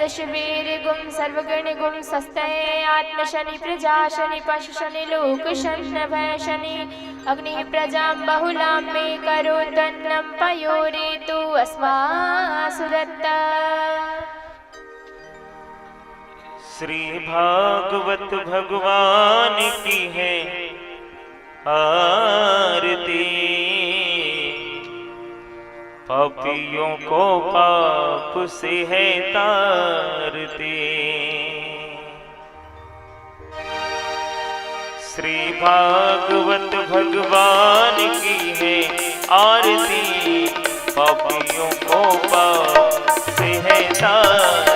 दश वीर गुम सर्वगण गुम सस्तय आत्म शनि प्रजा शनि पशु शनि लोक शनि भय शनि अग्नि प्रजा बहुलां मे करो तन्नम पयोरे तु अस्मासुदत्ता। श्री भागवत भगवान की है आरती, पापियों को पाप से है तारती। श्री भागवत भगवान की है आरती, पापियों को पाप से है तारती।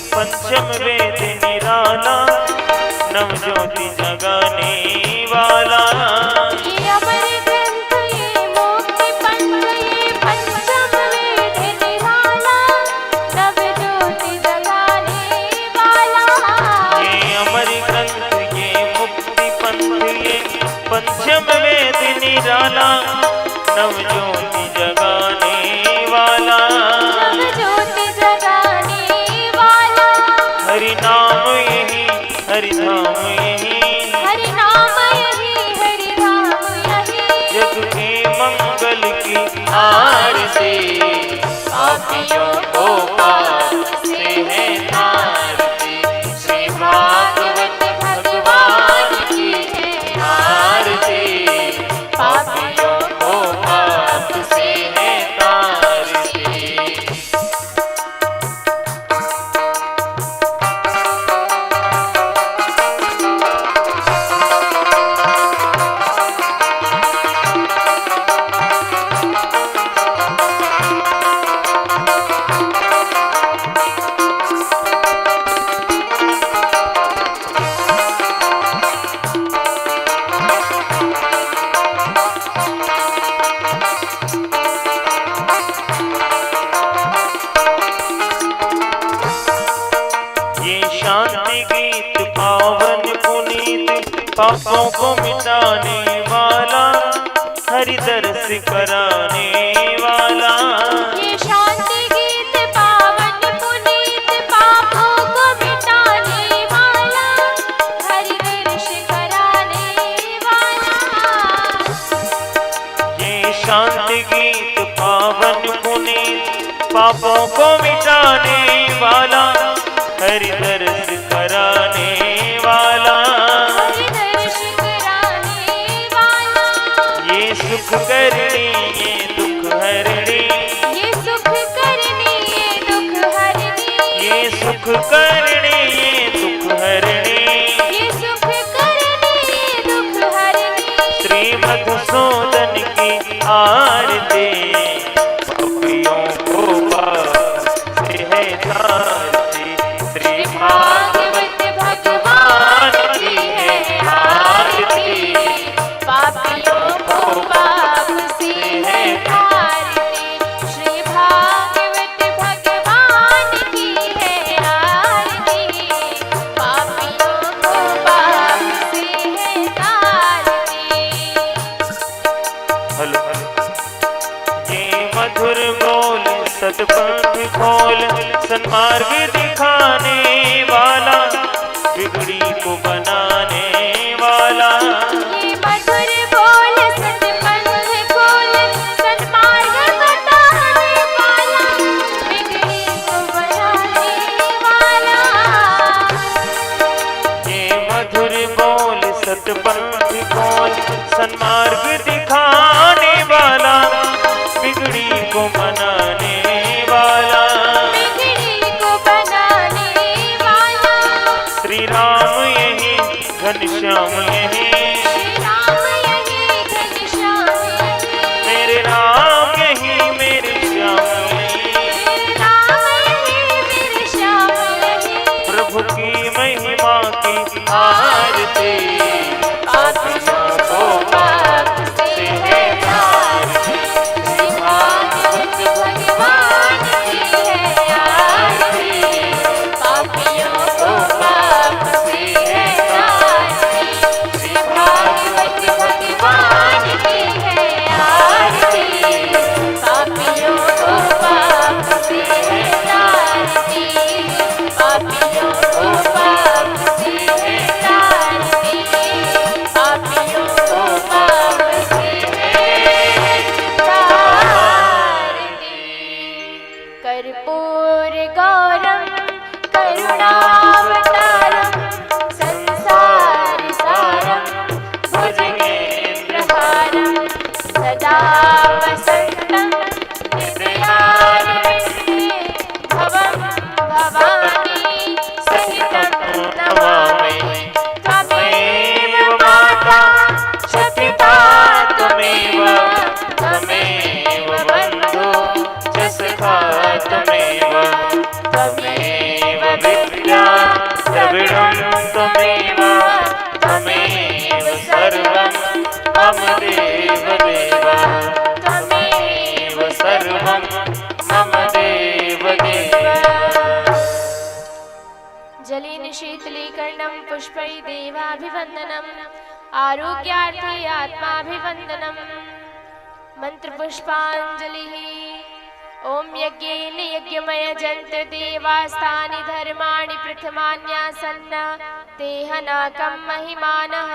पंचम वेद निराला नव ज्योति जगाने वाला। ये अमर ग्रंथ ये मुक्ति पंथ ये पंचम वेद निराला नव ज्योति जगाने वाला। ये अमर ग्रंथ ये मुक्ति पंथ ये पंचम वेद निराला नव ज्योति जगाने वाला। हरि नाम यही हरि धाम यही हरि नाम यही हरि धाम यही जग के मंगल की आरती, पापियों को पाप से है तारती। श्री भागवत भगवान की है आरती, पापियों को पाप से है तारती। पापों को मिटाने वाला हरि दर्श कराने वाला। ये शांति गीत पावन पुनीत पापों को मिटाने वाला हरि दर्श कराने वाला। ये शांति गीत पावन पुनीत पापों को मिटाने वाला हरि दर्श कराने वाला। सुख करनी ये दुख हरनी, ये सुख करनी ये दुख हरनी, ये सुख करनी ये दुख हरनी, ये सुख करनी ये दुख हरनी। श्री मधुसूदन की आरती, पापियों को पाप से है तारती। श्री भागवत भगवान की है आरती, पापियों को पाप से है तारती। श्री भागवत भगवान की है आरती। दिखाने वाला, बिगड़ी को बनाने वाला। ये मधुर बोल सतपंथ खोल, सन्मार्ग बताने वाला, बिगड़ी को बनाने वाला। ये मधुर बोल सतपंथ खोल, सन्मार्ग दिखाने वाला, बिगड़ी को बनाने वाला। बिगड़ी को बनाने वाला। श्री राम यही घनश्याम यही, श्री राम यही घनश्याम यही, मेरे राम यही मेरे श्याम यही। मेरे राम यही मेरे श्याम यही। प्रभु की महिमा की आरती, पापियों को पाप से है तारती, श्री भागवत भगवान की है आरती। पापियों को पाप से है तारती, श्री भागवत भगवान की है आरती। पापियों को पाप से है तारती, पापियों को पाप से है तारती, पापियों को पाप से है तारती। कर्पूर गौरम करुणावतारम, संसार सारम भुजगेन्द्रहारम, सदा वसन्तं हृदयारविन्दे, भवं भवानी सहितं नमामि। त्वमेव माता च पिता त्वमेव, त्वमेव बन्धो च सखा त्वमेव, त्वमेव विद्या द्रविणं त्वमेव, त्वमेव सर्वं मम देवदेव, त्वमेव सर्वं मम देवदेव। जलेन शीतलीकरणं पुष्पै देवाभिवन्दनम्, आरोग्यार्थे आत्माभिवन्दनम्। मन्त्रपुष्पाञ्जलिः। ॐ यज्ञेन यज्ञमयजन्त देवास्तानि धर्माणि प्रथमान्यासन्न, ते हनाकं महिमानः।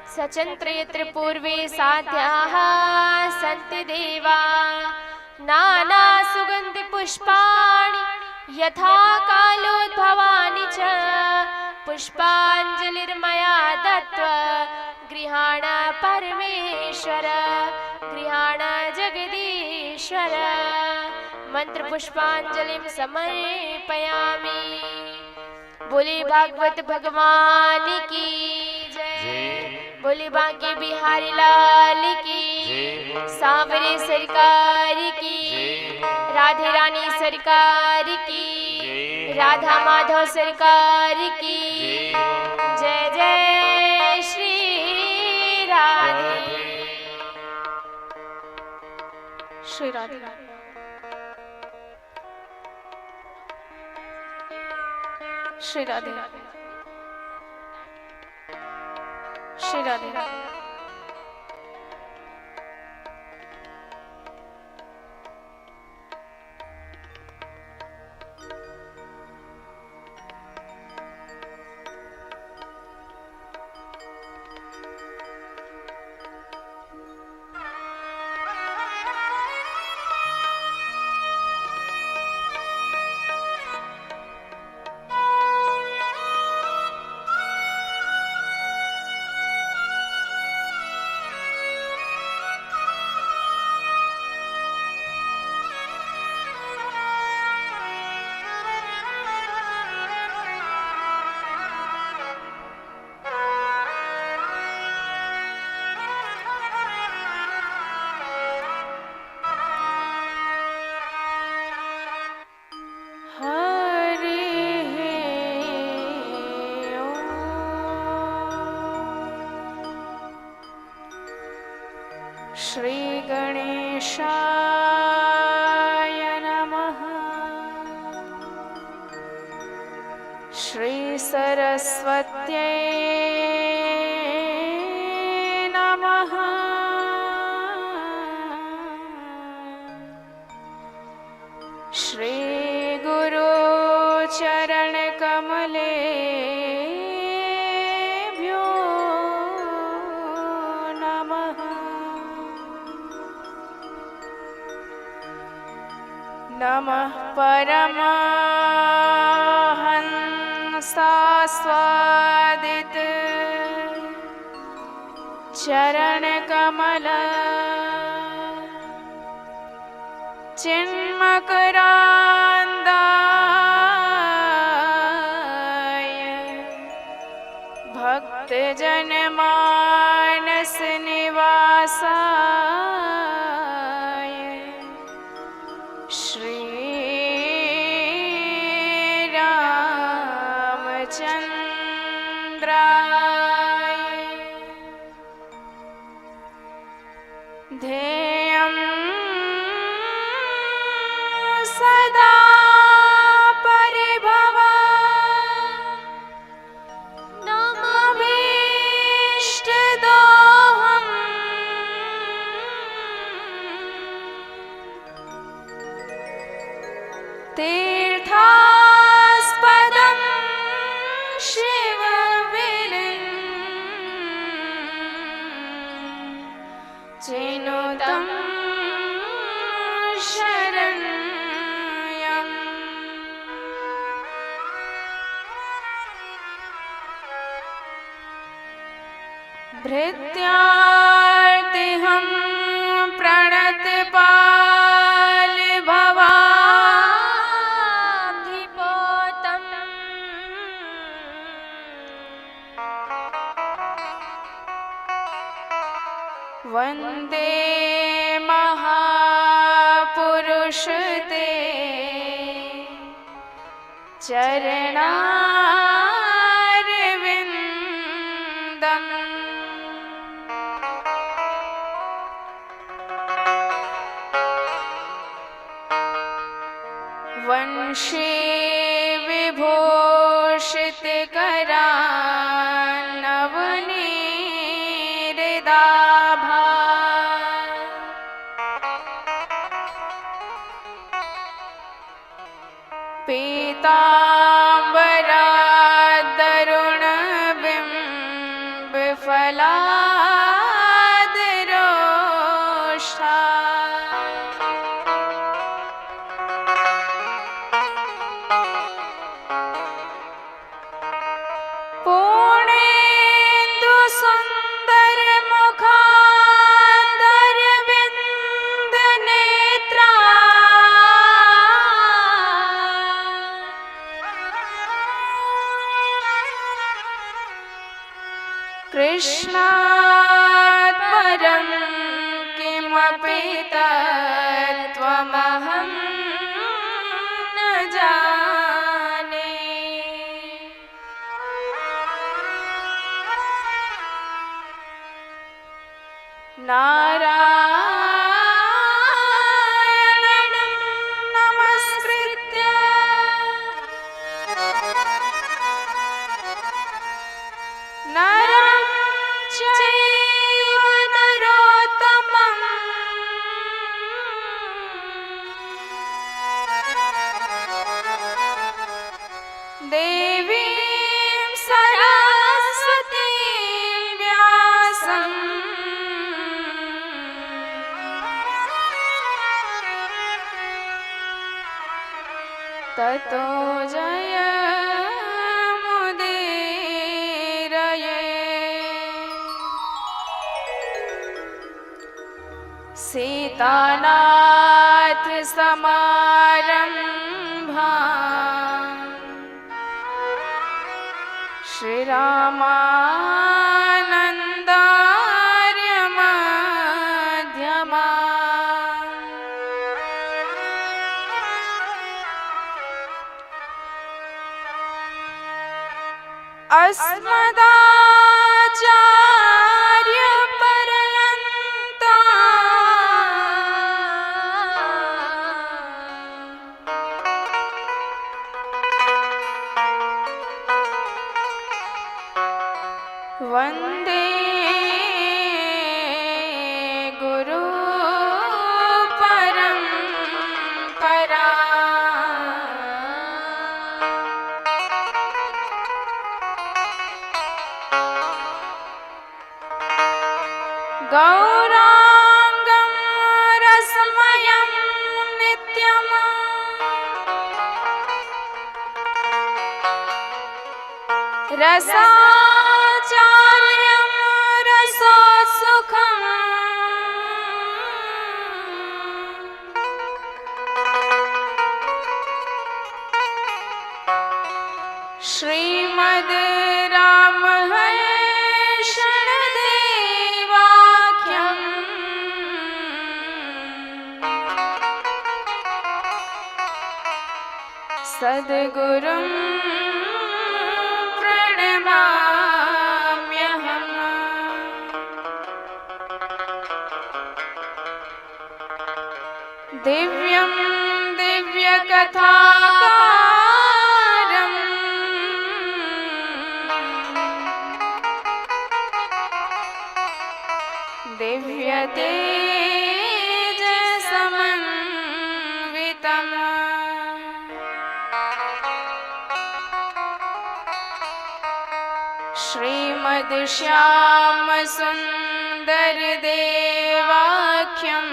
सचन्त्र यत्र पूर्वे साध्याः सन्ति देवा, नानासुगन्धिपुष्पाणि यथा कालोद्भवानि च। पुष्पाञ्जलिर्मया दत्त्वा गृहाण परमेश्वर, गृहाण जगदीश्वर। मंत्रपुष्पाञ्जलिं समर्पयामि। बोले भागवत भगवान की जय, बोले बांके बिहारी लाल की, सांवरे सरकार की, राधे रानी सरकार की, राधा माधव सरकार की जय। जय श्री राधे, श्री राधे। श्री राधे, श्री राधे। श्री गणेशाय नमः। श्री सरस्वत्यै नमः। श्री गुरु च चरण कमले भ्यो नमः। नमः परमहंसास्वादित चरण कमल चिन्मकरान्दाय भक्तजन मानस निवासाय श्री रामचन्द्राय ध्येयं सदा नमभीष्टदोहम् तीर्थास्पदं शिवविलिं चिनुतं शरण्यम्। भृत्यार्तिहं प्रणतपाल भवाब्धिपोतम् वन्दे महापुरुष ते चरणारविन्दम्। वंशी विभूषित करान्नवनीरिदाभा पीताम्बरादरुणबिम्बफलादरोष्ठा पूर्णेन्दु सुन्दर मुखान्दरविन्द नेत्रा कृष्णात् परं किमपि तत्त्वमहं न जाने। नारायणं नमस्कृत्य नरं चैव नरोत्तमम् देवीं सरस्वतीं व्यासं ततो जयमुदीरये। सीतानाथ समारम्भा श्रीरामानन्दार्य मध्यमा अस्मदाचार्य पर्यन्ता वन्दे गुरु परम्परा। गौरांगं रसमयं नित्यं रसाचार्यं रसोत्सुकम् श्रीमद् रामहर्षण देवाख्यम् सद्गुरुं प्रणमाम्यहम्। दिव्यं दिव्यकथाकारम् दिव्यतेजसमन्वितम् श्रीमद् श्यामसुन्दर देवाख्यम्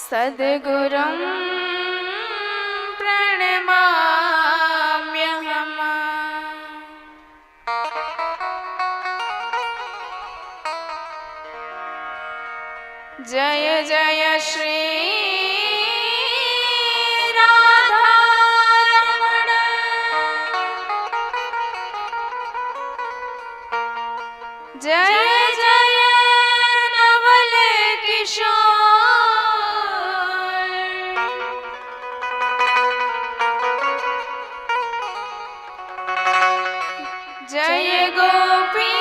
सद्गुरुं प्रणमाम्यहम्। जय जय श्री राधारमण जय जय नवल किशोर जय गोपी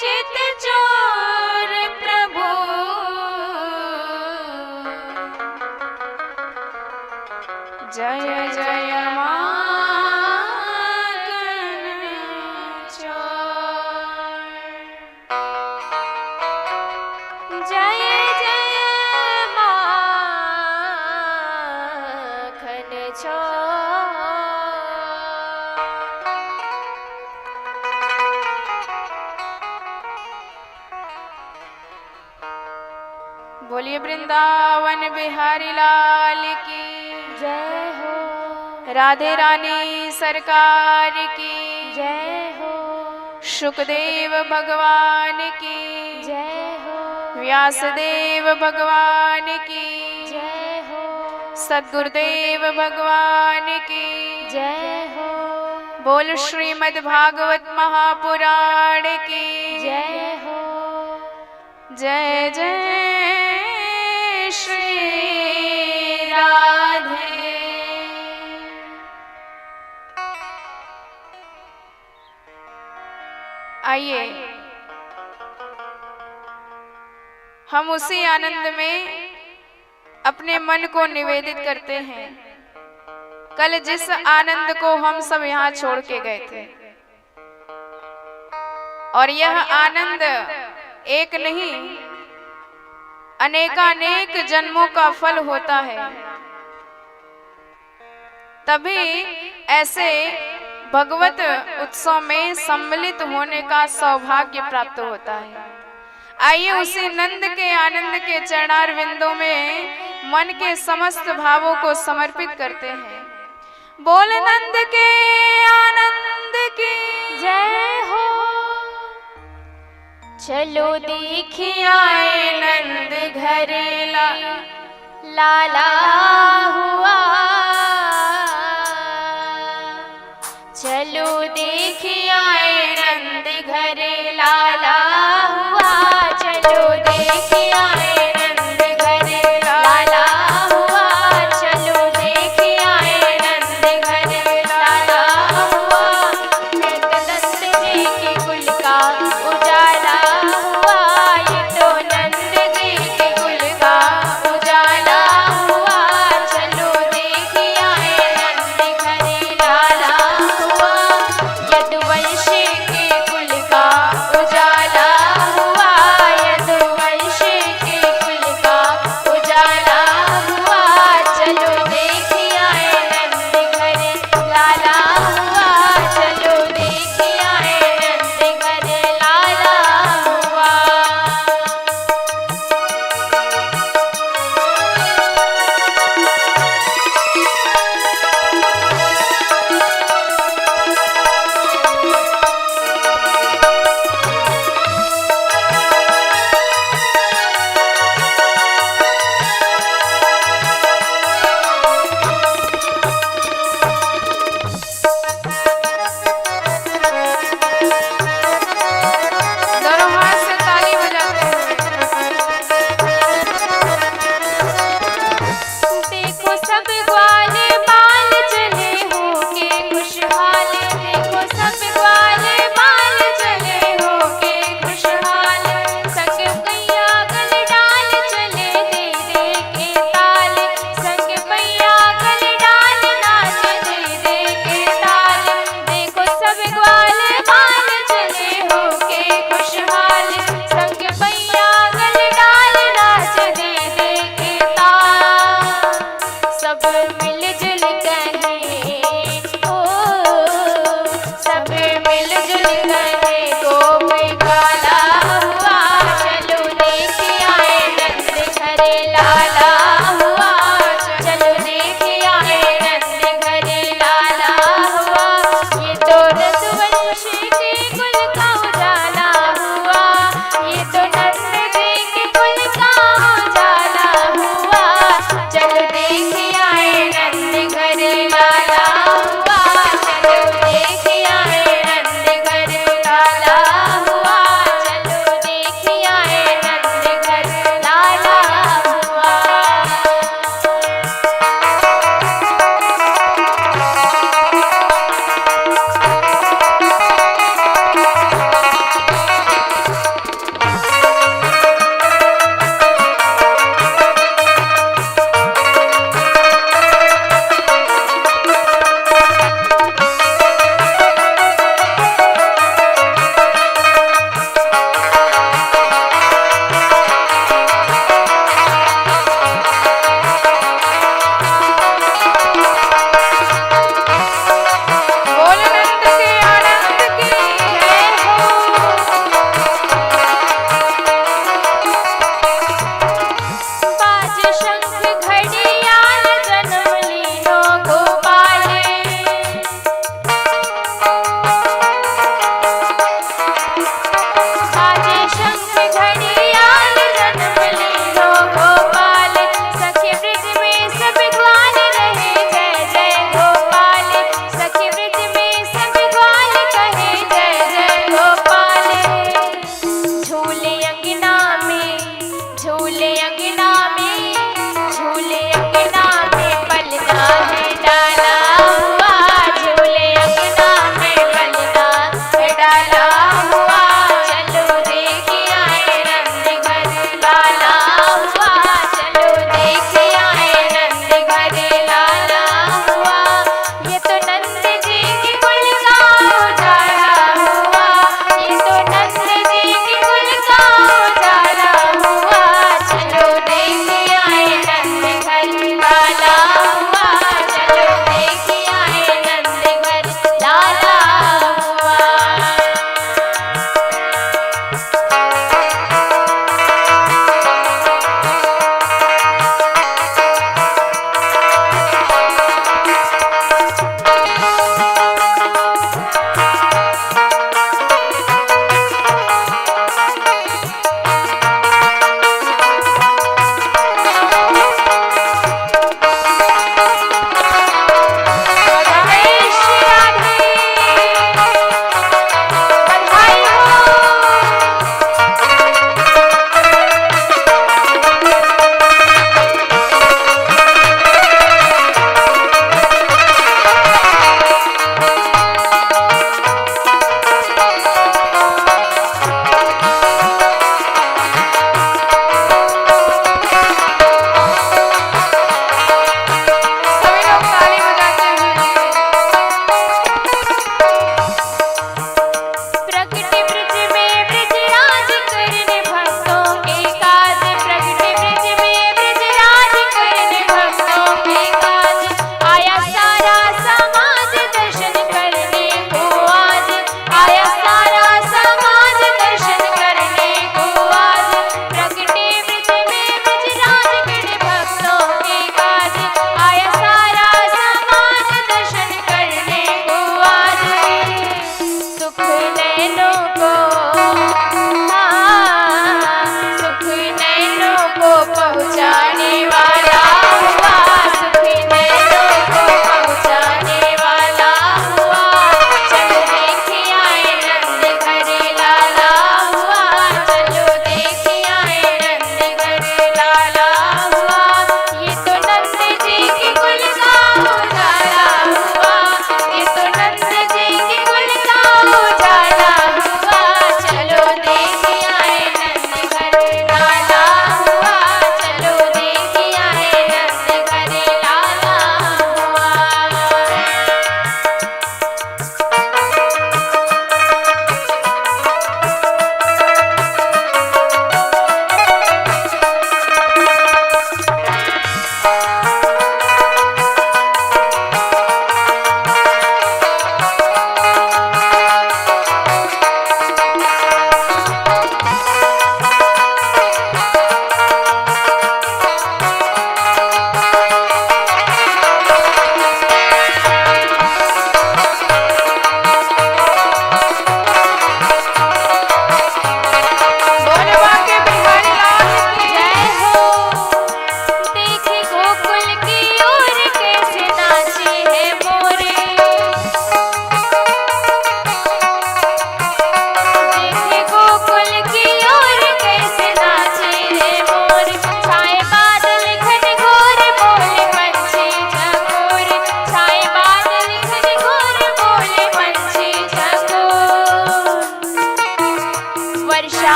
चित चोर प्रभु जय जय माखन चोर जय जय माखन चोर। बोलिए वृंदावन बिहारी लाल की जय हो। राधे रानी सरकार की जय हो। शुकदेव भगवान की जय हो। व्यासदेव भगवान की जय हो। सद्गुरुदेव भगवान की जय हो। बोल श्रीमद् भागवत महापुराण की जय हो। जय जय श्री राधे। आइए हम उसी आनंद में अपने मन को निवेदित करते हैं। कल जिस आनंद को हम सब यहाँ छोड़ के गए थे, और यह आनंद एक नहीं अनेकानेक जन्मों का फल होता है। तभी ऐसे भगवत उत्सव में सम्मिलित होने का सौभाग्य प्राप्त होता है। आइए उसी नंद के आनंद के चरणार विंदों में मन के समस्त भावों को समर्पित करते हैं। बोल नंद के आनंद की जय हो। चलो देखिए नंद घर लाला हुआ। चलो देखिए नंद घर लाला हुआ। चलो देखिए नंद घर लाला हुआ। चलो देखिए नंद घर लाला हुआ। नंद जी के कुल का उजाला हुआ। ये तो नंद जी के कुल का उजाला हुआ।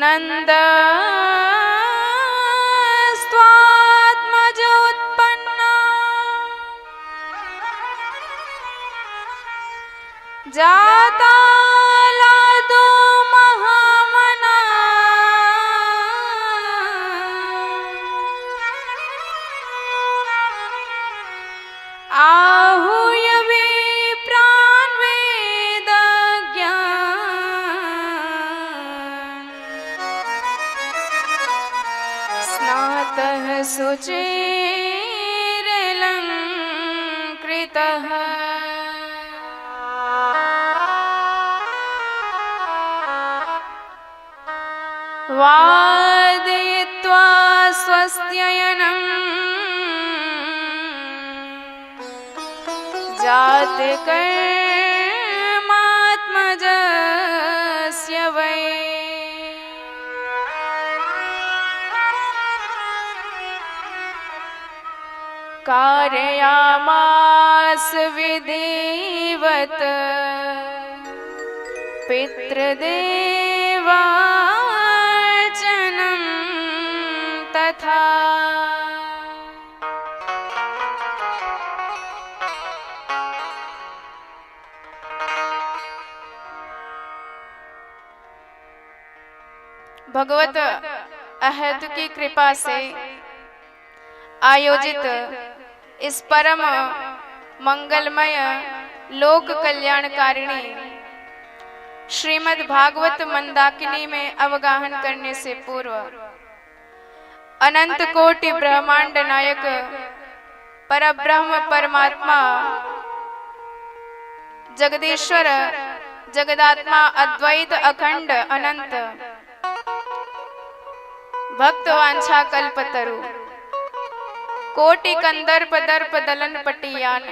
नंद स्वात्मजोत्पन्ना जाता लादो महामना आहूय वे प्राण वेद ज्ञान स्नातः शुचिरलङ्कृतः वादयित्वा स्वस्त्ययनम् जातकर्मात्मजस्य वै कारयामास विधिवत् पितृदेवार्चनं तथा भगवत अहद की कृपा से आयोजित इस परम मंगलमय लोक कल्याणकारिणी श्रीमद् भागवत मंदाकिनी में अवगाहन करने से पूर्व अनंत कोटि ब्रह्मांड नायक परब्रह्म परमात्मा जगदीश्वर जगदात्मा अद्वैत अखंड अनंत भक्त वांछा कल्पतरु कोटि कंदर्प दर्प दलन पटियान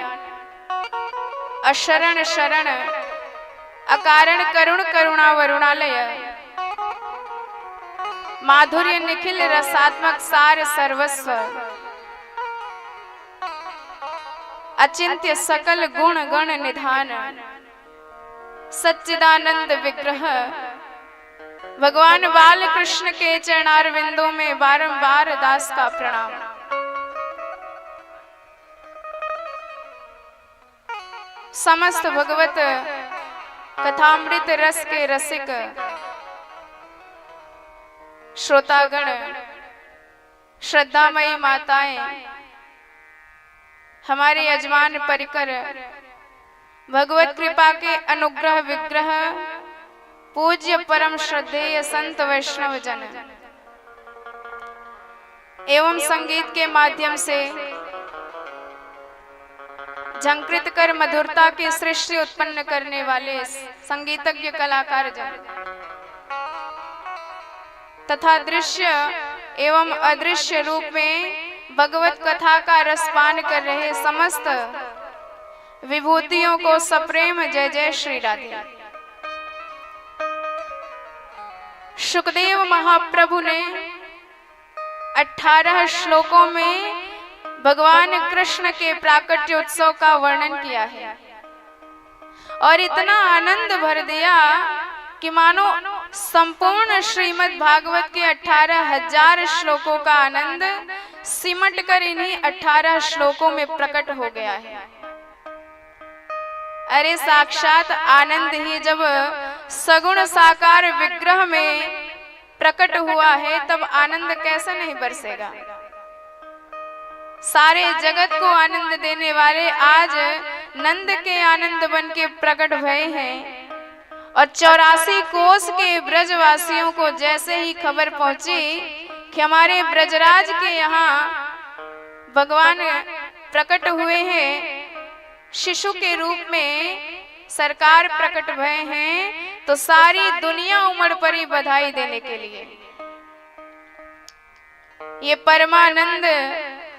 अशरण शरण अकारण करुण करुणा वरुणालय माधुर्य निखिल रसात्मक सार सर्वस्व अचिंत्य सकल गुण गण निधान सच्चिदानंद विग्रह भगवान बाल कृष्ण के चरणारविंदों में बारंबार दास का प्रणाम। समस्त भगवत कथामृत रस के रसिक श्रोतागण, श्रद्धामयी माताएं, हमारे यजमान परिकर भगवत कृपा के अनुग्रह विग्रह पूज्य परम श्रद्धेय संत वैष्णव जन एवं संगीत के माध्यम से झंकृत कर मधुरता की सृष्टि उत्पन्न करने वाले संगीतज्ञ कलाकार जन तथा दृश्य एवं अदृश्य रूप में भगवत कथा का रसपान कर रहे समस्त विभूतियों को सप्रेम जय जय श्री राधे। शुकदेव महाप्रभु ने 18 श्लोकों में भगवान कृष्ण के प्राकट्योत्सव का वर्णन किया है और इतना आनंद भर दिया कि मानो संपूर्ण श्रीमद् भागवत के 18,000 श्लोकों का आनंद सिमट कर इन्हीं 18 श्लोकों में प्रकट हो गया है। अरे साक्षात आनंद ही जब सगुण साकार विग्रह में प्रकट हुआ है तब आनंद कैसे नहीं बरसेगा। सारे जगत को आनंद देने वाले आज नंद के आनंद बन के प्रकट भये हैं और 84 कोस के ब्रजवासियों को जैसे ही खबर पहुंची कि हमारे ब्रजराज के यहाँ भगवान प्रकट हुए हैं, शिशु के रूप में सरकार प्रकट भये हैं, तो सारी दुनिया उमड़ पड़ी बधाई देने के लिए। ये परमानंद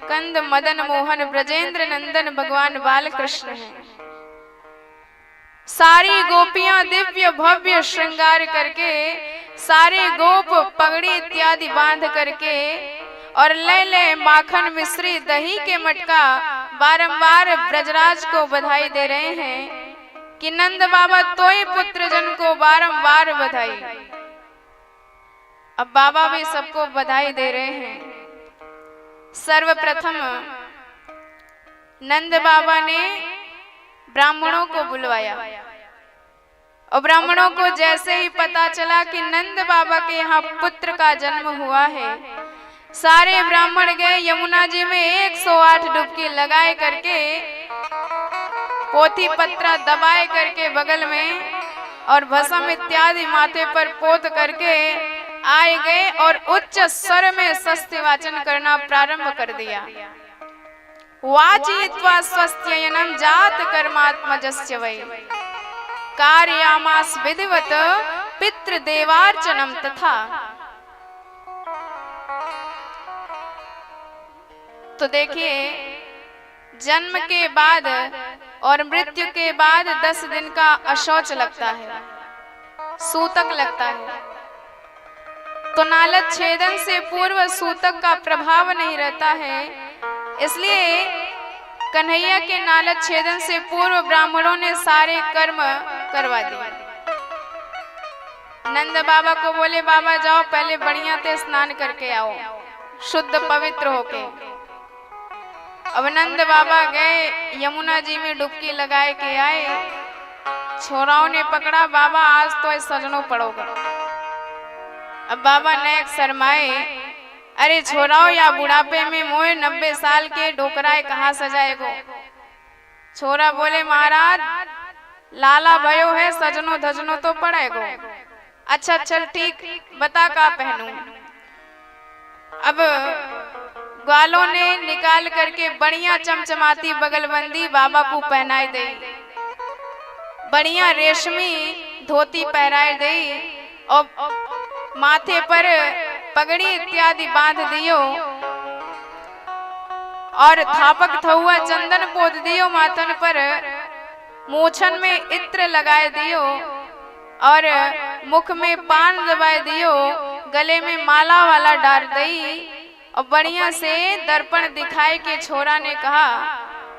कंद मदन मोहन ब्रजेंद्र नंदन भगवान बाल कृष्ण हैं। सारी गोपियां दिव्य भव्य श्रृंगार करके, सारे गोप पगड़ी इत्यादि बांध करके और ले माखन मिश्री दही के मटका बारंबार ब्रजराज को बधाई दे रहे हैं कि नंद बाबा तोय पुत्र जन को बारंबार बधाई। अब बाबा भी सबको बधाई दे रहे हैं। सर्वप्रथम नंद बाबा ने ब्राह्मणों को बुलवाया और ब्राह्मणों को जैसे ही पता चला कि नंद बाबा के यहाँ पुत्र का जन्म हुआ है, सारे ब्राह्मण गए यमुना जी में 108 डुबकी लगाए करके, पोथी पत्रा दबाए करके बगल में और भस्म इत्यादि माथे पर पोत करके आए गए और उच्च स्वर में स्वस्ति वाचन करना प्रारंभ कर दिया। वाचयित्वा स्वस्त्ययनं जात कर्मात्मजस्य वै कारयामास विधिवत पितृदेवार्चनम तथा। तो देखिए, जन्म के बाद और मृत्यु के बाद 10 दिन का अशौच लगता है, सूतक लगता है। तो नालद छेदन से पूर्व सूतक का प्रभाव नहीं रहता है, इसलिए कन्हैया के नालद छेदन से पूर्व ब्राह्मणों ने सारे कर्म करवा दिए। नंद बाबा को बोले, बाबा जाओ पहले बढ़िया से स्नान करके आओ, शुद्ध पवित्र होके। अब नंद बाबा गए यमुना जी में डुबकी लगाए के आए। छोराओं ने पकड़ा, बाबा आज तो सजनों पड़ोगे। अब बाबा ने शर्माए, अरे छोराओ या बुढ़ापे में मोए 90 साल के डोकराए कहाँ सजाएगो। छोरा बोले, महाराज लाला भयो है, सजनो धजनो तो पड़ेगो। अच्छा चल ठीक, बता का पहनूं। अब ग्वालों ने निकाल करके बढ़िया चमचमाती बगलबंदी बाबा को पहनाई दे, बढ़िया रेशमी धोती पहनाई दे और माथे पर पगड़ी इत्यादि बांध दियो और थापक थहुआ चंदन पोत दियो माथन पर, मूछन में इत्र लगाए दियो और मुख में पान दबाए दियो, गले में माला वाला डाल दई और बढ़िया से दर्पण दिखाए के छोरा ने कहा,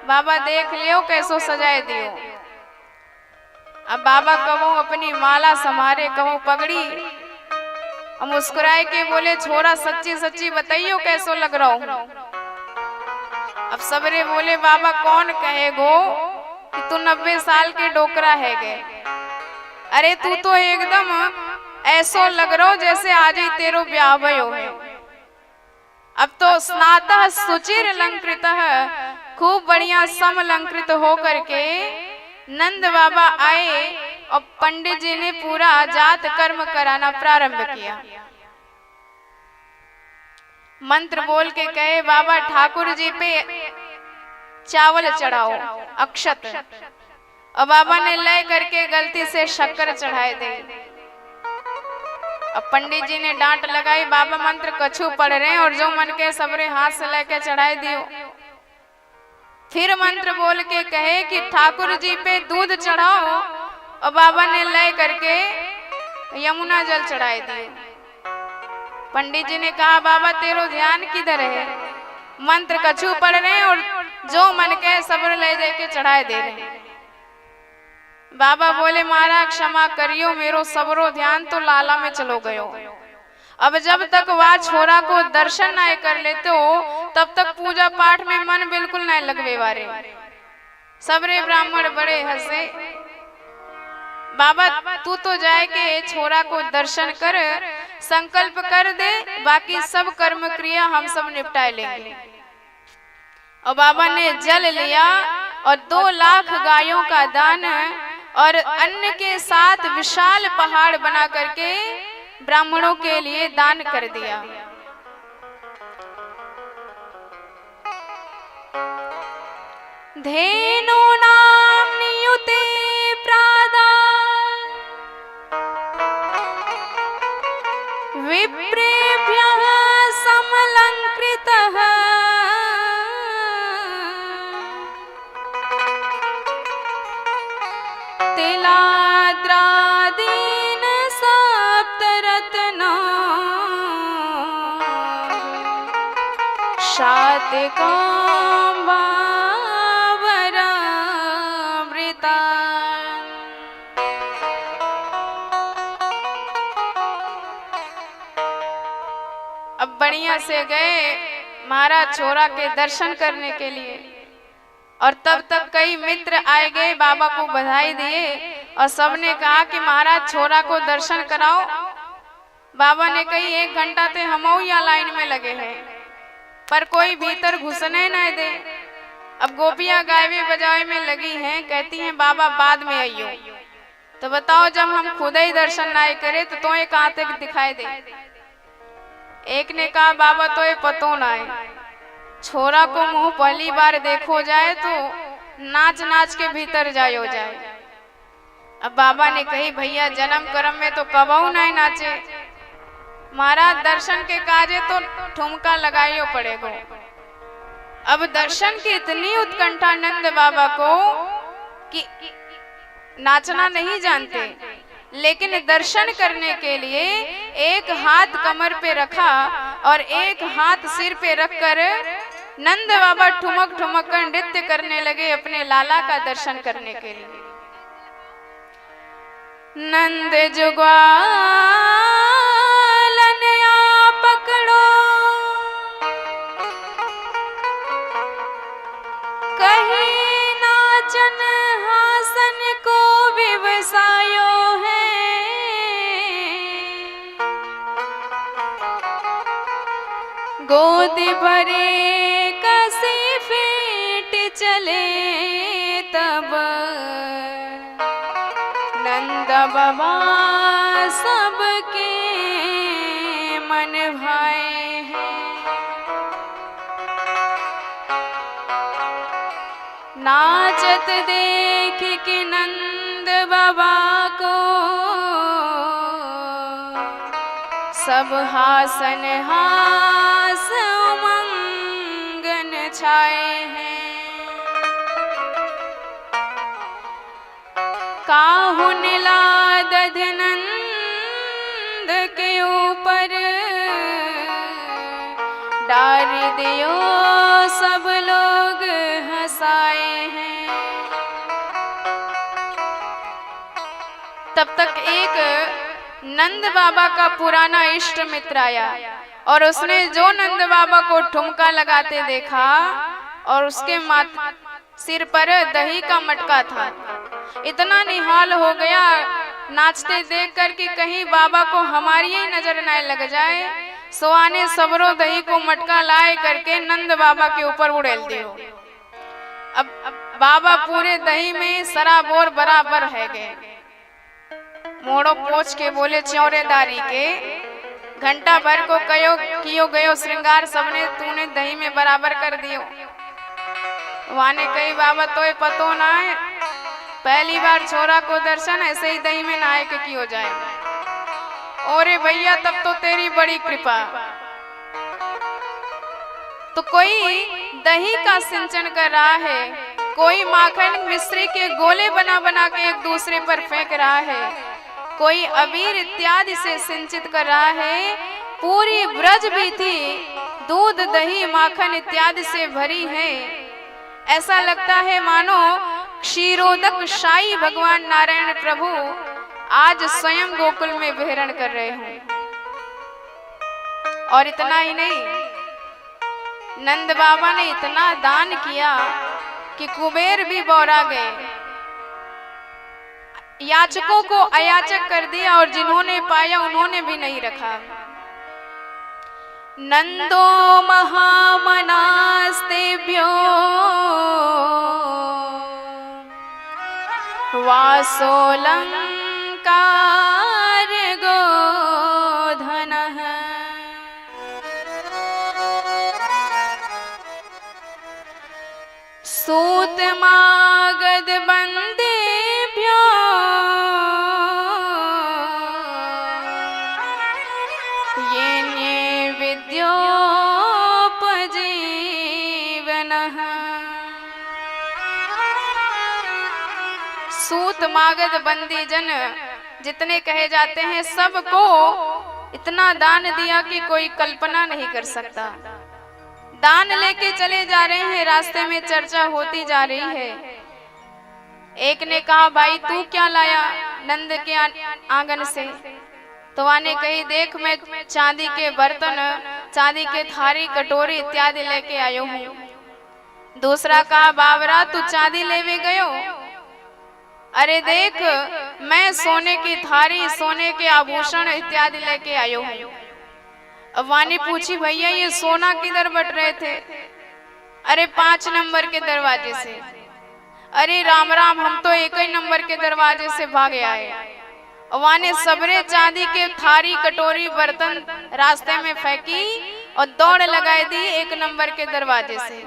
बाबा देख लियो कैसो सजाए दियो। अब बाबा कहूँ अपनी माला संभारे, कहूँ पगड़ी, और मुस्कुराए के बोले, छोरा सच्ची सच्ची बताइयो कैसो लग रहा हूँ। अब सबरे बोले, बाबा कौन कहेगो कि तू 90 साल के डोकरा है गे। अरे तू तो एकदम ऐसो लग रहा हो जैसे आज ही तेरो ब्याह भयो है। अब तो स्नातः सुचिर अलंकृत है, खूब बढ़िया सम अलंकृत हो करके नंद बाबा आए और पंडित जी ने पूरा जात कर्म कराना प्रारंभ किया। मंत्र बोल के कहे, बाबा ठाकुर जी पे चावल चढ़ाओ अक्षत, और बाबा ने लय करके गलती से शक्कर चढ़ाए दे। अब पंडित जी ने डांट लगाई, बाबा मंत्र कछु पढ़ रहे हैं और जो मन के सबरे हाथ से लेके चढ़ाए दियो। फिर मंत्र बोल के कहे कि ठाकुर जी पे दूध चढ़ाओ, और बाबा ने लय करके यमुना जल चढ़ाए दिए। पंडित जी ने कहा, बाबा तेरो ध्यान किधर है, मंत्र कछु पढ़ रहे हैं और जो मन के सब्र ले दे के चढ़ाए दे रहे हैं। बाबा बोले, महाराज क्षमा करियो, मेरो सबरो ध्यान तो लाला में चलो गयो। अब जब तक वह छोरा को दर्शन नहीं कर लेते हो तब तक पूजा पाठ में मन बिल्कुल नहीं लगवे वारे। सबरे ब्राह्मण बड़े हंसे। बाबा तू तो जाए के छोरा को दर्शन कर, संकल्प कर दे, बाकी सब कर्म क्रिया हम सब निपटाए लेंगे। और बाबा ने जल लिया और 2 लाख गायों का दान और अन्न के साथ विशाल पहाड़ बना करके ब्राह्मणों के लिए दान कर दिया। धेनु नाम नियुते प्रादा विप्रेभ्यः समलंकृतः तिलाद्रादीन सप्तरत्ना शातिकाम्बावरामृता। बढ़िया से गए महाराज छोरा के दर्शन करने के लिए। और तब तक कई मित्र आए गए, बाबा को बधाई दिए और सबने कहा कि महाराज छोरा को दर्शन कराओ। बाबा ने कही 1 घंटा ते हम यहाँ लाइन में लगे हैं, पर कोई भीतर घुसने न दे। अब गोपियां गावे बजावे में लगी हैं, कहती हैं बाबा बाद में आइयो। तो बताओ जब हम खुद ही दर्शन ना करे तो तुम्हें कहाँ तक दिखाई दे। एक ने कहा बाबा तो ये पतो ना है, छोरा को मुंह पहली बार देखो जाए तो नाच नाच के भीतर जायो जाए। अब बाबा ने कही भैया जन्म कर्म में तो कबहू नहीं नाचे, महाराज दर्शन के काजे तो ठुमका लगाइयो पड़ेगो। अब दर्शन की इतनी उत्कंठा नंद बाबा को कि नाचना नहीं जानते, लेकिन दर्शन करने के लिए एक हाथ कमर पे रखा और एक हाथ सिर पे रखकर नंद बाबा ठुमक ठुमक कर नृत्य करने लगे अपने लाला का दर्शन करने के लिए। नंद जुग्वालन आ पकड़ो, कहीं नाचन हासन को व्यवसायो है। गोद भरे कसी फेंट चले तब नंद बाबा सबके मन भाए हैं। नाचत देख के नंद बाबा को सब हासन हास उमंगन छाए हैं। काहुन लादध नंद के ऊपर डार दियो सब लोग हंसाए हैं। तब तक एक नंद बाबा का पुराना इष्ट मित्र आया और उसने जो नंद बाबा को ठुमका लगाते देखा और उसके सिर पर दही का मटका था, इतना निहाल हो गया नाचते देख कर कि कहीं बाबा को हमारी ही नजर न लग जाए। सोआने सबरो दही को मटका लाए करके नंद बाबा के ऊपर उड़ेल दियो। अब बाबा पूरे दही में सराबोर बराबर है गए। मोड़ो पोछ के बोले च्योरेदारी के घंटा भर को कियो गयो श्रृंगार सबने तूने दही में बराबर कर दियो। वाने कही बाबा तो ये पतो ना है, पहली बार छोरा को दर्शन ऐसे ही दही में नहाए के की हो जाए। ओरे भैया तब तो तेरी बड़ी कृपा। तो कोई दही का सिंचन कर रहा है, कोई माखन मिश्री के गोले बना बना के एक दूसरे पर फेंक रहा है, कोई अबीर इत्यादि से सिंचित कर रहा है। पूरी ब्रज भी थी दूध दही माखन इत्यादि से भरी है। ऐसा लगता है मानो क्षीरोदक शाही भगवान नारायण प्रभु आज स्वयं गोकुल में विहरण कर रहे हैं। और इतना ही नहीं, नंद बाबा ने इतना दान किया कि कुबेर भी बौरा गए, याचकों को अयाचक कर दिया और जिन्होंने पाया उन्होंने भी नहीं रखा। नंदो महामनास्तेभ्यो वासोलंकार गोधनः सूतमागध बंदेभ्यो ये विद्योपजीवनः। सूत मागध बंदी जन जितने कहे जाते हैं सबको इतना दान दिया कि कोई कल्पना नहीं कर सकता। दान लेके चले जा रहे हैं, रास्ते में चर्चा होती जा रही है। एक ने कहा भाई तू क्या लाया नंद के आंगन से? तो आने कही देख मैं चांदी के बर्तन चांदी के थारी कटोरी इत्यादि लेके आयो हूँ। दूसरा कहा, बाबरा तू चांदी लेवे गयो, अरे देख मैं सोने की थारी, सोने के आभूषण इत्यादि लेके आयो हूँ। अब वानी पूछी, भैया ये सोना किधर बट रहे थे? अरे 5 नंबर के दरवाजे से। अरे राम राम, हम तो एक ही नंबर के दरवाजे से भागे आए। वाने सबरे चांदी के थारी कटोरी बर्तन रास्ते में फेंकी और दौड़ लगाई दी 1 नंबर के दरवाजे से।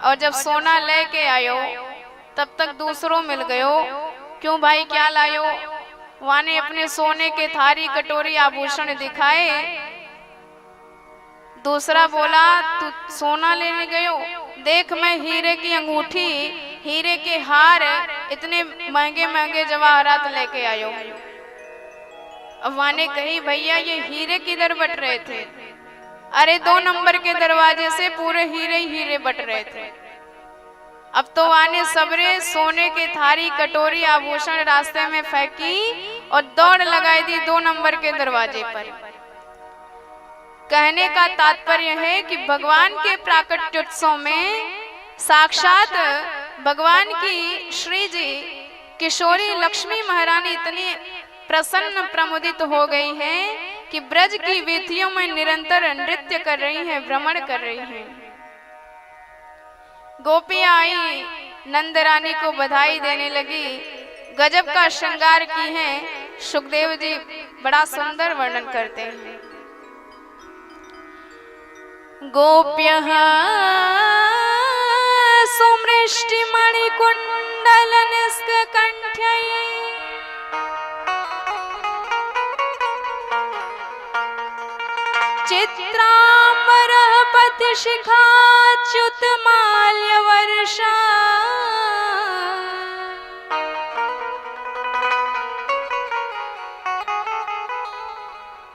और जब सोना लेके आयो तब तक दूसरों मिल गयो। क्यों भाई, क्या लायो? वाने अपने सोने के थारी कटोरी आभूषण दिखाए। दूसरा बोला, तू सोना लेने गयो, देख मैं हीरे की अंगूठी, हीरे के हार, इतने महंगे महंगे जवाहरात लेके आयो। अब वाने कही, भैया ये हीरे किधर बट रहे थे? अरे 2 नंबर के दरवाजे से पूरे हीरे ही हीरे बट रहे थे। अब तो वाने सबरे सोने के थारी कटोरी आभूषण रास्ते में फेंकी और दौड़ लगाई दी 2 नंबर के दरवाजे पर। कहने का तात्पर्य है कि भगवान के प्राकट्योत्सव में साक्षात भगवान की श्री जी किशोरी लक्ष्मी महारानी इतनी प्रसन्न प्रमुदित हो गई हैं कि ब्रज की वीथियों में निरंतर नृत्य कर रही हैं, भ्रमण कर रही हैं। गोपियां आई, नंद रानी को बधाई देने लगी, गजब का श्रृंगार की हैं। सुखदेव जी बड़ा सुंदर वर्णन करते हैं। गोप्यः सुमृष्टिमणिकुण्डलनिष्कण्ठ्यै चित्राम्बरः पतिशिखाच्युतमाल्यवर्षा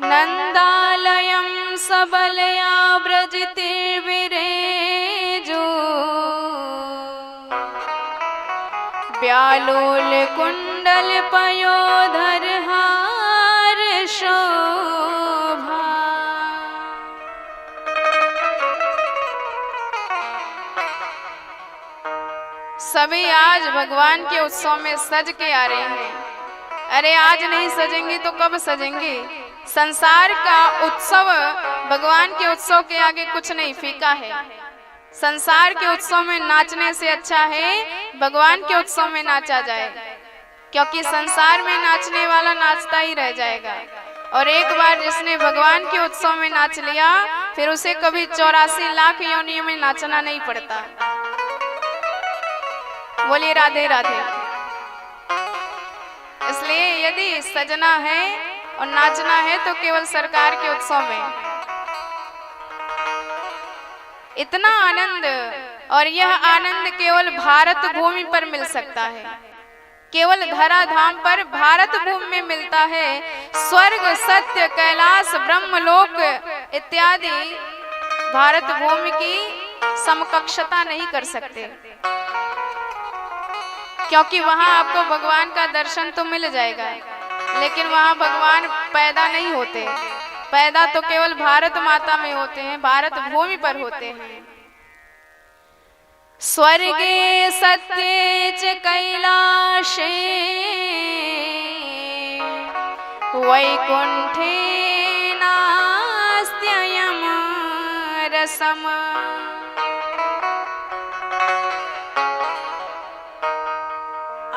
नंदालयं सबलया व्रजतिर्विरेजो व्यालोल कुंडल पयोधर हार शोभा। सभी आज भगवान के उत्सव में सज के आ रहे हैं। अरे आज नहीं सजेंगे तो कब सजेंगे? संसार का उत्सव भगवान के उत्सव के आगे कुछ नहीं, फीका है। संसार के उत्सव में नाचने से अच्छा है भगवान के उत्सव में नाचा जाए, क्योंकि संसार में नाचने वाला नाचता ही रह जाएगा। और एक बार जिसने भगवान के उत्सव में नाच लिया फिर उसे कभी 84 लाख योनियों में नाचना नहीं पड़ता। बोलिए राधे राधे। इसलिए यदि सजना है और नाचना है तो केवल सरकार के उत्सव में। इतना आनंद, और यह आनंद केवल भारत भूमि पर मिल सकता है, केवल धराधाम पर भारत भूमि में मिलता है। स्वर्ग, सत्य, कैलाश, ब्रह्मलोक इत्यादि भारत भूमि की समकक्षता नहीं कर सकते, क्योंकि वहां आपको भगवान का दर्शन तो मिल जाएगा, लेकिन वहां भगवान पैदा नहीं होते। पैदा तो केवल भारत माता में होते हैं, भारत भूमि पर होते हैं। स्वर्गे सत्ये च कैलाशे वैकुंठे नास्त्ययं रसम।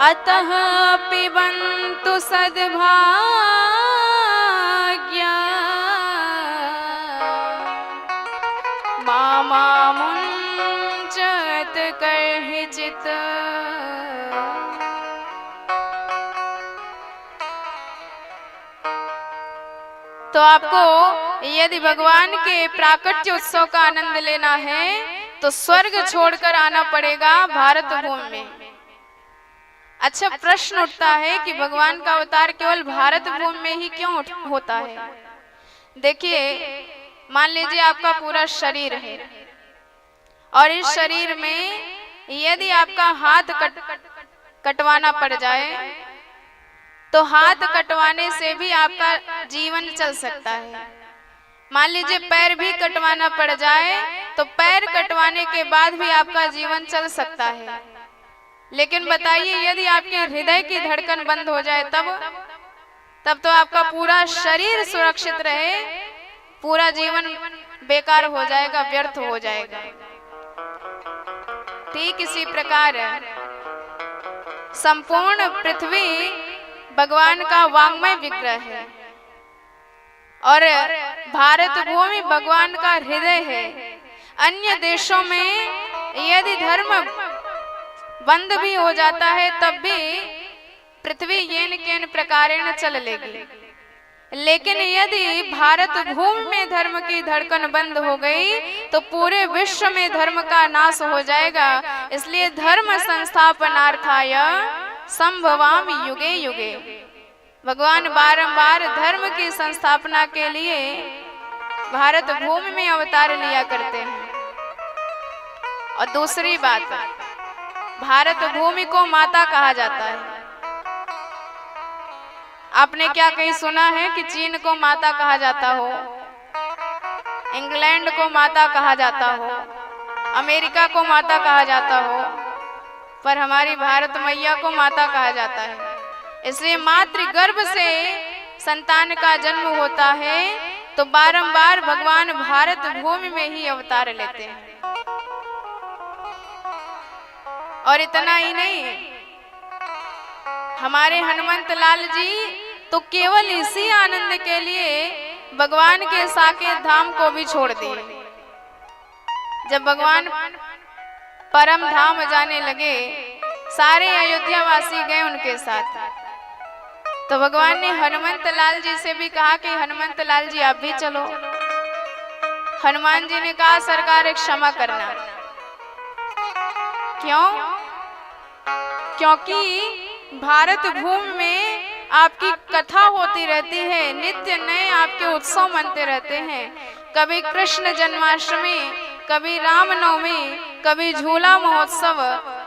अतः पिबन्तु सद्भाग्या मामुञ्चत कर्हिचित्। तो आपको यदि भगवान के प्राकट्य उत्सव का आनंद लेना है तो स्वर्ग छोड़कर आना पड़ेगा भारत भूमि में। अच्छा, प्रश्न उठता है कि भगवान का अवतार केवल भारत भूमि में ही क्यों होता है? देखिए, मान लीजिए आपका पूरा शरीर है और इस शरीर में यदि आपका हाथ कटवाना पड़ जाए तो हाथ कटवाने से भी आपका जीवन चल सकता है, मान लीजिए पैर भी कटवाना पड़ जाए तो पैर कटवाने के बाद भी आपका जीवन चल सकता है, लेकिन बताइए यदि आपके हृदय की धड़कन बंद हो जाए तब तो आपका पूरा शरीर सुरक्षित रहे, पूरा जीवन बेकार हो जाएगा, व्यर्थ हो जाएगा। ठीक इसी प्रकार संपूर्ण पृथ्वी भगवान का वांग्मय विग्रह है और भारत भूमि भगवान का हृदय है। अन्य देशों में यदि धर्म बंद भी हो जाता है तब भी पृथ्वी येन केन प्रकारेण चल लेगी, लेकिन यदि भारत भूमि में धर्म की धड़कन बंद हो गई तो पूरे विश्व में धर्म का नाश हो जाएगा। इसलिए धर्म संस्थापनार्थाय संभवामि युगे युगे, भगवान बारंबार धर्म की संस्थापना के लिए भारत भूमि में अवतार लिया करते हैं। और दूसरी बात, भारत भूमि को माता कहा जाता है। आपने क्या कहीं सुना है कि चीन को माता कहा जाता हो, इंग्लैंड को माता कहा जाता हो, अमेरिका को माता कहा जाता हो, पर हमारी भारत मैया को माता कहा जाता है। इसलिए मातृ गर्भ से संतान का जन्म होता है तो बारंबार भगवान भारत भूमि में ही अवतार लेते हैं। और इतना ही नहीं, हमारे हनुमंत लाल जी तो केवल इसी आनंद के लिए भगवान के साकेत धाम को भी छोड़ दिए। जब भगवान परम धाम जाने लगे, सारे अयोध्या वासी गए उनके साथ, तो भगवान ने हनुमंत लाल जी से भी कहा कि हनुमंत लाल जी आप भी चलो। हनुमान जी ने कहा सरकार क्षमा करना। क्यों? क्योंकि भारत भूमि में आपकी कथा होती रहती है, नित्य नए आपके उत्सव मनते रहते हैं। कभी कृष्ण जन्माष्टमी, कभी रामनवमी, कभी झूला महोत्सव,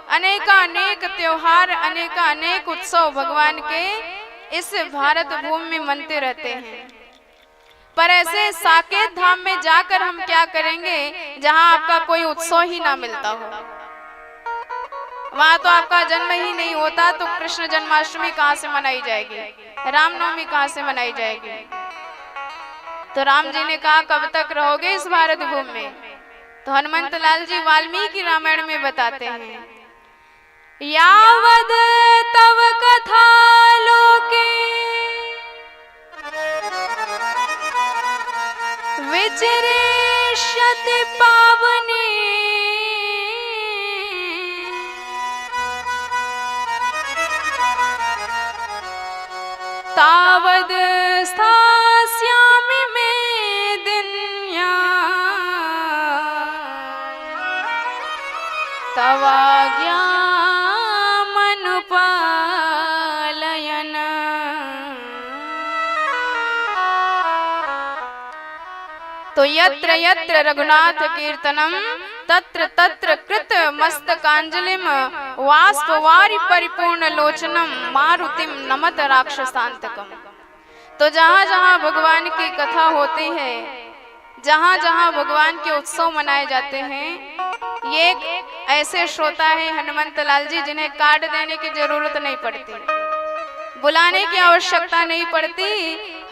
अनेकानेक त्योहार, अनेकानेक उत्सव भगवान के इस भारत भूमि में मनते रहते हैं। पर ऐसे साकेत धाम में जाकर हम क्या करेंगे जहां आपका कोई उत्सव ही ना मिलता हो? वहां तो आपका जन्म ही नहीं होता तो कृष्ण जन्माष्टमी कहां से मनाई जाएगी, रामनवमी कहां से मनाई जाएगी? तो राम जी ने कहा कब तक रहोगे इस भारत भूमि में? तो हनुमंत लाल जी वाल्मीकि रामायण में बताते हैं, यावद तव कथा लोके विचरेष्यति पावने तावद स्थास्यामि मेदिन्या तवाज्ञामनुपालयन्। तो यत्र यत्र रघुनाथ कीर्तनम तत्र तत्र कृत मस्तकांजलिम वाष्पवारि परिपूर्ण लोचनम मारुतिम नमत राक्षसांतकम। तो जहाँ जहाँ भगवान की कथा होती है, जहाँ जहाँ भगवान के उत्सव मनाए जाते हैं, ये एक ऐसे श्रोता है हनुमंत लाल जी जिन्हें कार्ड देने की जरूरत नहीं पड़ती, बुलाने की आवश्यकता नहीं पड़ती।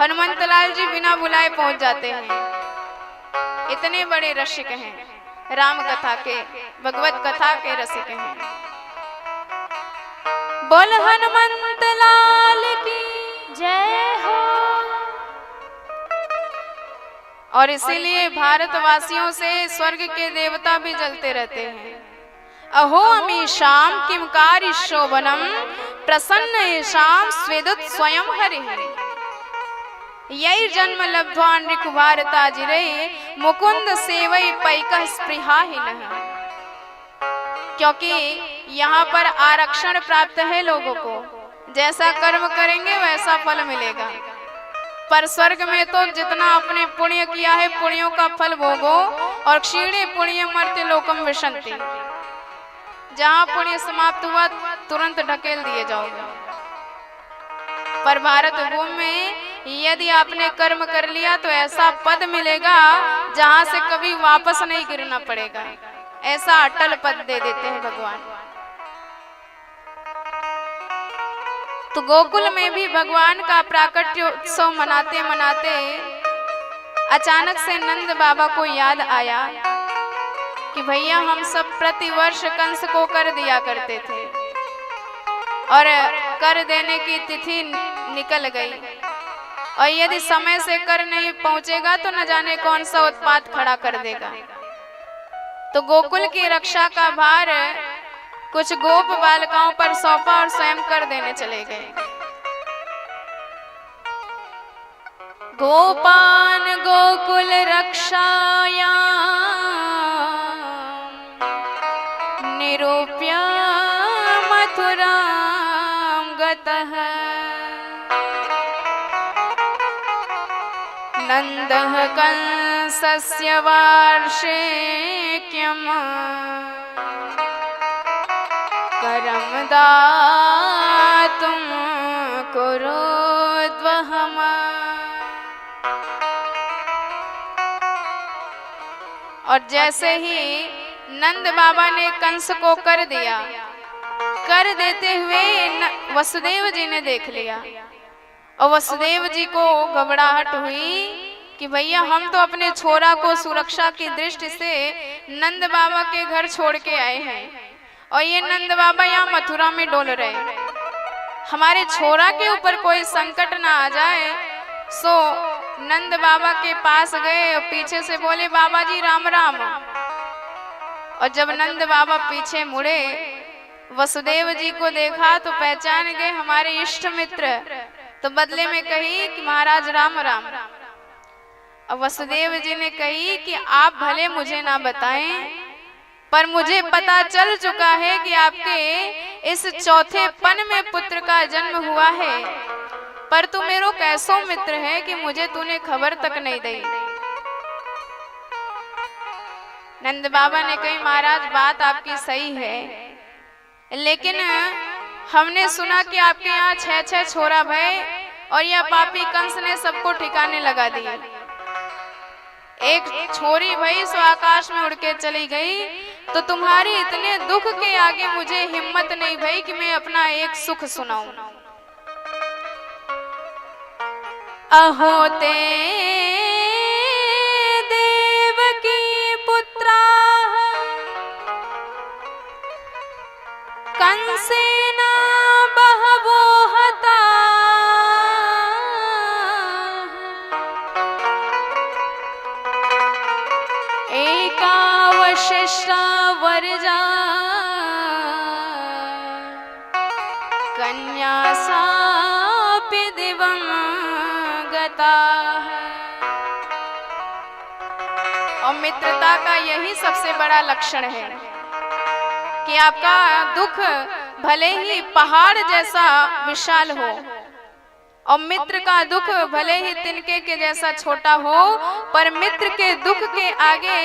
हनुमंत लाल जी बिना बुलाए पहुंच जाते हैं। इतने बड़े रसिक हैं, राम कथा के, भगवत कथा के रसिक हैं। बोल हनुमंत लाल की जय हो। और इसीलिए भारतवासियों से स्वर्ग के देवता भी जलते रहते हैं। अहो अमीशाम किमकारी शोभनम प्रसन्न येषाम स्वेदुत स्वयं हरिः। यही जन्म लब्ध्वा नृकुभारताजिरे मुकुंद सेवै पैकः स्पृहाहीनः। क्योंकि यहाँ पर आरक्षण प्राप्त है लोगों को, जैसा कर्म करेंगे वैसा फल मिलेगा। पर स्वर्ग में तो जितना आपने पुण्य किया है पुण्यों का फल भोगो, और क्षीणे पुण्य मर्त्य लोकम विशन्ति। जहाँ पुण्य समाप्त हुआ तुरंत ढकेल दिए जाओगे। पर भारत भूमि में यदि आपने कर्म कर लिया तो ऐसा पद मिलेगा जहां से कभी वापस नहीं गिरना पड़ेगा। ऐसा अटल पद दे देते हैं भगवान। तो गोकुल में भी भगवान का प्राकट्योत्सव मनाते मनाते अचानक से नंद बाबा को याद आया कि भैया हम सब प्रतिवर्ष कंस को कर दिया करते थे और कर देने की तिथि निकल गई, और यदि समय से कर नहीं पहुंचेगा तो न जाने कौन सा उत्पात खड़ा कर देगा। तो गोकुल की रक्षा का भार कुछ गोप बालिकाओं पर सौंपा और स्वयं कर देने चले गए। गोपान गोकुल रक्षाया निरूप्य मथुरां गतः नन्दः कंसस्य वार्षिक्यम् करं दातुं कुरुद्वहम्। और जैसे ही नंद बाबा ने कंस को कर दिया, कर देते हुए वसुदेव जी ने देख लिया, और वसुदेव जी को घबराहट हुई कि भैया हम तो अपने छोरा को सुरक्षा की दृष्टि से नंद बाबा के घर छोड़ के आए हैं, और ये नंद बाबा यहाँ मथुरा में डोल रहे, हमारे छोरा के ऊपर कोई संकट ना आ जाए। सो नंद बाबा के पास गए और पीछे से बोले बाबा जी राम राम। और जब नंद बाबा पीछे मुड़े, वसुदेव जी को देखा तो पहचान गए हमारे इष्ट मित्र, तो बदले में कही कि महाराज राम राम। और वसुदेव जी ने कही कि आप भले मुझे ना बताएं, पर मुझे पता चल चुका है कि आपके इस चौथे पन में पुत्र का जन्म हुआ है, पर तू मेरो कैसो मित्र है कि मुझे तूने खबर तक नहीं दी। नंद बाबा ने कही महाराज बात आपकी सही है, लेकिन हमने सुना कि आपके यहाँ 6 छोरा भय और यह पापी कंस ने सबको ठिकाने लगा दिए। एक छोरी भई सो आकाश में उड़ के चली गई, तो तुम्हारी इतने दुख के आगे मुझे हिम्मत नहीं भई कि मैं अपना एक सुख सुनाऊं। अहो ते देवकी पुत्रा कंसेन बहवो हता एकावशिष्टा वर्जा कन्या सापि दिवं गता। और मित्रता का यही सबसे बड़ा लक्षण है कि आपका दुख भले ही पहाड़ जैसा विशाल हो, और मित्र का दुख भले ही तिनके के जैसा छोटा हो, पर मित्र के दुख के आगे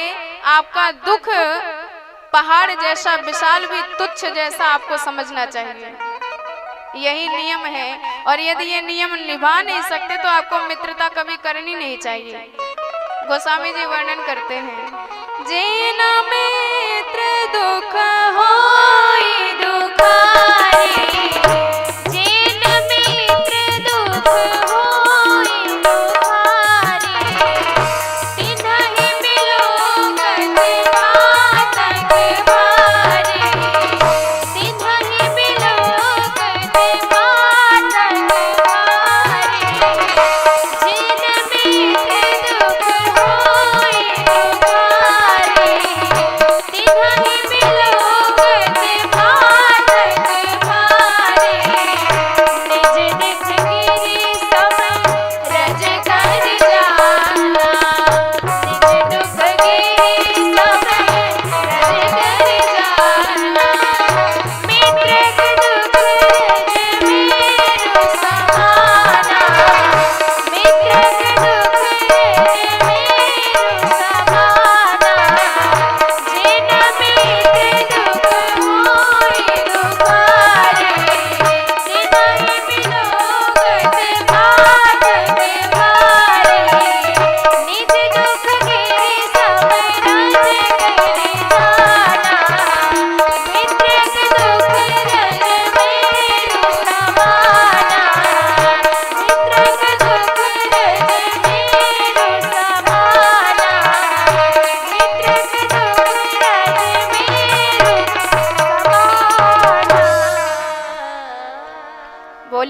आपका दुख पहाड़ जैसा विशाल भी तुच्छ जैसा आपको समझना चाहिए। यही नियम है, और यदि ये नियम निभा नहीं सकते तो आपको मित्रता कभी करनी नहीं चाहिए। गोस्वामी जी वर्णन करते हैं, जेन मित्र दुख होई दुखारी, जेन मित्र दुख होई दुखारी, तिन्हि बिलोकत पातक भारी, तिन्हि बिलोकत पातक भारी, जेन मित्र दुख होई दुखारी, तिन्हि बिलोकत पातक भारी।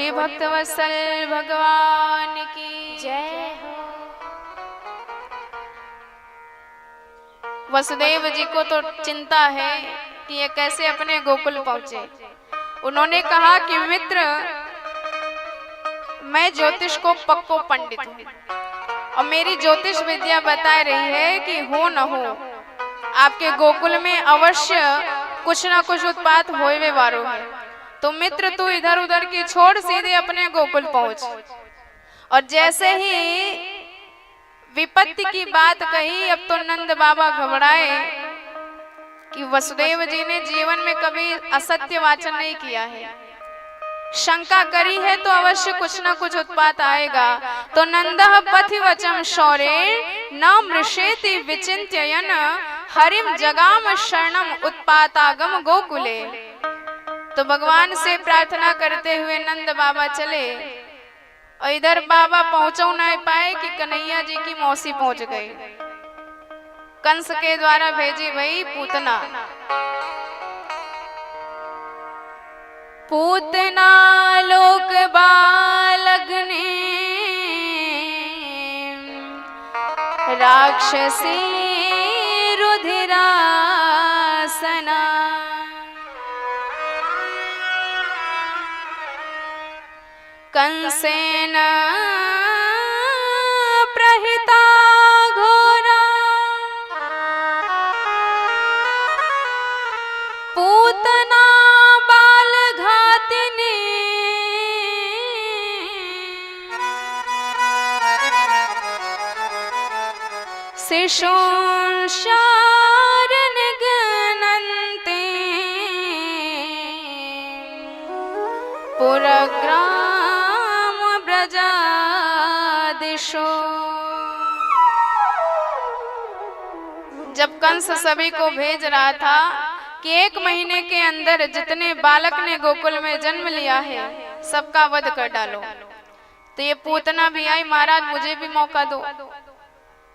बोलिए भक्तवत्सल भगवान की जय हो। वसुदेव जी को तो चिंता है कि ये कैसे अपने गोकुल पहुंचे। उन्होंने कहा कि मित्र, मैं ज्योतिष को पक्को पंडित हूँ और मेरी ज्योतिष विद्या बता रही है कि हो न हो आपके गोकुल में अवश्य कुछ ना कुछ उत्पात होवे वारो है। तो मित्र, तू इधर उधर की छोड़ सीधे अपने गोकुल पहुंच। और जैसे ही विपत्ति की बात कही, अब तो नंद बाबा घबराए कि वसुदेव जी ने जीवन में कभी असत्य वाचन नहीं किया है, शंका करी है तो अवश्य कुछ ना कुछ उत्पात आएगा। तो नंदः पथिवचम शौरे न मृषेति विचिंत्ययन हरिम जगाम शरणम उत्पातागम गोकुले। तो भगवान से प्रार्थना करते हुए नंद बाबा चले और इधर बाबा पहुंचो नहीं पाए कि कन्हैया जी की मौसी पहुंच गई। कंस के द्वारा भेजी वही पूतना। पूतना लोक बालग्ने राक्षसी रुधिरासना कंसेन प्रहिता घोरा पूतना बालघातिनी शिशून् शारन गणन्ते पुरग्राम ब्रजादिशो। जब कंस सभी को भेज रहा था कि 1 महीने के अंदर जितने बालक ने गोकुल में जन्म लिया है सबका वध कर डालो, तो ये पूतना भी आई, महाराज मुझे भी मौका दो।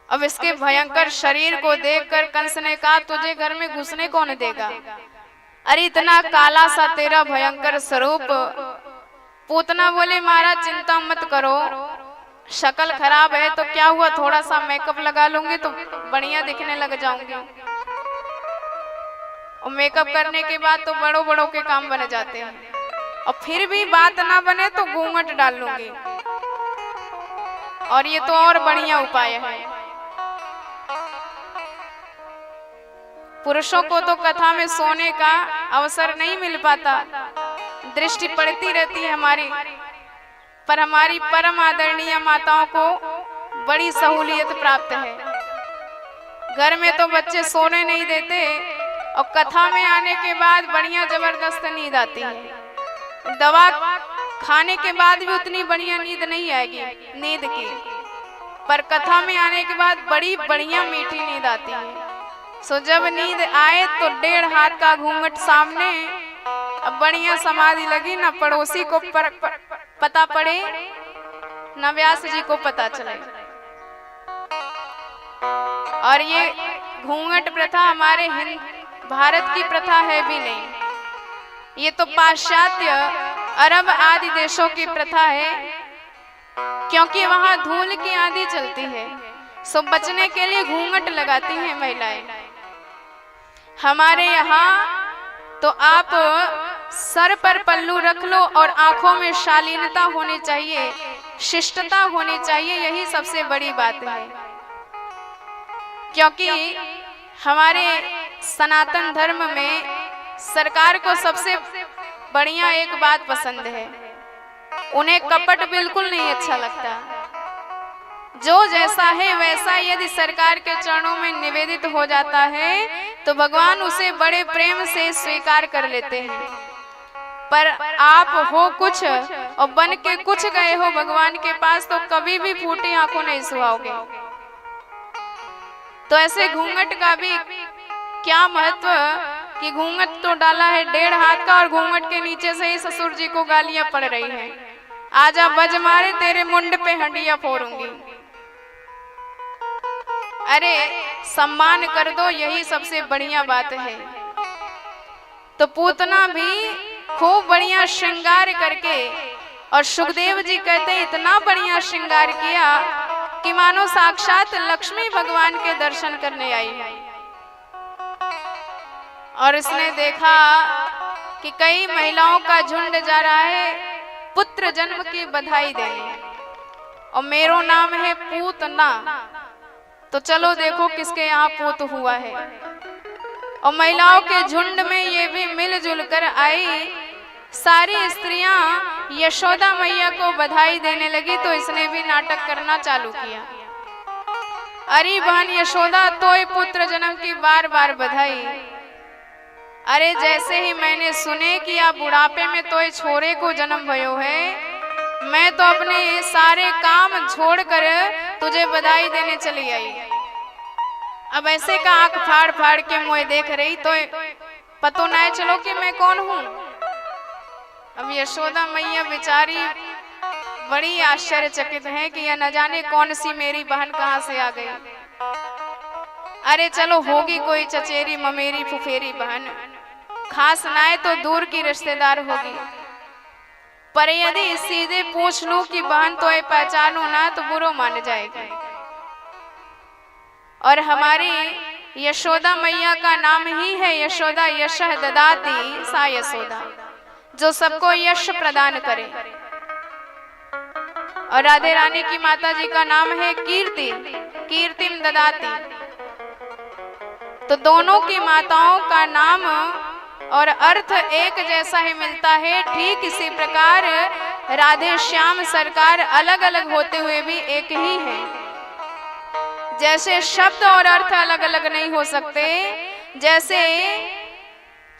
अब इसके भयंकर शरीर को देखकर कंस ने कहा, तुझे घर में घुसने कौन देगा? अरे इतना काला सा तेरा भयंकर स्वरूप। पूतना बोले, महाराज चिंता मत करो, शक्ल खराब है तो क्या हुआ, थोड़ा सा मेकअप लगा लूंगी तो बढ़िया दिखने लग जाऊंगी। और मेकअप करने के बाद तो बड़ों बड़ों के काम बन जाते हैं, और फिर भी बात ना बने तो घूंघट डाल लूंगी, और ये तो और बढ़िया उपाय है। पुरुषों को तो कथा में सोने का अवसर नहीं मिल पाता, दृष्टि पड़ती रहती है हमारी, पर हमारी परम आदरणीय माताओं को बड़ी सहूलियत प्राप्त है। घर में तो बच्चे सोने नहीं देते और कथा में आने के बाद बढ़िया जबरदस्त नींद आती है। दवा खाने के बाद भी उतनी बढ़िया नींद नहीं आएगी नींद की, पर कथा में आने के बाद बड़ी बढ़िया मीठी नींद आती है। सो जब नींद आए तो 1.5 हाथ का घूंघट सामने, अब बढ़िया समाधि लगी, न पड़ोसी को पता पड़े न व्यास जी को पता चले। और ये घूंघट प्रथा हमारे भारत की प्रथा है भी नहीं, ये तो पाश्चात्य अरब आदि देशों की प्रथा है, क्योंकि वहां धूल की आंधी चलती है, सो बचने के लिए घूंघट लगाती हैं महिलाएं। हमारे यहाँ तो आप सर पर पल्लू रख लो और आंखों में शालीनता होनी चाहिए, शिष्टता होनी चाहिए, यही सबसे बड़ी बात है। क्योंकि हमारे सनातन धर्म में सरकार को सबसे बढ़िया एक बात पसंद है, उन्हें कपट बिल्कुल नहीं अच्छा लगता। जो जैसा है वैसा यदि सरकार के चरणों में निवेदित हो जाता है तो भगवान उसे बड़े प्रेम से स्वीकार कर लेते हैं। पर आप हो कुछ और बन के कुछ गए हो भगवान के पास, तो कभी भी फूटी आंखों नहीं सुहाओगे। तो ऐसे घूंघट का भी क्या महत्व कि घूंघट तो डाला है 1.5 हाथ का, और घूंघट के नीचे से ही ससुर जी को गालियां पड़ रही हैं, आजा बज मारे तेरे मुंड पे हंडिया फोड़ूंगी। अरे सम्मान कर दो, यही सबसे बढ़िया बात है। तो पूतना भी खूब बढ़िया श्रृंगार करके और सुखदेव जी कहते इतना बढ़िया श्रृंगार किया कि मानो साक्षात लक्ष्मी भगवान के दर्शन करने आई है। और इसने देखा कि कई महिलाओं का झुंड जा रहा है पुत्र जन्म की बधाई देने, और मेरो नाम है पूतना, तो चलो देखो किसके यहाँ पूत हुआ है। और महिलाओं के झुंड में ये भी मिलजुल कर आई। सारी स्त्रियां यशोदा मैया को बधाई देने लगी, तो इसने भी नाटक करना चालू किया। अरे बहन यशोदा, तोय पुत्र जन्म की बार बार बधाई। अरे जैसे ही मैंने सुने कि आप बुढ़ापे में तोय छोरे को जन्म भयो है, मैं तो अपने सारे काम छोड़कर तुझे बधाई देने चली आई। अब ऐसे का आंख फाड़ फाड़ के मुझे देख रही, तो पतो ना चलो कि मैं कौन हूँ। अब यशोदा मैया बेचारी बड़ी आश्चर्यचकित है कि यह न जाने कौन सी मेरी बहन कहाँ से आ गई। अरे चलो होगी कोई चचेरी ममेरी फुफेरी बहन, खास नाए तो दूर की रिश्तेदार होगी, पर यदि सीधे पूछ लूं कि बहन तो ये पहचानो ना तो बुरो मान जाएगी। और हमारी यशोदा मैया का नाम ही है यशोदा, यशः ददाती सा यशोदा, जो सबको यश प्रदान करे। और राधे रानी की माता जी का नाम है कीर्ति, कीर्तिम ददाती। तो दोनों की माताओं का नाम और अर्थ एक जैसा ही मिलता है। ठीक इसी प्रकार राधे श्याम सरकार अलग अलग होते हुए भी एक ही है। जैसे शब्द और अर्थ अलग अलग नहीं हो सकते, जैसे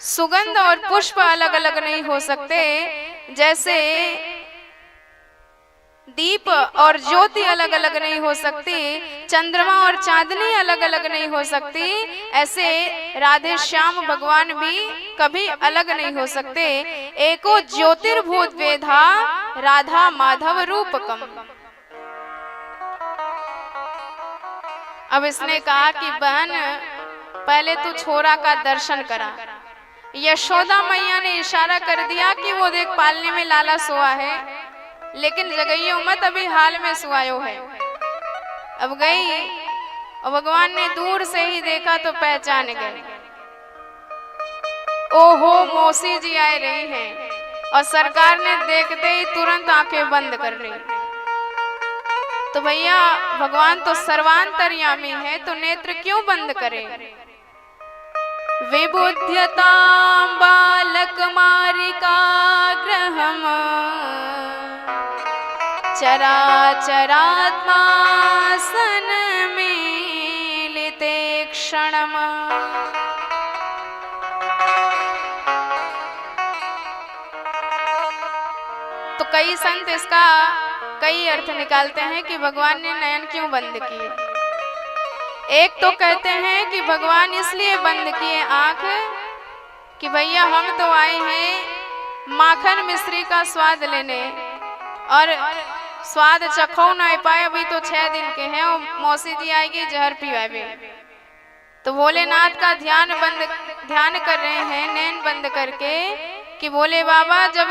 सुगंध और पुष्प अलग अलग नहीं हो सकते, जैसे दीप और ज्योति अलग अलग नहीं हो सकती, चंद्रमा और चांदनी अलग अलग नहीं हो सकती, ऐसे राधे श्याम भगवान भी कभी अलग नहीं हो सकते। एको ज्योतिर्भूत वेधा राधा माधव रूपकम। अब इसने कहा कि बहन पहले तू छोरा का दर्शन करा। यशोदा मैया ने इशारा कर दिया कि वो देख पालने में लाला सोआ है, लेकिन जगइयो मत, अभी हाल में सुआयो है। अब गई और भगवान ने दूर से ही देखा तो पहचान गए, ओहो मौसी जी आ रही हैं। और सरकार ने देखते ही तुरंत आंखें बंद कर ली। तो भैया भगवान तो सर्वांतर्यामी है, तो नेत्र क्यों बंद करे। विबुध्यतां बालक मारिकाग्रहम् चराचरात्मा सन्मीलिते क्षणम्। तो कई संत इसका कई अर्थ निकालते हैं कि भगवान ने नयन क्यों बंद किए। एक तो कहते हैं कि भगवान इसलिए बंद किए आंख कि भैया हम तो आए हैं माखन मिश्री का स्वाद लेने, और स्वाद चखो ना पाए, अभी तो 6 दिन के हैं और मौसी जी आएगी जहर पिवावे। तो भोलेनाथ का ध्यान कर रहे हैं नैन बंद करके कि भोले बाबा जब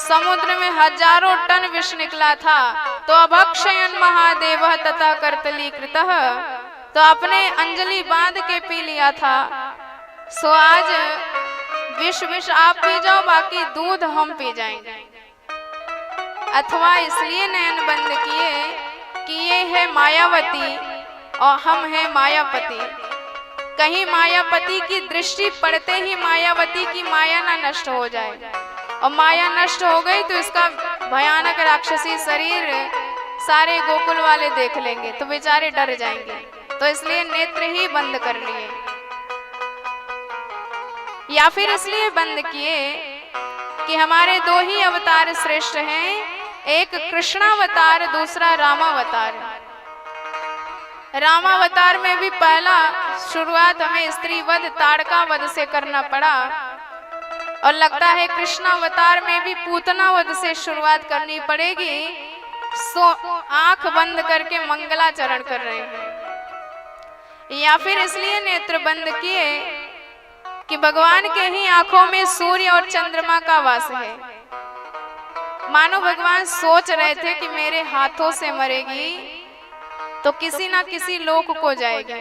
समुद्र में हजारों टन विष निकला था तो अभक्षयन महादेव तथा कर्तलीकृतः, तो अपने अंजलि बांध के पी लिया था। सो आज विष आप पी जाओ, बाकी दूध हम पी जाएंगे। अथवा इसलिए नयन बंद किए कि ये है मायावती और हम हैं मायापति। कहीं मायापति की दृष्टि पड़ते ही मायावती की माया ना नष्ट हो जाए, और माया नष्ट हो गई तो इसका भयानक राक्षसी शरीर सारे गोकुल वाले देख लेंगे तो बेचारे डर जाएंगे। तो इसलिए नेत्र ही बंद कर लिए, या फिर इसलिए बंद किए कि हमारे 2 ही अवतार श्रेष्ठ हैं, एक कृष्णावतार, दूसरा रामावतार। रामावतार में भी पहला शुरुआत हमें स्त्री वध ताड़का वध से करना पड़ा, और लगता है कृष्णावतार में भी पूतना वध से शुरुआत करनी पड़ेगी। सो आंख बंद करके मंगलाचरण कर रहे हैं। या फिर इसलिए नेत्र बंद किए कि भगवान के ही आंखों में सूर्य और चंद्रमा का वास है। मानो भगवान सोच रहे थे कि मेरे हाथों से मरेगी तो किसी ना किसी लोक को जाएगी।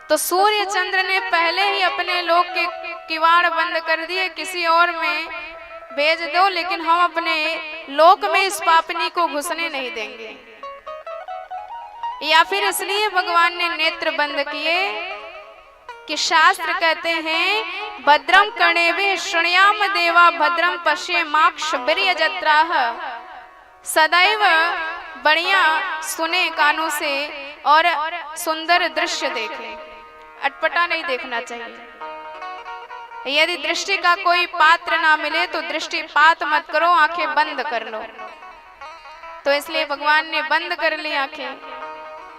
तो सूर्य चंद्र ने पहले ही अपने लोक के किवाड़ बंद कर दिए, किसी और में भेज दो, लेकिन हम अपने लोक में इस पापनी को घुसने नहीं देंगे। या फिर इसलिए भगवान ने नेत्र बंद किए कि शास्त्र कहते हैं भद्रम कर्णेभिः शृणुयाम देवा भद्रम पश्येमाक्ष वीर्यजत्राः, सदैव बढ़िया सुने कानों से और सुंदर दृश्य देखें, अटपटा नहीं देखना चाहिए। यदि दृष्टि का कोई पात्र ना मिले तो दृष्टिपात मत करो, आंखें बंद कर लो। तो इसलिए भगवान ने बंद कर ली आंखें,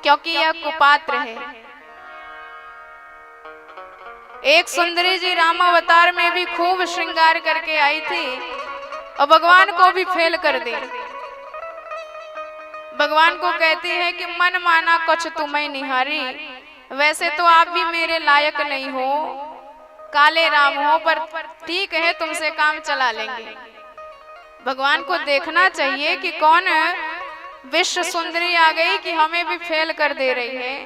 क्योंकि यह कुपात्र है। एक सुंदरी जी रामावतार में भी खूब श्रृंगार करके आई थी और भगवान को भी फेल कर दी। भगवान को कहती है कि मन माना कुछ तुम्हें निहारी, वैसे तो आप भी मेरे लायक नहीं हो, काले राम हो, पर ठीक है तुमसे काम चला लेंगे। भगवान को देखना चाहिए कि कौन विश्व सुंदरी आ गई कि हमें भी फेल कर दे रही है,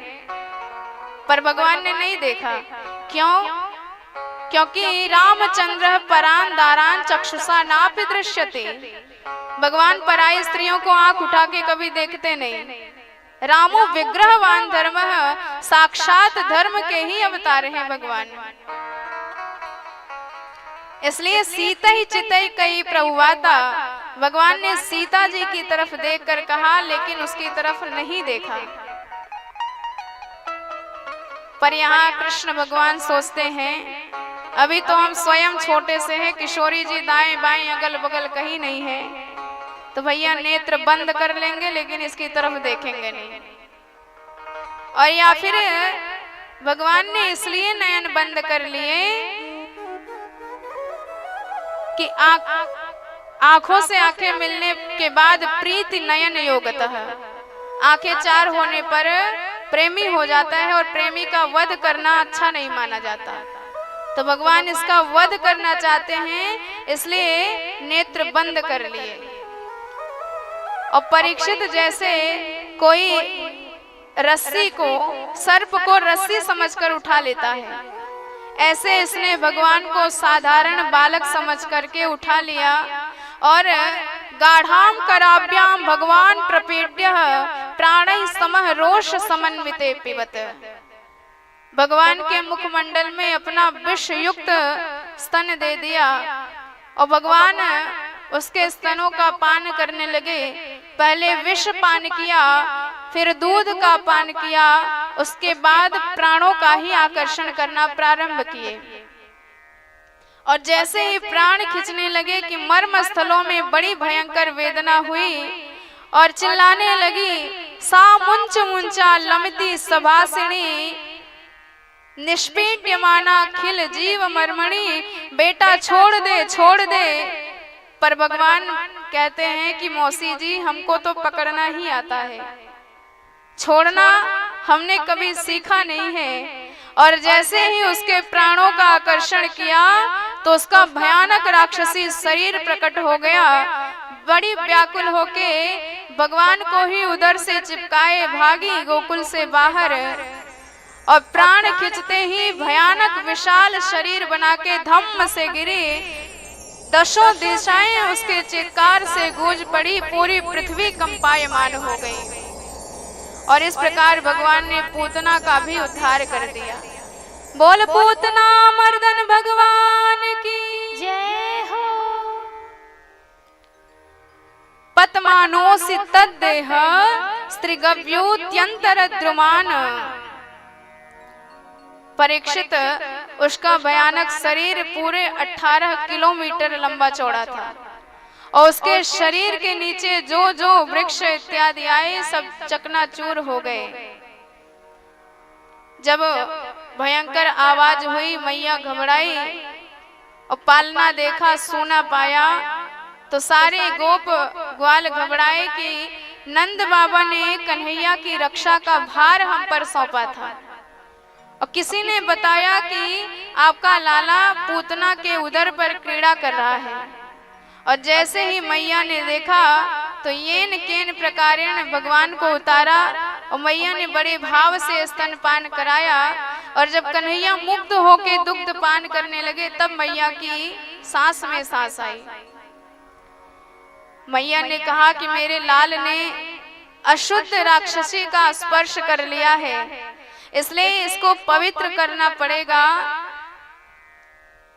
पर भगवान ने नहीं देखा। क्यों? क्योंकि रामचंद्र परान दारान चक्षुषा नापि दृश्यते। भगवान पराई स्त्रियों को आंख उठा के कभी देखते नहीं। रामो विग्रहवान धर्म, साक्षात धर्म के ही अवतार हैं भगवान। इसलिए सीता ही चितई कई प्रभुवाता, भगवान ने सीता जी की तरफ देखकर कहा, लेकिन उसकी तरफ नहीं देखा। पर यहाँ कृष्ण भगवान सोचते हैं अभी तो हम स्वयं छोटे से हैं, किशोरी जी दाएं बाएं अगल बगल कहीं नहीं है, तो भैया नेत्र बंद कर लेंगे लेकिन इसकी तरफ देखेंगे नहीं। और या फिर भगवान ने इसलिए नयन बंद कर लिए कि आंखों से आंखें मिलने के बाद प्रीति नयन योगतः, आंखें चार होने पर प्रेमी हो जाता है और प्रेमी का वध करना अच्छा नहीं माना जाता। तो भगवान इसका वध करना चाहते हैं, इसलिए नेत्र बंद कर लिए। और परीक्षित जैसे कोई रस्सी को, सर्प को रस्सी समझकर उठा लेता है, ऐसे इसने भगवान को साधारण बालक समझ करके उठा लिया और गाढ़ाम कराभ्याम भगवान प्रपीड्य प्राणैः समः रोष समन्विते पिबत। भगवान के मुखमंडल में अपना विष युक्त स्तन दे दिया और भगवान उसके स्तनों का पान करने लगे। पहले विष पान किया, फिर दूध का पान किया, उसके बाद प्राणों का ही आकर्षण करना प्रारंभ किए। और जैसे ही प्राण खींचने लगे कि मर्म स्थलों में बड़ी भयंकर वेदना हुई और चिल्लाने लगी, सा मुंच मुंचा लमती सभासिणी निष्पीड्यमाना खिल जीव मर्मणी, बेटा छोड़ दे छोड़ दे। पर भगवान कहते हैं कि मौसी जी हमको तो पकड़ना ही आता है, छोड़ना हमने कभी सीखा नहीं है। और जैसे ही उसके प्राणों का आकर्षण किया तो उसका भयानक राक्षसी शरीर प्रकट हो गया। बड़ी व्याकुल होके भगवान को ही उधर से चिपकाए भागी गोकुल से बाहर, और प्राण खींचते ही भयानक विशाल शरीर बना के धम्म से गिरी। दशों दिशाएं उसके चित्कार से गूंज पड़ी, पूरी पृथ्वी कंपायमान हो गई। और इस प्रकार भगवान ने पूतना का भी उद्धार कर दिया। बोल पूतना मर्दन भगवान की जय हो। पतमानोसि तद्देह स्त्रीगव्योत्यंतर द्रुमान। परीक्षित उसका भयानक शरीर पूरे 18 किलोमीटर लंबा चौड़ा था और उसके शरीर के नीचे जो जो वृक्ष इत्यादि आए सब चकनाचूर हो गए। जब भयंकर आवाज हुई मैया घबराई और पालना देखा सूना पाया तो सारे गोप ग्वाल घबराए कि नंद बाबा ने कन्हैया की रक्षा का भार हम पर सौंपा था। और किसी ने बताया कि आपका लाला पूतना के उदर पर क्रीड़ा कर रहा है और जैसे ही मैया ने देखा तो येन केन प्रकारेण भगवान को उतारा और मैया ने बड़े भाव से स्तनपान कराया। और जब कन्हैया मुग्ध होके दुग्ध पान करने लगे तब मैया की सांस में सांस आई। मैया ने कहा कि मेरे लाल ने अशुद्ध राक्षसी का स्पर्श कर लिया है, इसलिए इसको पवित्र करना पड़ेगा।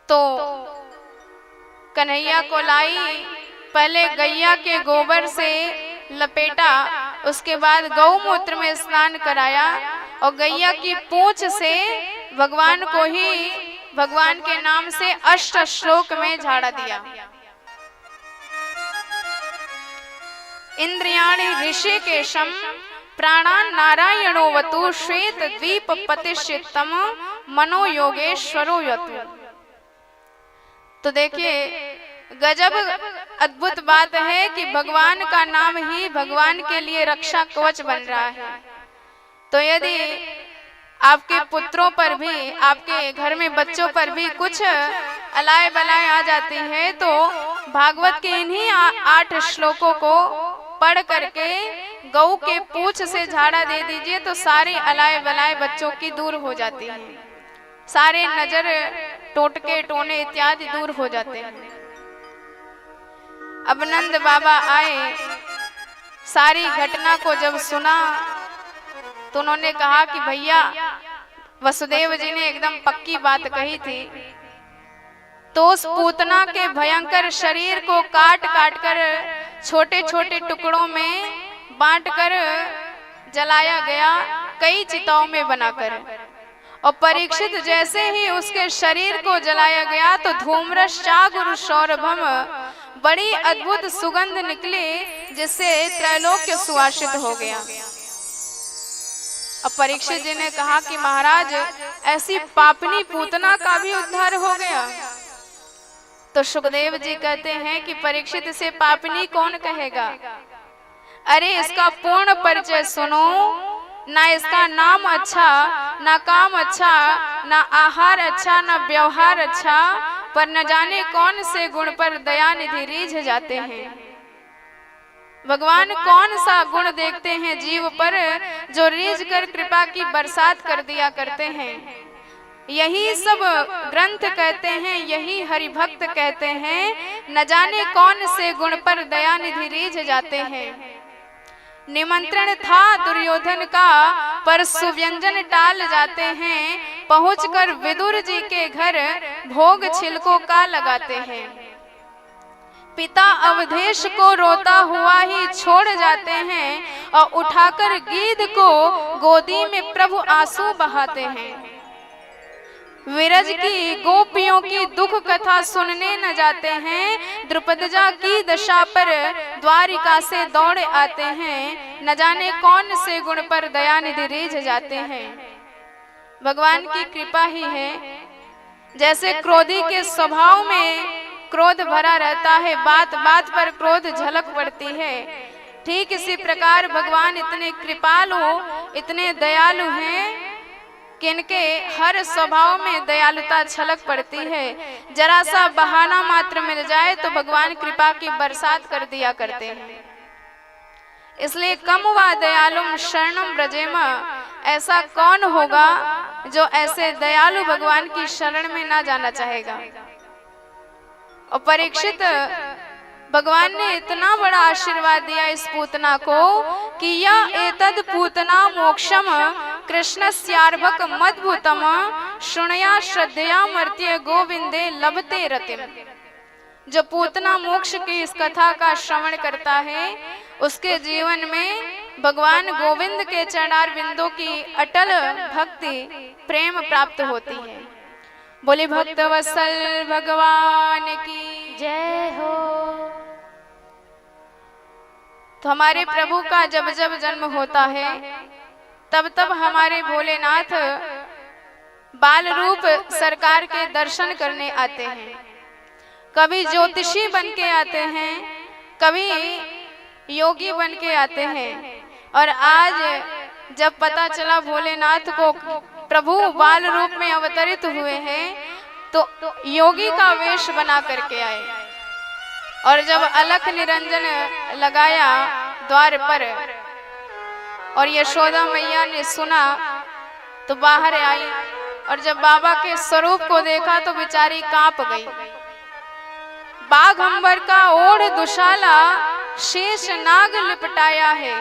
तो कन्हैया को लाई, पहले गैया के गोबर से लपेटा, उसके बाद गौमूत्र में स्नान कराया और गैया की पूंछ से भगवान को ही भगवान के नाम से अष्ट श्लोक में झाड़ा दिया। इंद्रियाणि ऋषिकेशम प्राणान नारायणोवतु श्वेत द्वीप पतिष्ठितम मनो योगेश्वरो यतु। तो देखिए गजब अद्भुत बात है कि भगवान का नाम ही भगवान के लिए रक्षा कवच बन रहा है। तो यदि आपके पुत्रों पर भी, आपके घर में बच्चों पर भी कुछ अलाय बलाय आ जाती है तो भागवत के इन्हीं 8 श्लोकों को पढ़ करके गौ के पूंछ से झाड़ा दे दीजिए तो सारे अलाय बलाय बच्चों की दूर हो जाती है, सारे नजर टोटके टोने इत्यादि दूर हो जाते हैं। अब नंद बाबा आए, सारी घटना को जब सुना तो उन्होंने कहा कि भैया वसुदेव जी ने एकदम पक्की बात कही थी। तो उस पूतना के भयंकर शरीर को काट काट कर छोटे छोटे टुकड़ों में बांटकर जलाया गया, कई चिताओं में बनाकर। और परीक्षित जैसे ही उसके शरीर को जलाया गया तो धूम्रस चागुर सौरभम, बड़ी अद्भुत सुगंध निकली जिससे त्रैलोक्य सुवासित हो गया। अब परीक्षित जी ने कहा कि महाराज ऐसी पापनी पूतना का भी उद्धार हो गया। तो सुखदेव जी कहते हैं कि परीक्षित से पापनी कौन कहेगा, अरे इसका पूर्ण परिचय सुनो, ना इसका नाम अच्छा, ना काम अच्छा, ना आहार अच्छा, ना व्यवहार अच्छा, पर न जाने कौन से गुण पर दया निधि रीझ जाते हैं। भगवान कौन सा गुण देखते हैं जीव पर जो रीझ कर कृपा की बरसात कर दिया करते हैं। यही सब ग्रंथ कहते हैं, यही हरिभक्त कहते हैं, न जाने कौन से गुण पर दया निधि रीझ जाते हैं। निमंत्रण था दुर्योधन का पर सुव्यंजन टाल जाते हैं, पहुंचकर विदुर जी के घर भोग छिलकों का लगाते हैं। पिता अवधेश को रोता हुआ ही छोड़ जाते हैं और उठाकर गीध को गोदी में प्रभु आंसू बहाते हैं। विरज की गोपियों की दुख कथा सुनने न जाते हैं, द्रुपदजा की दशा पर द्वारिका से दौड़े आते हैं, न जाने कौन से गुण पर दया निधि रीझ जाते हैं। भगवान की कृपा ही है। जैसे क्रोधी के स्वभाव में क्रोध भरा रहता है, बात बात पर क्रोध झलक पड़ती है, ठीक इसी प्रकार भगवान इतने कृपालु, इतने दयालु हैं कि इनके हर स्वभाव में दयालुता छलक पड़ती है। जरा सा बहाना मात्र मिल जाए तो भगवान कृपा की बरसात कर दिया करते हैं। इसलिए कम वा दयालुम शरणम ब्रजेम, ऐसा कौन होगा जो ऐसे दयालु भगवान की शरण में ना जाना चाहेगा। और परीक्षित भगवान ने इतना बड़ा आशीर्वाद दिया इस पूतना को कि यह एतद पूतना मोक्षम कृष्णस्यार्भक मद्भुतम शुणया श्रद्धया मर्त्य गोविंदे लभते रतिम। जो पूतना मोक्ष की इस कथा का श्रवण करता है उसके जीवन में भगवान गोविंद के चरणार बिंदु की अटल भक्ति प्रेम प्राप्त होती है। बोले भक्त वत्सल भगवान की जय हो। तो हमारे प्रभु का जब जब जन्म होता है तब तब हमारे भोलेनाथ बाल रूप सरकार के दर्शन करने आते हैं। कभी ज्योतिषी बन के आते हैं, कभी योगी बन के आते हैं। और आज जब पता चला भोलेनाथ को प्रभु बाल रूप में अवतरित हुए हैं तो योगी का वेश बना करके आए। और जब अलख निरंजन लगाया द्वार पर और यशोदा मैया ने सुना तो बाहर आई, और जब बाबा के स्वरूप को देखा तो बेचारी कांप गई। बाघंबर का ओढ़ दुशाला शेष नाग लिपटाया है,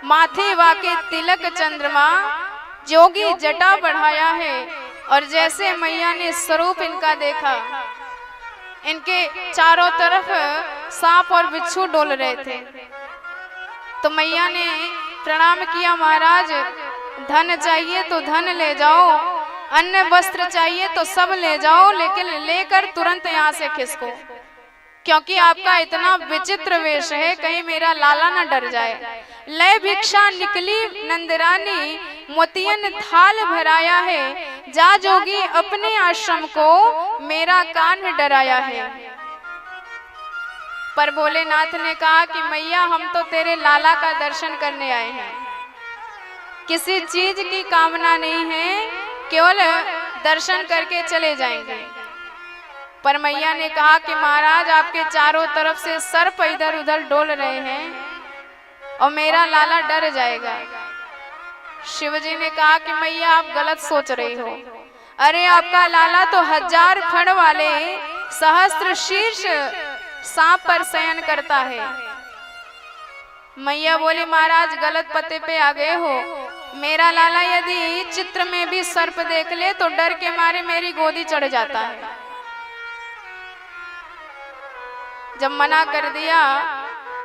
माथे वाके तिलक चंद्रमा जोगी जटा बढ़ाया है। और जैसे मैया ने स्वरूप इनका देखा, इनके चारों तरफ सांप और बिच्छू डोल रहे थे, तो मैया ने प्रणाम किया, महाराज धन चाहिए तो धन ले जाओ, अन्य वस्त्र चाहिए तो सब ले जाओ, लेकिन लेकर तुरंत यहाँ से खिसको, क्योंकि आपका इतना विचित्र वेश है, कहीं मेरा लाला न डर जाए। लय भिक्षा निकली नंदरानी, मोतियन थाल भराया है, जा जोगी अपने आश्रम को मेरा कान डराया है। पर भोलेनाथ ने कहा कि मैया हम तो तेरे लाला का दर्शन करने आए हैं, किसी चीज की कामना नहीं है, केवल दर्शन करके चले जाएंगे। पर मैया ने कहा कि महाराज आपके चारों तरफ से सर्प इधर उधर डोल रहे हैं और मेरा लाला डर जाएगा। शिवजी ने कहा कि मैया आप गलत सोच रही हो, अरे आपका लाला तो 1000 फण वाले सहस्त्र शीर्ष सांप पर शयन करता है। मैया बोली महाराज गलत पते पे आ गए हो, मेरा लाला यदि चित्र में भी सर्प देख ले तो डर के मारे मेरी गोदी चढ़ जाता है। जब मना कर दिया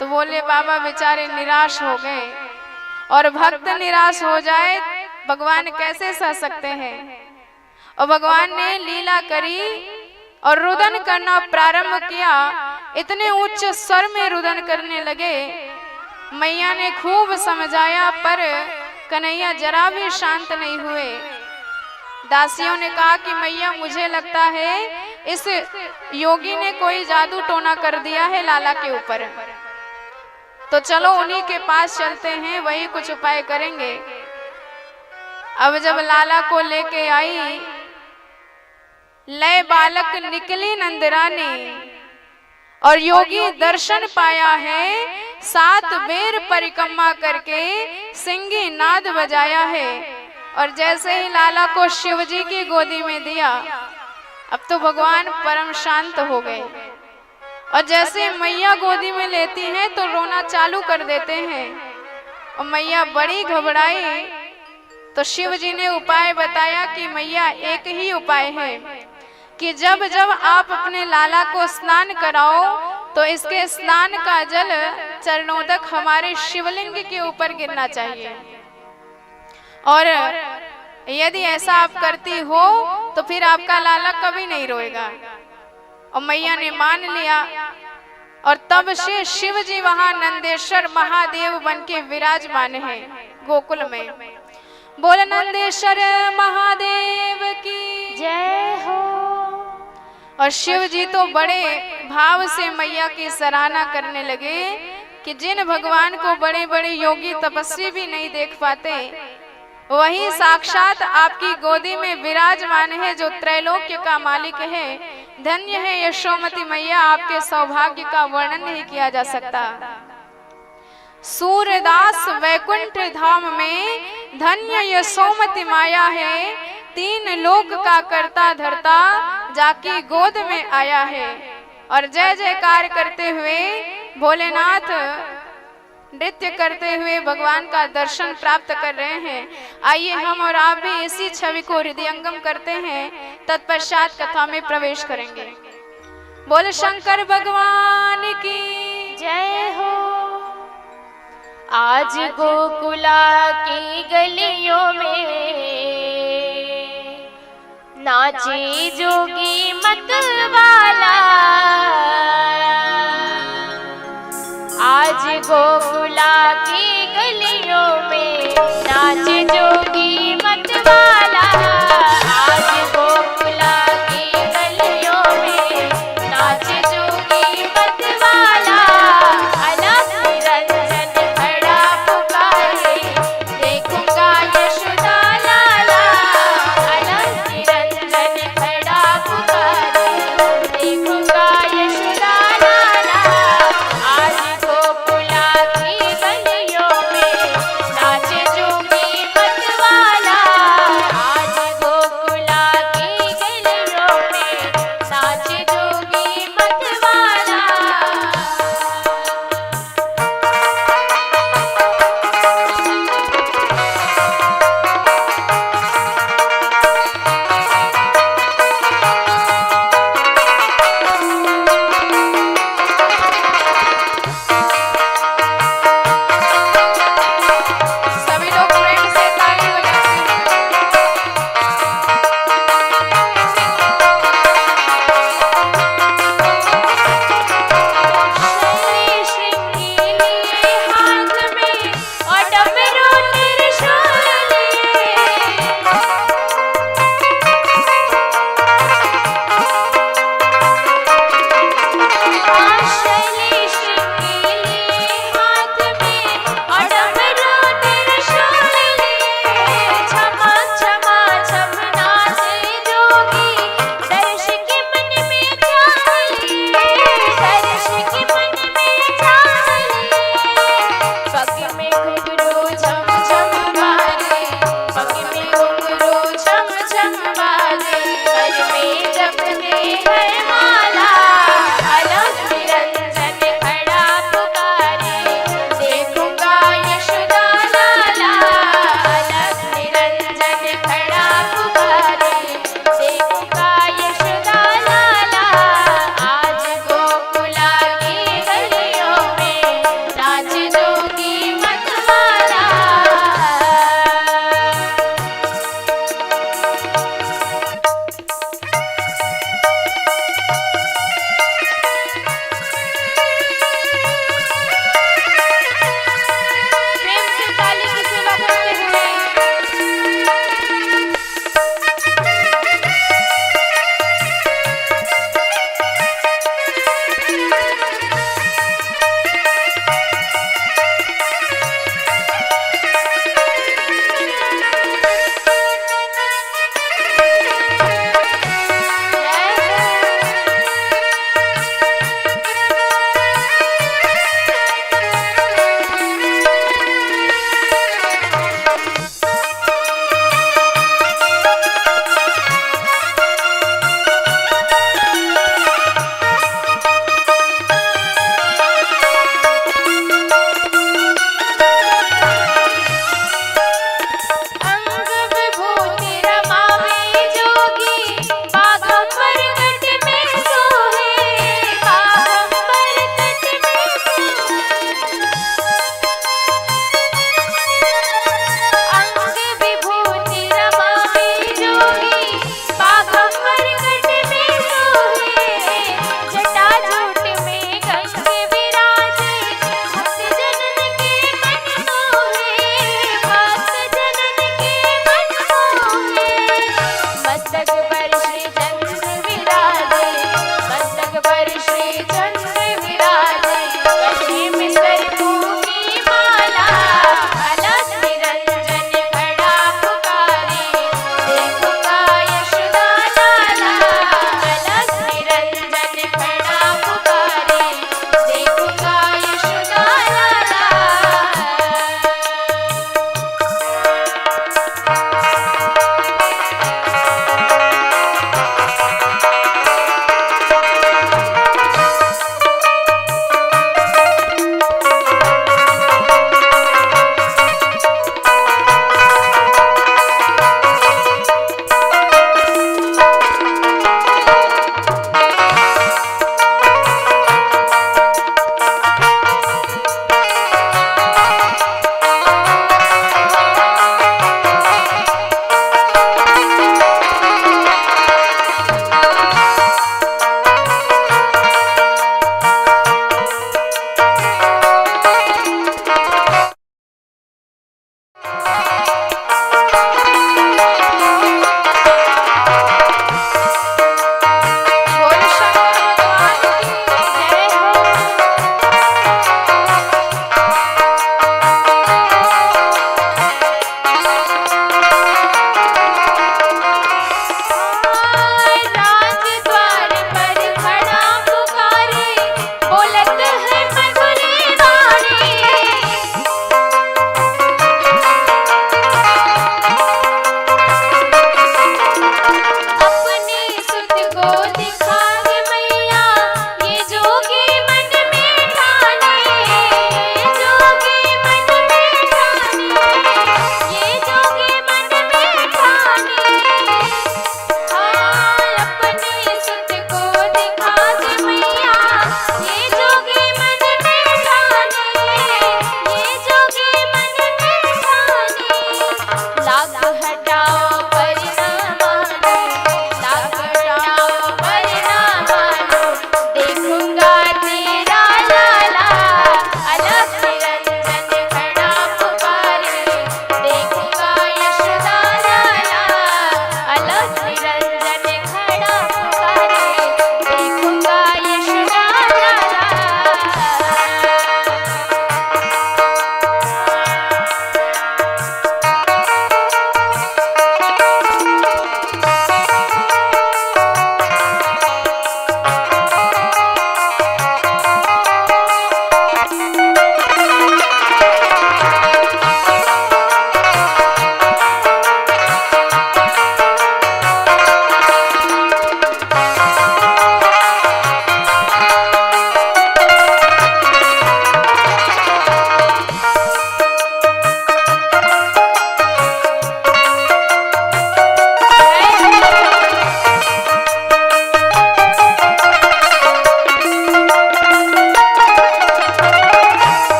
तो बोले बाबा बेचारे निराश हो गए, और भक्त निराश हो जाए भगवान कैसे सह सकते हैं। और भगवान ने लीला करी और रुदन करना प्रारंभ किया, इतने उच्च स्वर में रुदन करने लगे। मैया ने खूब समझाया पर कन्हैया जरा भी शांत नहीं हुए। दासियों ने कहा कि मैया मुझे लगता है इस योगी ने कोई जादू टोना कर दिया है लाला के ऊपर, तो चलो उन्हीं के पास चलते हैं, वही कुछ उपाय करेंगे। अब जब लाला को लेके आई, लय बालक निकली नंदरानी और योगी दर्शन पाया है, 7 बेर परिक्रमा करके सिंगी नाद बजाया है। और जैसे ही लाला को शिवजी की गोदी में दिया, अब तो भगवान परम शांत हो गए, और जैसे मैया गोदी में लेती हैं तो रोना चालू कर देते हैं। और मैया बड़ी घबराई तो शिवजी ने उपाय बताया कि मैया एक ही उपाय है कि जब जब आप अपने लाला को स्नान कराओ तो इसके स्नान का जल चरणों तक हमारे शिवलिंग के ऊपर गिरना चाहिए, और यदि ऐसा आप करती हो तो फिर आपका लाला कभी नहीं रोएगा। और मैया ने मान लिया, और तब से शिव जी वहां नंदेश्वर महादेव बन के विराजमान है गोकुल में। बोल नंदेश्वर महादेव की जय हो। और शिव जी तो बड़े भाव से मैया की सराहना करने लगे कि जिन भगवान को बड़े बड़े योगी तपस्वी भी नहीं देख पाते, वही साक्षात आपकी गोदी में विराजमान है, जो त्रैलोक्य का मालिक है। धन्य है यशोमती मैया, आपके सौभाग्य का वर्णन नहीं किया जा सकता। सूरदास वैकुंठ धाम में धन्य यशोमती माया है, 3 लोक का करता धरता जाकी गोद में आया है। और जय जयकार करते हुए भोलेनाथ नृत्य करते हुए भगवान का दर्शन प्राप्त कर रहे हैं। आइए हम और आप भी इसी छवि को हृदयंगम करते हैं, तत्पश्चात कथा में प्रवेश करेंगे। बोल शंकर भगवान की जय हो। आज गोकुला की गलियों में नाचे जोगी मतवाला, आज गोकुला की गलियों में नाचे जोगी मतवाला, आज गोकुला की गलियों में नाचे जोगी मतवाला। अलख निरंजन खड़ा पुकारे, देखूंगा यशोदा लाला, अलख निरंजन खड़ा पुकारे, देखूंगा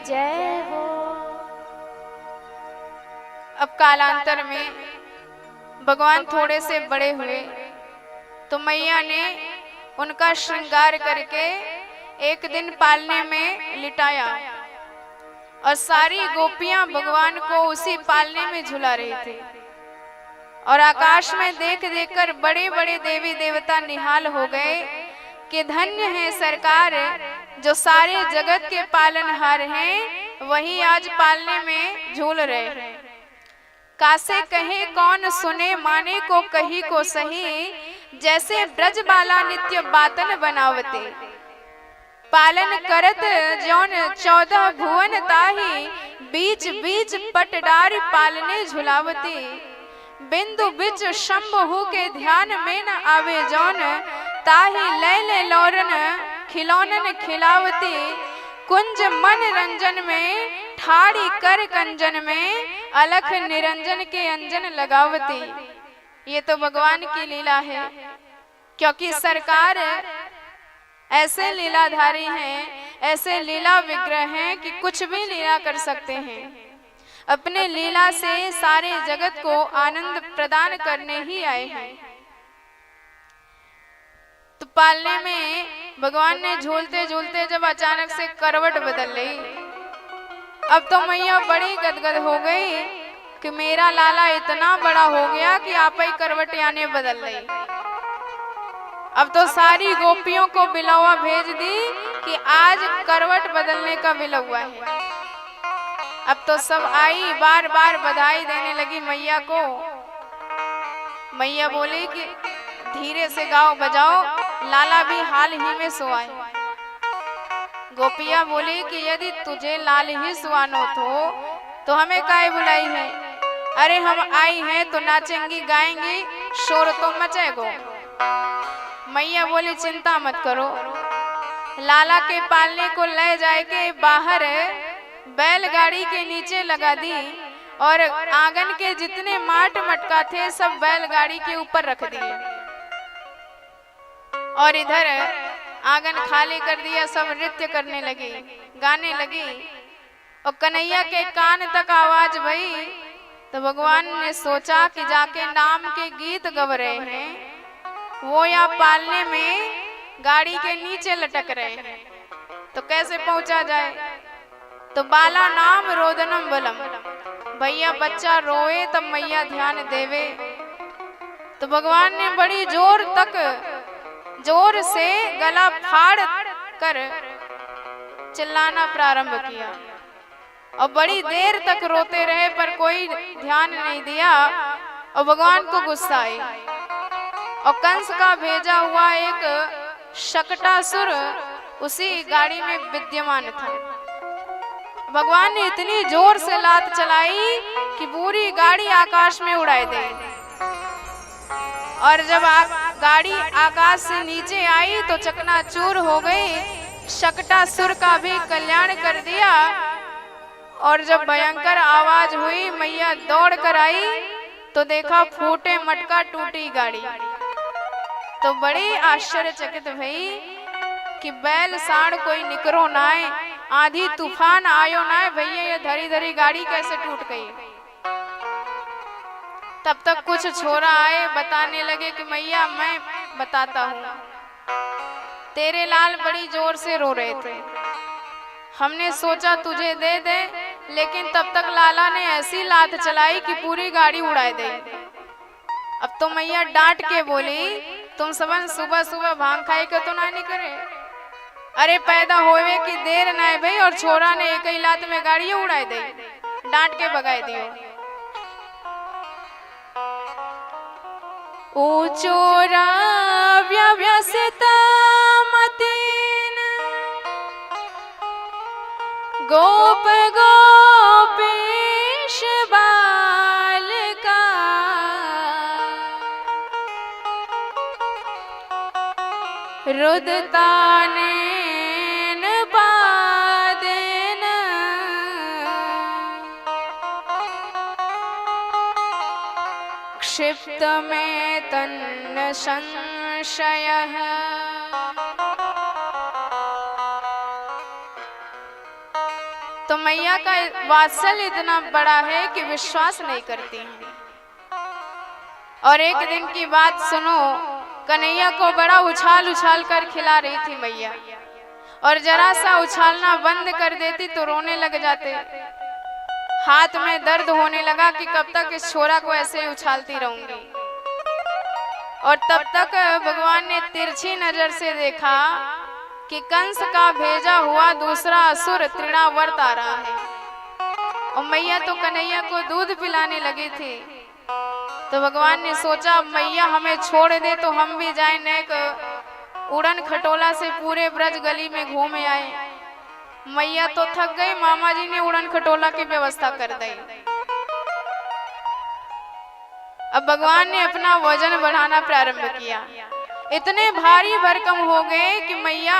जय हो। अब कालांतर में भगवान थोड़े से बड़े हुए तो मैया ने उनका श्रृंगार करके एक दिन पालने में लिटाया और सारी गोपियां भगवान को उसी पालने में झुला रही थी। और आकाश में देख देखकर बड़े बड़े देवी देवता निहाल हो गए कि धन्य है सरकार, जो सारे जगत के पालनहार हैं वही आज पालने में झूल रहे हैं। कासे कहे कौन सुने, माने को कही को सही, जैसे ब्रज बाला नित्य बातन बनावते। पालन करत जौन 14 भुवन ताही, बीच बीच पटडार पालने झुलावते। बिंदु बिच शंभु के ध्यान में न आवे जौन, ताही लैले लौरन खिलौनन खिलावती। कुंज मन रंजन में ठाड़ी कर कंजन में, अलख निरंजन के अंजन लगावती। ये तो भगवान की लीला है, क्योंकि सरकार ऐसे लीलाधारी हैं, ऐसे लीला विग्रह हैं कि कुछ भी लीला कर सकते हैं। अपने लीला से सारे जगत को आनंद प्रदान करने ही आए हैं। तो पालने में भगवान ने झूलते झूलते जब अचानक से करवट बदल ली, अब तो मैया बड़ी गदगद हो गई कि मेरा लाला इतना बड़ा हो गया कि आप ही करवट यानी बदल रही। अब तो सारी गोपियों को बिलौवा भेज दी कि आज करवट बदलने का बिलौवा है। अब तो सब आई बार बार बधाई देने लगी मैया को। मैया बोली कि धीरे से गाओ बजाओ, लाला भी हाल ही में सोआए। गोपिया बोली कि यदि तुझे लाल ही सुहानो तो हमें काहे बुलाई है? अरे हम आई हैं तो नाचेंगी गाएंगी, शोर तो मचेगो। मैया बोली चिंता मत करो, लाला के पालने को ले जाए के बाहर बैलगाड़ी के नीचे लगा दी और आंगन के जितने माट मटका थे सब बैलगाड़ी के ऊपर रख दिए और इधर आंगन खाली कर दिया। सब नृत्य करने लगी, गाने लगी और कन्हैया के कान तक आवाज भई। तो भगवान ने सोचा कि जाके नाम के गीत गव रहे हैं, वो यहाँ पालने में गाड़ी के नीचे लटक रहे हैं, तो कैसे पहुंचा जाए? तो बाला नाम रोदनम बलम, भैया बच्चा रोए तब मैया ध्यान देवे। तो भगवान ने बड़ी जोर से गला फाड़ कर चिल्लाना प्रारंभ किया और बड़ी देर तक रोते रहे पर कोई ध्यान नहीं दिया और भगवान को गुस्सा आई। और कंस का भेजा हुआ एक शकटासुर उसी गाड़ी में विद्यमान था। भगवान ने इतनी जोर से लात चलाई कि पूरी गाड़ी आकाश में उड़ाई दी। और जब गाड़ी आकाश से नीचे आई तो चकनाचूर हो गई। शकटासुर का भी कल्याण कर दिया। और जब भयंकर आवाज हुई, मैया दौड़ कर आई तो देखा फूटे मटका टूटी गाड़ी। तो बड़ी आश्चर्यचकित भई कि बैल साड़ कोई निकरो नाय, आधी तूफान आयो नाय, भैया ये धरी धरी गाड़ी कैसे टूट गई। तब तक कुछ छोरा आए, बताने लगे कि मैया मैं बताता हूँ, तेरे लाल बड़ी जोर से रो रहे थे, हमने सोचा तुझे दे दे, लेकिन तब तक लाला ने ऐसी लात चलाई कि पूरी गाड़ी उड़ाई दे। अब तो मैया डांट के बोली, तुम सबन सुबह सुबह भांग खाई के तो ना नहीं करे, अरे पैदा होवे की देर ना है भाई, और छोरा ने एक ही लात में गाड़ी उड़ाई दे, डांट के भगाई दियो। ओ चोरा व्यवसिता मतीन, गोप गोपेश बालका, रुदतानेन पादेन, क्षिप्त में तन्न संशयः, तो मैया का वात्सल्य इतना बड़ा है कि विश्वास नहीं करती हैं। और एक दिन की बात सुनो, कन्हैया को बड़ा उछाल उछाल कर खिला रही थी मैया, और जरा सा उछालना बंद कर देती तो रोने लग जाते। हाथ में दर्द होने लगा कि कब तक इस छोरा को ऐसे ही उछालती रहूंगी। और तब तक भगवान ने तिरछी नजर से देखा कि कंस का भेजा हुआ दूसरा असुर तृणावर्त आ रहा है। और मैया तो कन्हैया को दूध पिलाने लगी थी। तो भगवान ने सोचा मैया हमें छोड़ दे तो हम भी जाए, नेक उड़न खटोला से पूरे ब्रज गली में घूम आए। मैया तो थक गई, मामा जी ने उड़न खटोला की व्यवस्था कर दी। अब भगवान ने अपना वजन बढ़ाना प्रारंभ किया। इतने भारी भरकम हो गए कि मैया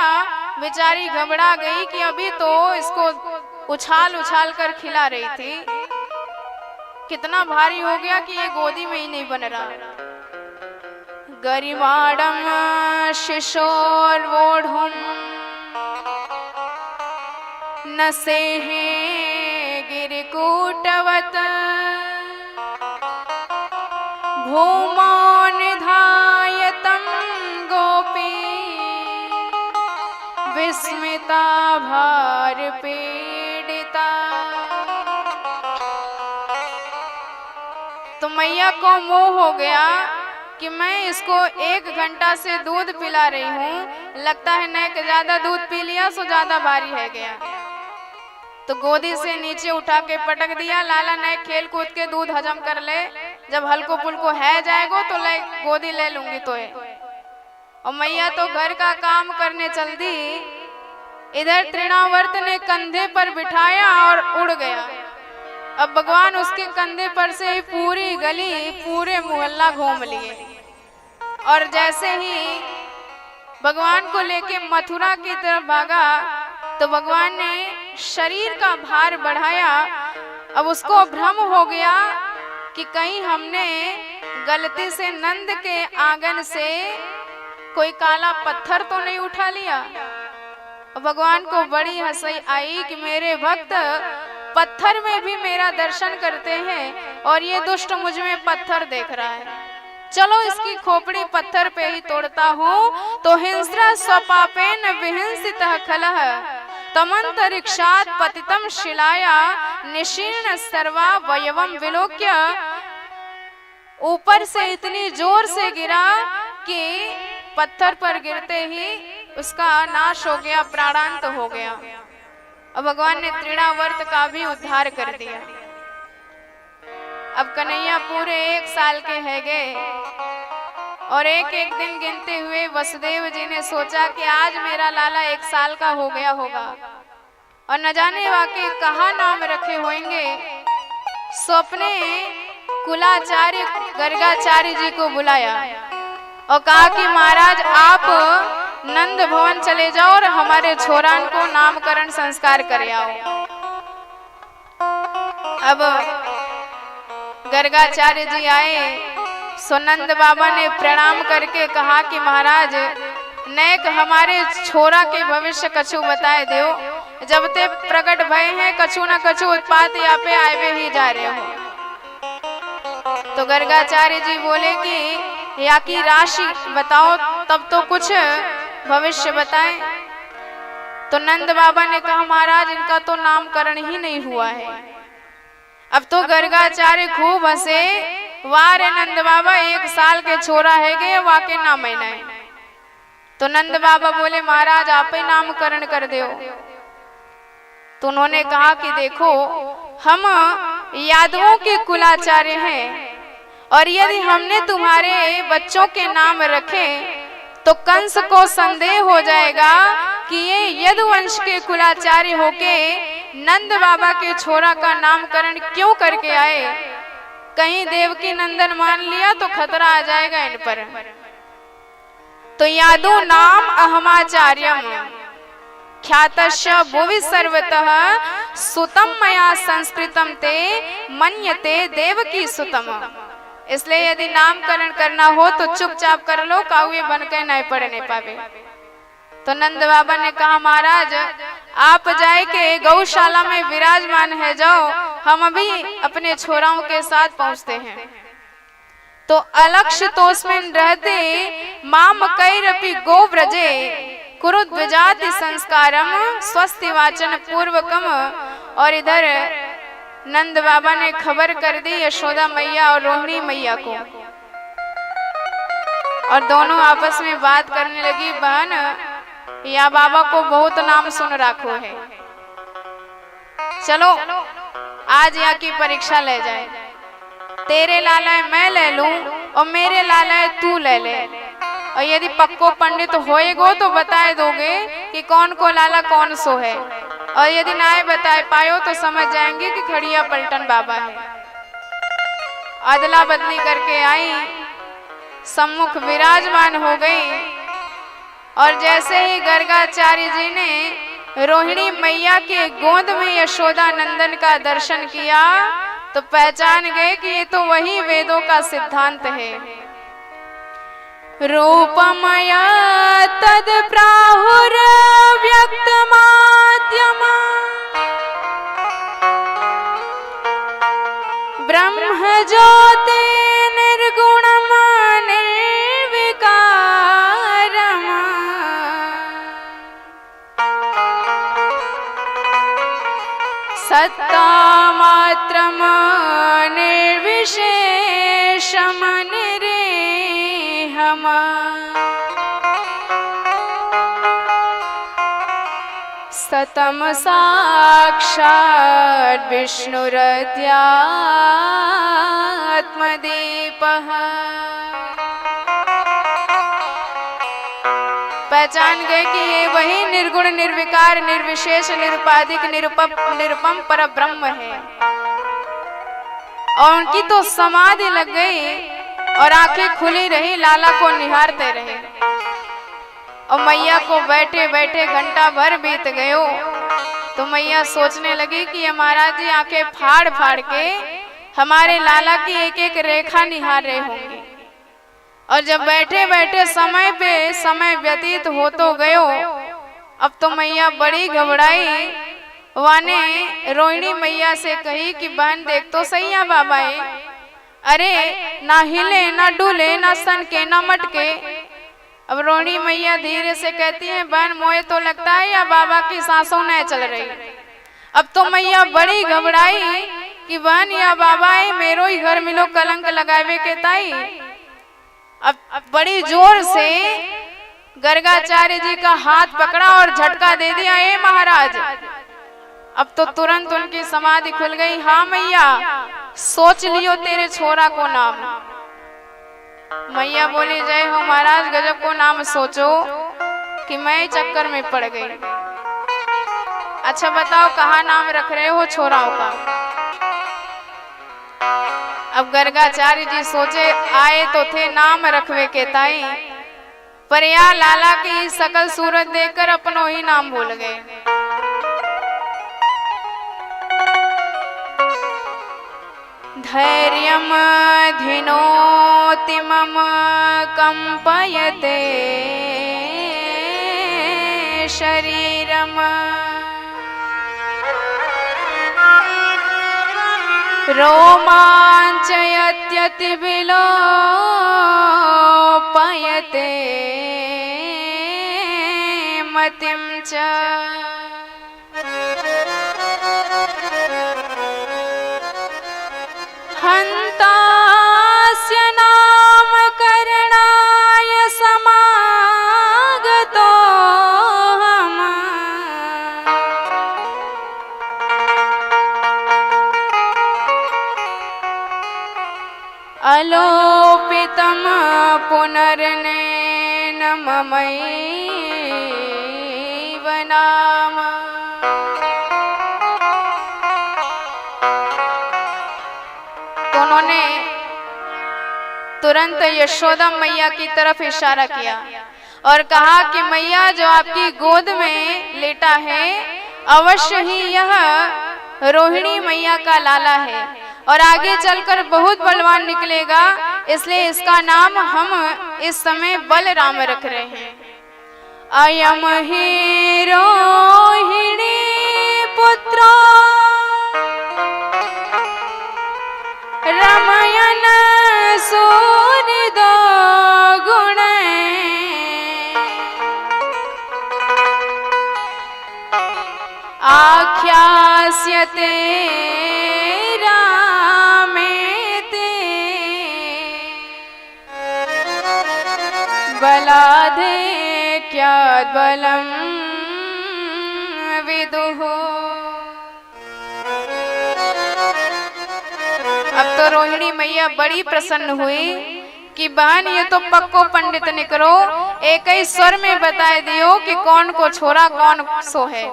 बेचारी घबरा गई कि अभी तो इसको उछाल उछाल कर खिला रही थी, कितना भारी हो गया कि ये गोदी में ही नहीं बन रहा। गरिमाडम शिशोर्वोढुम नसेहे गिरिकूटवत भूमो निधायतं गोपी विस्मिता भार पीड़िता। तो मैया को मोह हो गया कि मैं इसको 1 घंटा से दूध पिला रही हूँ, लगता है नेक ज्यादा दूध पी लिया सो ज्यादा भारी है गया। तो गोदी से नीचे उठा के पटक दिया, लाला नेक खेल कूद के दूध हजम कर ले, जब हल्को पुल्को है जाएगो तो ले गोदी ले लूंगी तो है। और मैया तो घर का काम करने चल दी। इधर तृणावर्त ने कंधे पर बिठाया और उड़ गया। अब भगवान उसके कंधे पर से ही पूरी गली पूरे मोहल्ला घूम लिए। और जैसे ही भगवान को लेके मथुरा की तरफ भागा तो भगवान ने शरीर का भार बढ़ाया। अब उसको भ्रम हो गया कि कहीं हमने गलती से नंद के आंगन से कोई काला पत्थर तो नहीं उठा लिया। भगवान को बड़ी हंसी आई कि मेरे भक्त पत्थर में भी मेरा दर्शन करते हैं और ये दुष्ट मुझ में पत्थर देख रहा है। चलो इसकी खोपड़ी पत्थर पे ही तोड़ता हूँ। तो हिंस्रा स्वपापेन विहिंसितः खलः तमंतरिक्षात् पतितम शिलाया निशीर्ण सर्वा वयवम विलोक्य। ऊपर से इतनी जोर से गिरा कि पत्थर पर गिरते ही उसका नाश हो गया, प्राणांत हो गया। अब भगवान ने तृणावर्त का भी उद्धार कर दिया। अब कन्हैया पूरे 1 साल के है गए और एक एक दिन गिनते हुए वसुदेव जी ने सोचा कि आज मेरा लाला 1 साल का हो गया होगा और न जाने वाकई कहाँ नाम रखे होंगे। स्वप्ने कुलाचार्य गर्गाचार्य जी को बुलाया और कहा कि महाराज आप नंद भवन चले जाओ और हमारे छोरान को नामकरण संस्कार कर आओ। अब गर्गाचार्य जी आए, सुनंद बाबा ने प्रणाम करके कहा कि महाराज नेक हमारे छोरा के भविष्य कछु बताए दो। जब ते प्रकट भय हैं कछु न कछु उत्पात यहाँ पे आए ही जा रहे हो। तो गर्गाचार्य जी बोले कि या की राशि बताओ तब तो कुछ भविष्य बताएं। तो नंद बाबा ने कहा महाराज इनका तो नामकरण ही नहीं हुआ है। अब तो गर्गाचार्य खूब हंसे, वारे नंद बाबा 1 साल के छोरा है गए वाके ना महीना है। तो नंद बाबा बोले महाराज आप ही नामकरण कर दो। तो उन्होंने कहा कि देखो हम यादवों के कुलाचार्य हैं और यदि हमने तुम्हारे बच्चों के नाम रखे तो कंस को संदेह हो जाएगा कि ये यदुवंश के कुलाचार्य होके नंद बाबा के छोरा का नामकरण क्यों करके आए। कहीं देवकी नंदन मान लिया तो खतरा आ जाएगा इन पर। तो यादो नाम अहमाचार्यम ख्यातस्य भुवि सर्वतः सुतम मया संस्कृतम ते मन्यते देवकी सुतम। इसलिए यदि नामकरण करना हो तो चुपचाप कर लो, काउए बन के नहीं पढ़ने पावे। तो नंद बाबा ने कहा महाराज आप जाए के गौशाला में विराजमान है जाओ, हम अभी अपने छोराओं के साथ पहुंचते हैं। तो अलक्ष तोस्मिन रहते माम कैरपि गोव्रजे कुरुद्विजाति संस्कारम स्वस्ति वाचन पूर्वकम। और इधर नंद बाबा ने खबर कर दी यशोदा मैया और रोहिणी मैया को, और दोनों आपस में बात करने लगी, बहन या बाबा को बहुत नाम सुन रखो है, चलो आज यहाँ की परीक्षा ले जाए, तेरे लाला मैं ले लूं और मेरे लाला तू ले ले, और यदि पक्को पंडित होएगो तो बताए दोगे कि कौन को लाला कौन सो है, और यदि ना बताए पायो तो समझ जाएंगे कि खड़िया पलटन बाबा है। अदला बदली करके आई, सम्मुख विराजमान हो गई, और जैसे ही गर्गाचार्य जी ने रोहिणी मैया के गोद में यशोदा नंदन का दर्शन किया तो पहचान गए कि ये तो वही वेदों का सिद्धांत है। रूपमया तद प्राहुर व्यक्त माध्यम ब्रह्म ज्योति निर्गुणम निर्विकारम सत्ता मात्रम निर्विशेषम निरेहम। सतम साक्षात् विष्णुरध्यात्मदीपः। पहचान गए कि ये वही निर्गुण निर्विकार निर्विशेष निरुपाधिक निरुपम पर ब्रह्म है, और उनकी तो समाधि लग गई और आंखें खुली रही, लाला को निहारते रहे। और मैया को बैठे बैठे घंटा भर बीत गयो तो मैया सोचने लगी कि ये महाराज जी आंखें फाड़ फाड़ के हमारे लाला की एक एक रेखा निहार रहे होंगे। और जब बैठे बैठे समय पे समय व्यतीत हो तो गयो, अब तो मैया बड़ी घबराई, वाने रोहिणी मैया से कही कि बहन देख तो सही है बाबा है, अरे ना हिले ना डूले ना सन के ना मटके। अब रोहिणी मैया धीरे से कहती है बहन मोए तो लगता है या बाबा की सांसों नहीं चल रही। अब तो मैया बड़ी घबराई कि बहन या बाबा है मेरो ही घर मिलो कलंक लगावे के ताई। अब बड़ी जोर से गर्गाचार्य जी का हाथ पकड़ा और झटका दे दिया, ए महाराज। अब तो तुरंत उनकी समाधि खुल गई। हाँ मैया सोच लियो तेरे छोरा को नाम। मैया बोली जय हो महाराज, गजब को नाम सोचो कि मैं चक्कर में पड़ गई। अच्छा बताओ कहाँ नाम रख रहे हो छोराओं का। अब गर्गाचार्य जी सोचे आए तो थे नाम रखवे के ताई, पर या लाला की सकल सूरत देखकर अपनों ही नाम भूल गए। धैर्यम धिनोति मम कंपयते शरीरम रोमांचयत्यति विलोपयते मतिं च। हन्तास्य नामकरणाय समागतो हम अलोपितं पुनर्नेन ममैव नाम। उन्होंने तुरंत यशोदा मैया की तरफ इशारा किया और कहा कि मैया जो आपकी गोद में लेटा है अवश्य ही यह रोहिणी मैया का लाला है और आगे चलकर बहुत बलवान निकलेगा, इसलिए इसका नाम हम इस समय बलराम रख रहे हैं। अयम हि रोहिणी पुत्र रमयन सूरिदो गुण आख्यास्यते बलाधिक्याद्बलं विदुः। अब तो रोहिणी मैया बड़ी प्रसन्न हुई कि बहन ये तो पक्को पंडित निकरो, एक ही स्वर में बता दियो कि कौन को छोरा कौन सो है।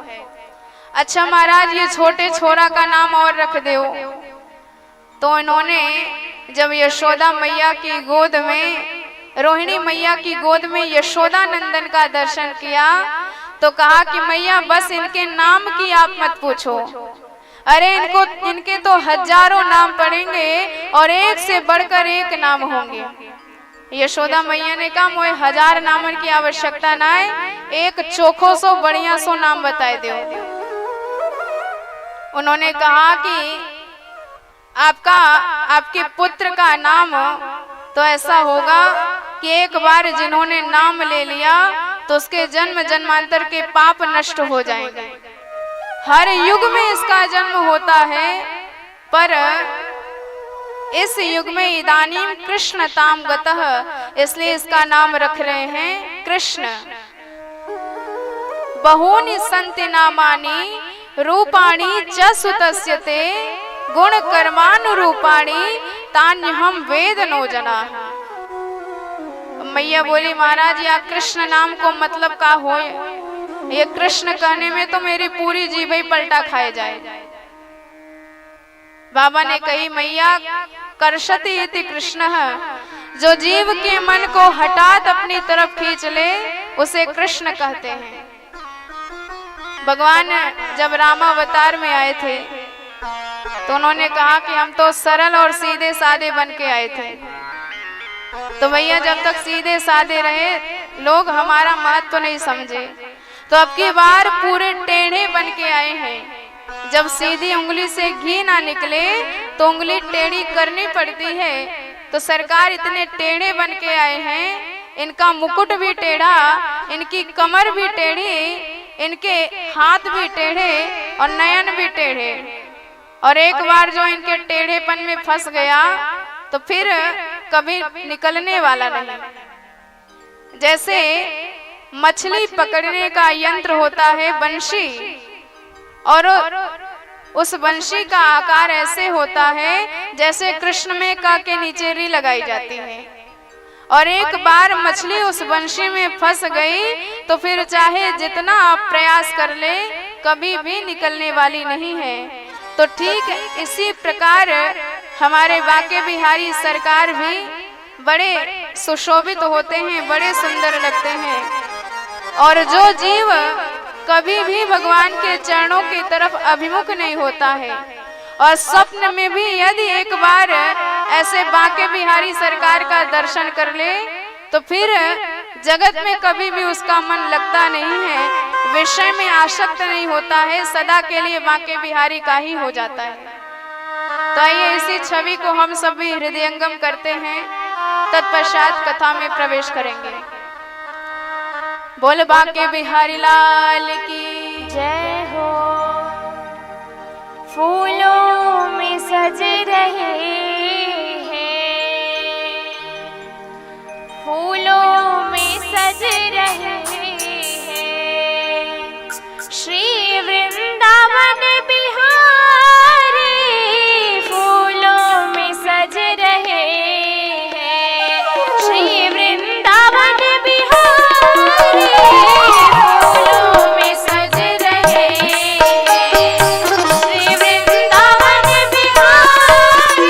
अच्छा महाराज ये छोटे छोरा का नाम और रख दो। तो इन्होंने जब यशोदा मैया की गोद में, रोहिणी मैया की गोद में यशोदा नंदन का दर्शन किया तो कहा कि मैया बस इनके नाम की आप मत पूछो, अरे इनके तो हजारों नाम पड़ेंगे और एक से बढ़कर एक नाम होंगे। यशोदा मैया ने कहा मोए 1000 नामन की आवश्यकता ना है, एक चोखो सो बढ़िया सो नाम बताए दो। उन्होंने कहा कि आपके पुत्र का नाम तो ऐसा होगा कि एक बार जिन्होंने नाम ले लिया तो उसके जन्म जन्मांतर के पाप नष्ट हो जाएंगे। हर युग में इसका जन्म होता है, पर इस युग में इदानीम कृष्ण ताम गतः, इसलिए इसका नाम रख रहे हैं कृष्ण। बहूनि सन्ति नामानि रूपाणि च सुतस्यते गुण कर्मानुरूपाणि तान्यहं वेद नो जनाः। मैया बोली महाराज या कृष्ण नाम को मतलब का हो, ये कृष्ण कहने में तो मेरी पूरी जीभ ही पलटा खाए जाए। बाबा ने कही मैया कर्षति इति कृष्ण, जो जीव के मन को हठात अपनी तरफ खींच ले उसे कृष्ण कहते हैं। भगवान जब रामावतार में आए थे तो उन्होंने कहा कि हम तो सरल और सीधे साधे बन के आए थे। तो भैया जब तक सीधे साधे रहे लोग हमारा महत्व तो नहीं समझे, तो अब की बार पूरे टेढ़े बन के आए हैं। जब सीधी उंगली से घी ना निकले तो उंगली टेढ़ी करनी पड़ती है। तो सरकार इतने टेढ़े बन के आए हैं, इनका मुकुट भी टेढ़ा, इनकी कमर भी टेढ़ी, इनके हाथ भी टेढ़े और नयन भी टेढ़े। और एक बार जो इनके टेढ़ेपन में फंस गया तो फिर कभी निकलने वाला नहीं। जैसे मछली पकड़ने का यंत्र होता है बंशी, और उस बंशी का आकार ऐसे होता है जैसे कृष्ण में का के नीचे री लगाई जाती है। और एक बार मछली उस बंशी में फंस गई तो फिर चाहे जितना आप प्रयास कर ले कभी भी निकलने वाली नहीं है। तो ठीक इसी प्रकार हमारे बांके बिहारी सरकार भी बड़े सुशोभित होते हैं, बड़े सुंदर लगते हैं। और जो जीव कभी भी भगवान के चरणों की तरफ अभिमुख नहीं होता है और स्वप्न में भी यदि एक बार ऐसे बांके बिहारी सरकार का दर्शन कर ले तो फिर जगत में कभी भी उसका मन लगता नहीं है, विषय में आसक्त नहीं होता है, सदा के लिए बांके बिहारी का ही हो जाता है। तो आइए इसी छवि को हम सभी हृदयंगम करते हैं, तत्पश्चात कथा में प्रवेश करेंगे। बोल बांके बिहारी लाल की जय हो। फूलों में सज रहे हैं, फूलों में सज रहे हैं श्री वृंदावन बिहारी, फूलों में सज रहे हैं श्री वृंदावन बिहारी, फूलों में सज रहे हैं श्री वृंदावन बिहारी।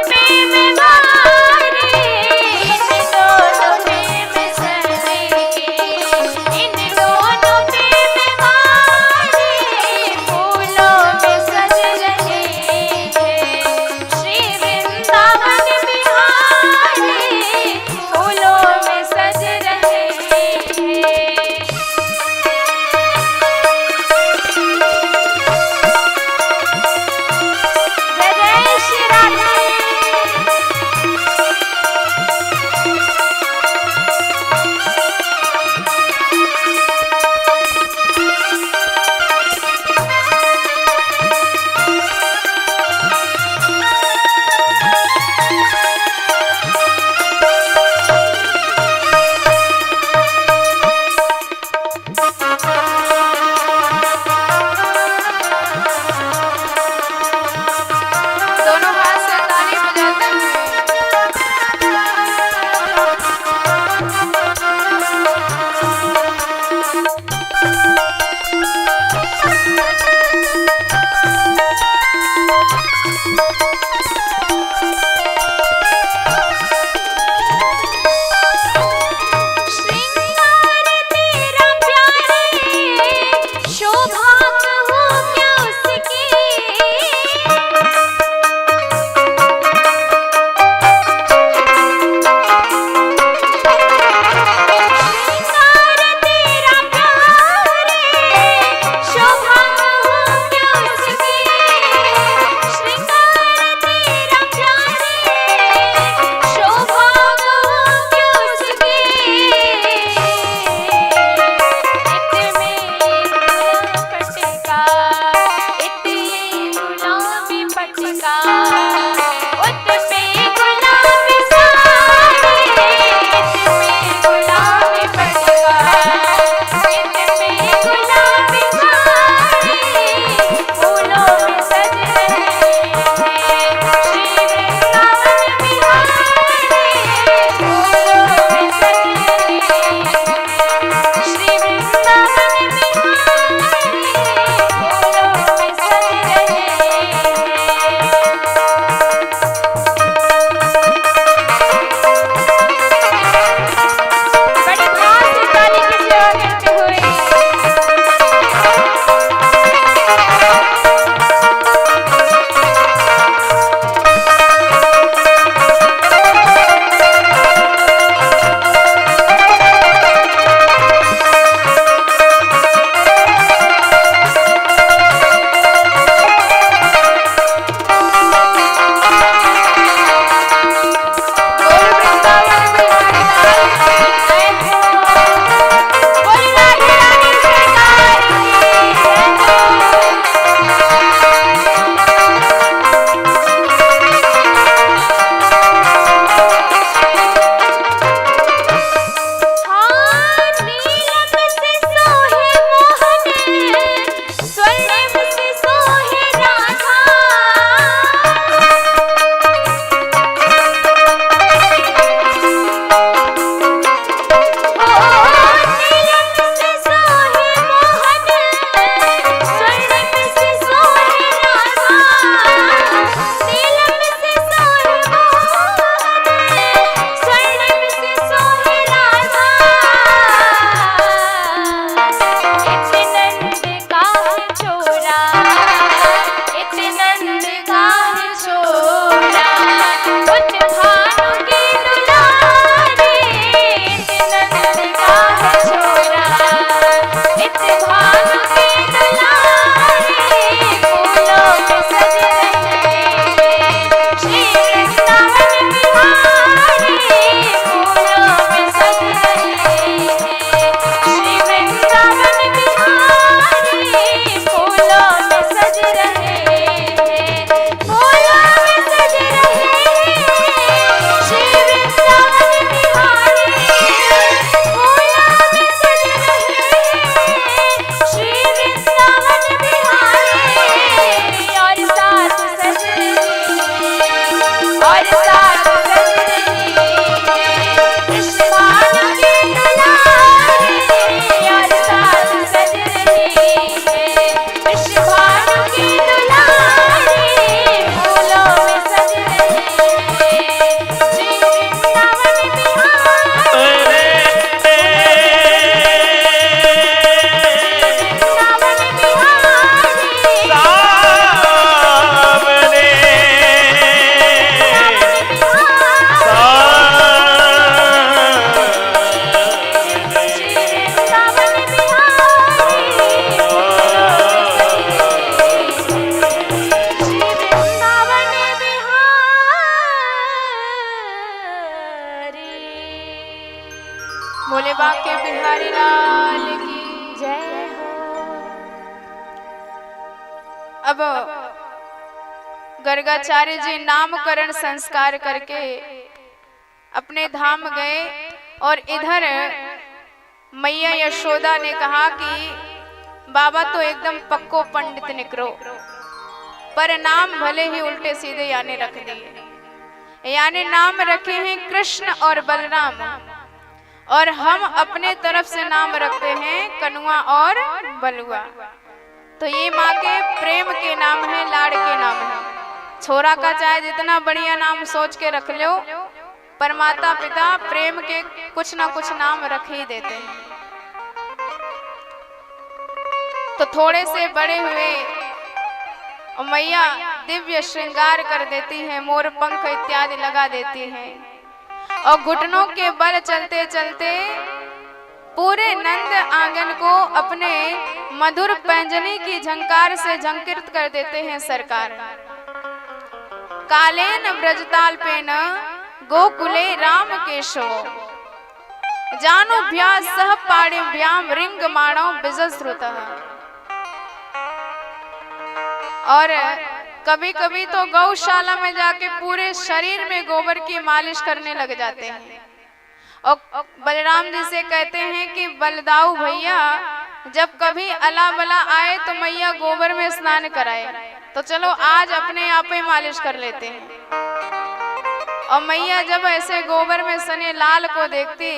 प्रेम वारे, इन दोनों प्रेम सनेगे, इन दोनों प्रेम वारे फूलों में सज रहे हैं। श्री वृंदावन बिहारी फूलों में सज रहे हैं। जय जय श्री राधे। भोले बाके बिहारी लाल की जय हो। अब गर्गाचार्य जी नामकरण संस्कार करके अपने धाम गए और इधर मैया यशोदा ने कहा कि बाबा तो एकदम पक्को पंडित निकलो, पर नाम भले ही उल्टे सीधे यानी रख दिए। यानी नाम रखे हैं कृष्ण और बलराम, और हम अपने तरफ से नाम रखते हैं कनुआ और बलुआ। तो ये माँ के प्रेम के नाम है, लाड़ के नाम है। छोरा का चाहे जितना बढ़िया नाम सोच के रख लो, पर माता पिता प्रेम के कुछ ना कुछ नाम रख ही देते हैं। तो थोड़े से बड़े हुए और मैया दिव्य श्रृंगार कर देती है, मोर पंख इत्यादि लगा देती है, और घुटनों के बल चलते चलते पूरे नंद आंगन को अपने मधुर पैंजनी की झंकार से झंकृत कर देते हैं सरकार। कालेन ब्रजताल पे न गोकुले राम केशव, जानुभ्यास सह पाणिभ्याम रिंग माणो बिजश्रुतः। और कभी कभी तो गौशाला में जाके पूरे शरीर में गोबर की मालिश करने लग जाते हैं, और बलराम जी से कहते हैं कि बलदाऊ भैया जब कभी अला बला आए तो मैया गोबर में स्नान कराए, तो चलो आज अपने आप ही मालिश कर लेते हैं। और मैया जब ऐसे गोबर में सने लाल को देखती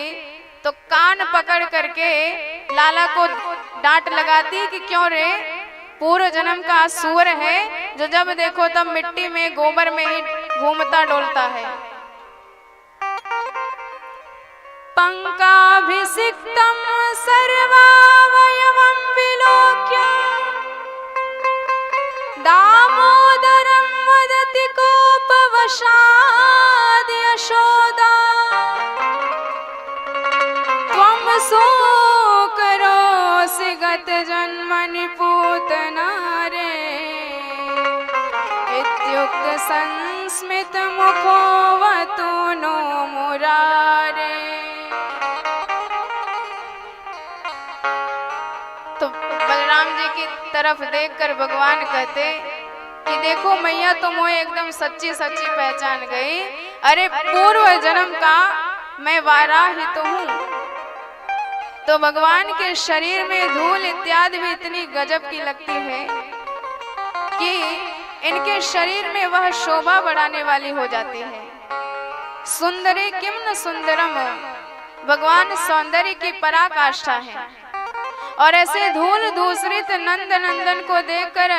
तो कान पकड़ करके लाला को डांट लगाती कि क्यों रे, पूर्व जन्म का सूर है जो जब देखो तब मिट्टी में गोबर में ही घूमता डोलता है। पंकाभिषिक्तम सर्वावयवं विलोक्य दामोदरं वदति कोपवशाद् यशोदा, त्वं शोकरोऽसि गतजन्मनि पूतना रे, इत्युक्त संस्मित मुखोऽवतु नो मुरारे। तो बलराम जी की तरफ देखकर भगवान कहते कि देखो मैया तो मोए एकदम सच्ची सच्ची पहचान गई। अरे पूर्व जन्म का मैं वाराही तो हूँ। तो भगवान के शरीर में धूल इत्यादि भी इतनी गजब की लगती है कि इनके शरीर में वह शोभा बढ़ाने वाली हो जाती है। सुंदरी किम न सुंदरम, भगवान सौंदर्य की पराकाष्ठा है। और ऐसे धूल धूसरित नंद नंदन को देखकर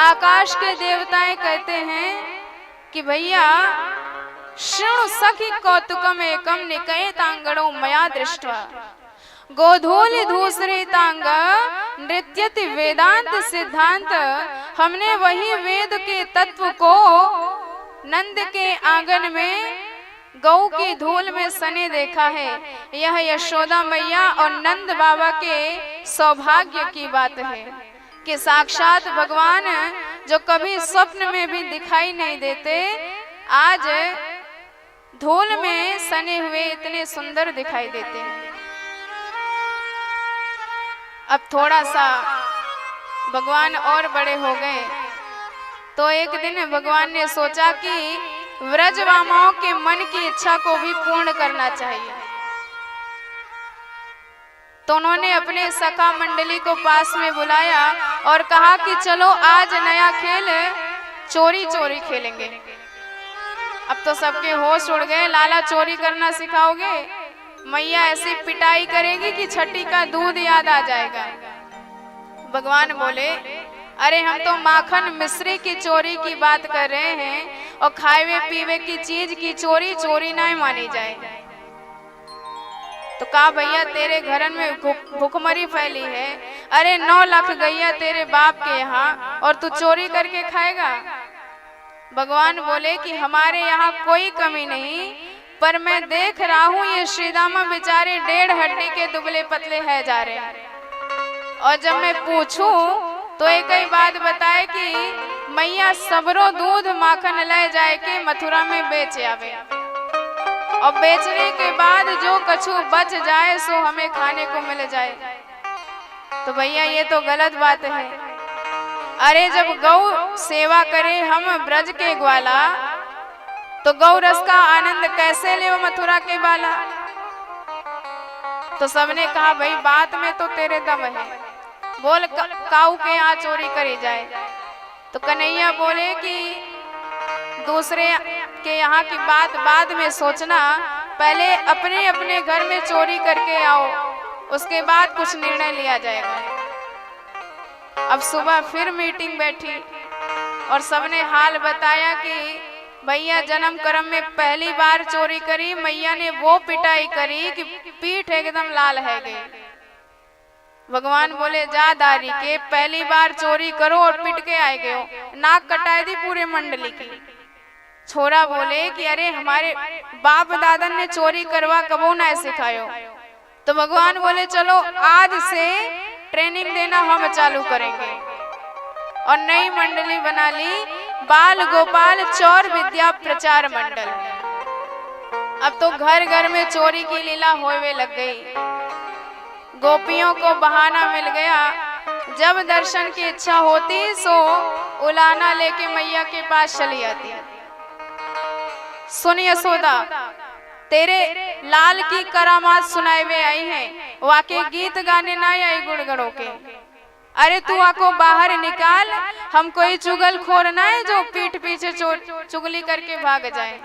आकाश के देवताएं कहते हैं कि भैया शृणु सखी कौतुकम एकम निकयतांगणो मया दृष्ट्वा, गोधूलि धूसरितांग नृत्यति वेदांत सिद्धांत। हमने वही वेद के तत्व को नंद के आंगन में गौ की धूल में सने देखा है। यह यशोदा मैया और नंद बाबा के सौभाग्य की बात है कि साक्षात भगवान जो कभी स्वप्न में भी दिखाई नहीं देते, आज धूल में सने हुए इतने सुंदर दिखाई देते हैं। अब थोड़ा सा भगवान और बड़े हो गए तो एक दिन भगवान ने सोचा कि व्रजवामाओं के मन की इच्छा को भी पूर्ण करना चाहिए। तो उन्होंने अपने सखा मंडली को पास में बुलाया और कहा कि चलो आज नया खेल चोरी चोरी खेलेंगे। अब तो सबके होश उड़ गए, लाला चोरी करना सिखाओगे? मैया ऐसी पिटाई करेगी कि छठी का दूध याद आ जाएगा। भगवान बोले अरे हम तो माखन मिश्री की चोरी की बात कर रहे हैं, और खाए पीवे की चीज की चोरी चोरी नहीं मानी जाए। तो कहा भैया तेरे घर में भूखमरी फैली है, अरे 9 लाख गैया तेरे बाप के यहाँ, और तू चोरी करके खाएगा? भगवान बोले कि हमारे यहाँ कोई कमी नहीं, पर मैं देख रहा हूँ ये श्रीदामा बेचारे 1.5 हड्डी के दुबले पतले है जा रहे हैं। और जब मैं पूछूं तो एक ही बात बताए कि मैया सबरो दूध माखन ले जाए के मथुरा में बेच आवे। और बेचने के बाद जो कछु बच जाए सो हमें खाने को मिल जाए। तो भैया ये तो गलत बात है। अरे जब गौ सेवा करे हम ब्रज के ग्वाला, तो गौ रस का आनंद कैसे ले मथुरा के बाला। तो सबने कहा भाई बात में तो तेरे दम है, बोल काऊ के यहाँ चोरी करी जाए। तो कन्हैया बोले कि दूसरे के यहाँ की बात बाद में सोचना, पहले अपने अपने घर में चोरी करके आओ, उसके बाद कुछ निर्णय लिया जाएगा। अब सुबह फिर मीटिंग बैठी और सबने हाल बताया कि भैया जन्म कर्म में पहली बार चोरी करी, मैया ने वो पिटाई करी कि पीठ एकदम लाल है गई। भगवान बोले जा दारी के पहली बार चोरी करो और पिट के आए गए हो, नाक कटाई दी पूरे मंडली की। छोरा बोले कि अरे हमारे बाप दादा ने चोरी करवा कबो ना सिखायो। तो भगवान बोले चलो आज से ट्रेनिंग देना हम चालू करेंगे और नई मंडली बना ली, बाल गोपाल चौर विद्या प्रचार मंडल। अब तो घर घर में चोरी की लीला होने लग गई। गोपियों को बहाना मिल गया, जब दर्शन की इच्छा होती सो उलाना लेके मैया के पास चली आती। सुन यशोदा, तेरे लाल की करामात सुनाए हुए आई हैं, वाके गीत गाने ना आई गुणगणों के। अरे तू आको बाहर निकाल, हम कोई चुगलखोर ना है जो पीठ पीछे चुगली करके भाग जाए।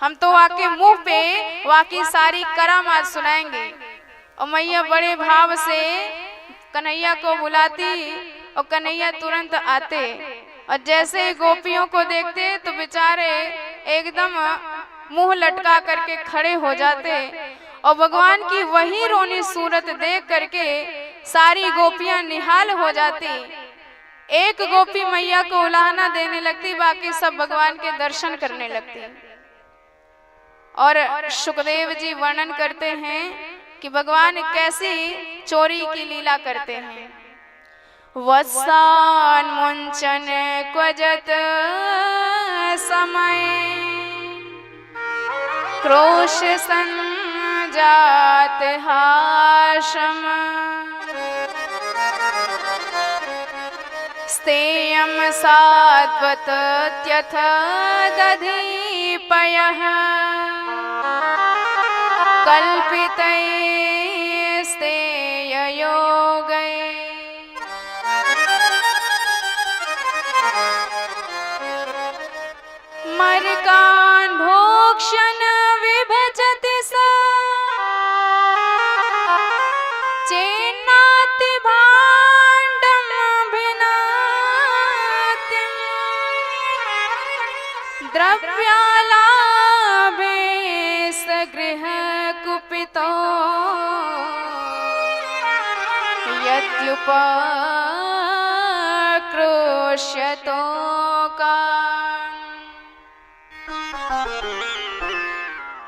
हम तो वाके मुंह पे वाकी सारी करामात सुनाएंगे। और मैया बड़े भाव से कन्हैया को बुलाती और कन्हैया तुरंत आते और जैसे ही गोपियों को देखते तो बेचारे एकदम मुंह लटका करके खड़े हो जाते और भगवान की वही रोनी सूरत देख करके सारी गोपियां निहाल हो जाती। एक गोपी मैया को उलाहना देने लगती, बाकी सब भगवान के दर्शन करने लगती। और सुखदेव जी वर्णन करते हैं कि भगवान कैसी चोरी की लीला करते हैं। वत्सान मुंचन क्वजत समय, क्रोश संजात हाशम, स्तेयम साद्वत त्यथ दधीपयः, कल्पितैस्तेययोगै। मर्कान् भोक्ष्यन् विभजति स, चेन्नाति भाण्डं भिन्नातिम्, द्रव्यालाभे स गृहकुपितो, यद्युपक्रोश्यतो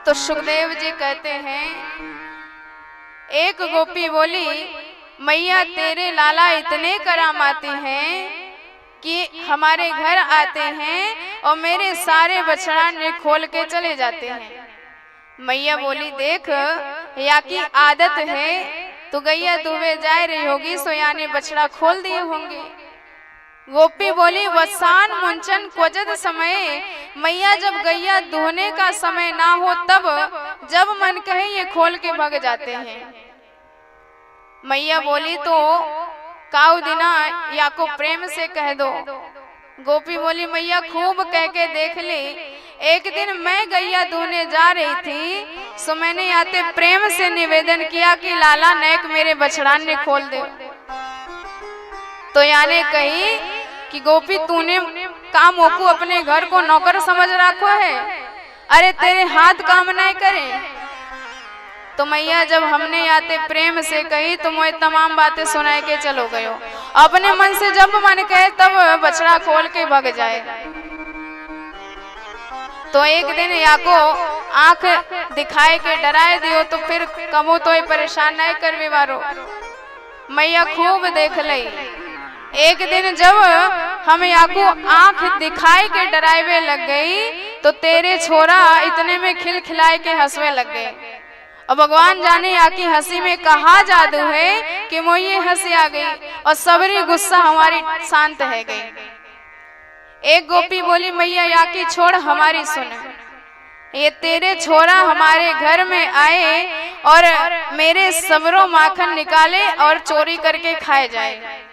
तो सुखदेव जी कहते हैं, एक गोपी बोली मैया तेरे लाला इतने करामाती हैं कि हमारे घर आते हैं और मेरे सारे बछड़ा खोल के चले जाते हैं। मैया बोली देख या की आदत है, तो गैया दुबे जा रही होगी सो यानी बछड़ा खोल दिए होंगे। गोपी बोली वसान मुंचन क्वजत समय, मैया जब गैया धोने का समय ना हो तब जब मन कहे ये खोल के भाग जाते हैं। मैया बोली तो काऊ दिना या को प्रेम से कह दो। गोपी बोली मैया खूब कह के देख ली, एक दिन मैं गैया धोने जा रही थी सो मैंने आते प्रेम से निवेदन किया कि लाला नेक मेरे बछड़ान ने खोल दे। तो यानी कही कि गोपी तूने काम होकू अपने घर को नौकर समझ रखो है, अरे तेरे हाथ काम नहीं करे। तो मैया जब हमने आते प्रेम से कही तो मुझे तमाम बातें सुनाए के चलो गयो, अपने मन से जब मन कहे तब बछड़ा खोल के भाग जाए। तो एक दिन या को आंख दिखाए के डराए दियो तो फिर कमो तो परेशान नहीं कर विवारो। मैया खूब देख लई। एक दिन जब हम या को आंख दिखाए के डरावे लग गई तो तो तेरे छोरा इतने में खिलखिलाए के हंसवे लग गए। और भगवान जाने आकी हंसी में कहा जादू है कि मोये हंसी आ गई और सबरी गुस्सा हमारी शांत है गई। एक गोपी बोली मैया याकी छोड़ हमारी सुन, ये तेरे छोरा हमारे घर में आए और मेरे सबरों माखन निकाले और चोरी करके खाए जाए।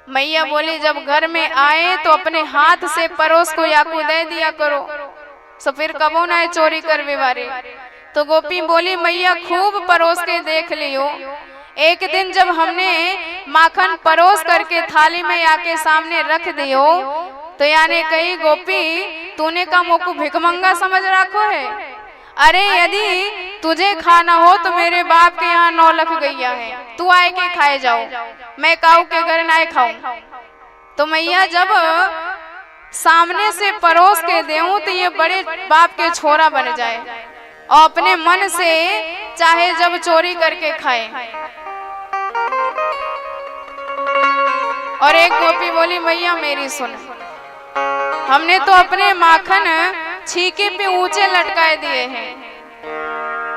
मैया बोली जब घर में आए तो अपने हाथ से परोस को याकू दे दिया करो, सो फिर कबो ना चोरी करवे वारे। तो गोपी बोली मैया खूब परोस के देख लियो। एक दिन जब हमने माखन परोस करके थाली में आके सामने रख दियो तो यानी कही गोपी तूने का मोको भिकमंगा समझ रखो है। अरे यदि तुझे खाना हो तो मेरे बाप के यहाँ 9 लाख गैया है, तू आए के खाए जाओ, मैं काऊ के घर ना खाऊं। तो मैया जब सामने से परोस के देऊं तो ये बड़े बाप के छोरा बन जाए और अपने मन से चाहे जब चोरी करके खाए। और एक गोपी बोली मैया मेरी सुन, हमने तो अपने माखन छीके पे ऊंचे लटकाए दिए हैं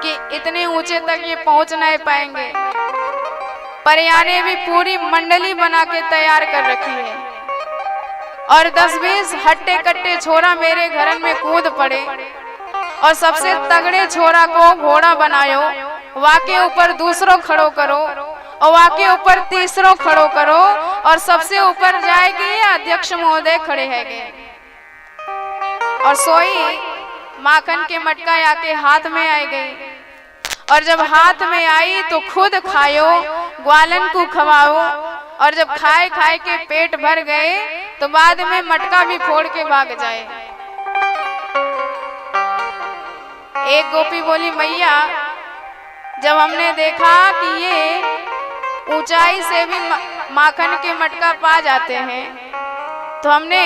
कि इतने ऊंचे तक ये पहुंच नहीं पाएंगे, पर याने भी पूरी मंडली बना के तैयार कर रखी है और 10-20 हट्टे कट्टे छोरा मेरे घर में कूद पड़े और सबसे तगड़े छोरा को घोड़ा बनायो, वाके ऊपर दूसरों खड़ो करो और वाके ऊपर तीसरों खड़ो करो और सबसे ऊपर जाएगी अध्यक्ष महोदय खड़े हैं। और सोई माखन के मटका आके हाथ में आई गई और जब हाथ में आई तो खुद खायो, ग्वालन को खवाओ और जब खाए खाए के पेट भर गए तो बाद में मटका भी फोड़ के भाग जाए। एक गोपी बोली मैया जब हमने देखा कि ये ऊंचाई से भी माखन के मटका पा जाते हैं तो हमने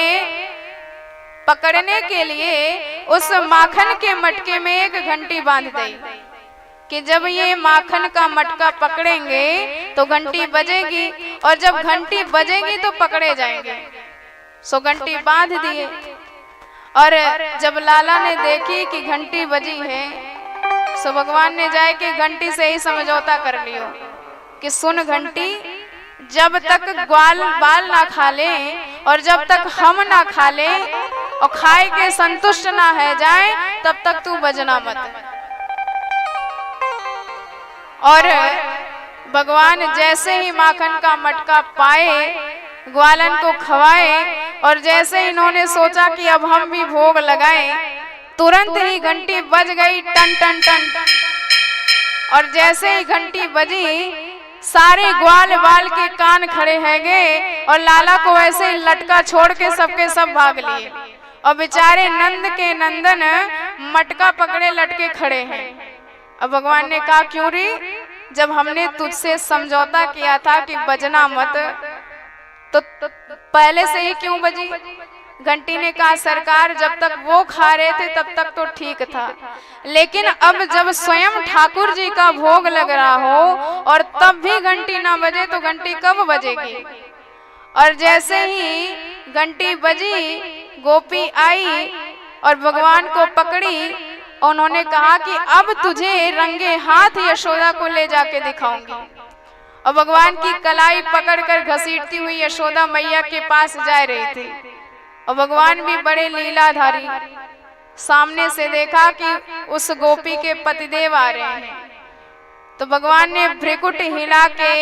पकड़ने के लिए उस माखन के मटके में एक घंटी बांध दी कि जब ये माखन का मटका पकड़ेंगे तो घंटी बजेगी और जब घंटी बजेगी तो पकड़े जाएंगे। सो घंटी बांध दिए और जब लाला ने देखी कि घंटी बजी है सो भगवान ने जाए कि घंटी से ही समझौता कर लियो कि सुन घंटी, जब तक ग्वाल बाल ना खा ले और जब तक हम ना खा ले और खाए के संतुष्ट ना है जाए तब तक तू बजना मत। और भगवान जैसे ही माखन का मटका पाए, ग्वालन को खवाए और जैसे इन्होंने सोचा कि अब हम भी भोग लगाएं, तुरंत ही घंटी बज गई टन टन टन। और जैसे ही घंटी बजी सारे ग्वाल बाल के कान खड़े हैं गए और लाला को ऐसे ही लटका छोड़ के सबके सब भाग लिए और बेचारे नंद के नंदन मटका पकड़े लटके खड़े हैं। अब भगवान ने कहा क्यों रे, जब हमने तुझसे समझौता किया था कि बजना मत तो पहले से ही क्यों बजी। घंटी ने कहा सरकार जब तक वो खा रहे थे तब तक तो ठीक था, लेकिन अब जब स्वयं ठाकुर जी का भोग लग रहा हो और तब भी घंटी ना बजे तो घंटी कब बजेगी। और जैसे ही घंटी बजी गोपी आई और भगवान को पकड़ी, उन्होंने कहा कि अब तुझे रंगे हाथ यशोदा को ले जाके दिखाऊंगी। और भगवान की कलाई पकड़कर घसीटती हुई यशोदा मैया के पास जा रही थी और भगवान भी बड़े लीलाधारी। सामने से देखा कि उस गोपी के पतिदेव आ रहे हैं तो भगवान ने भ्रिकुट हिला के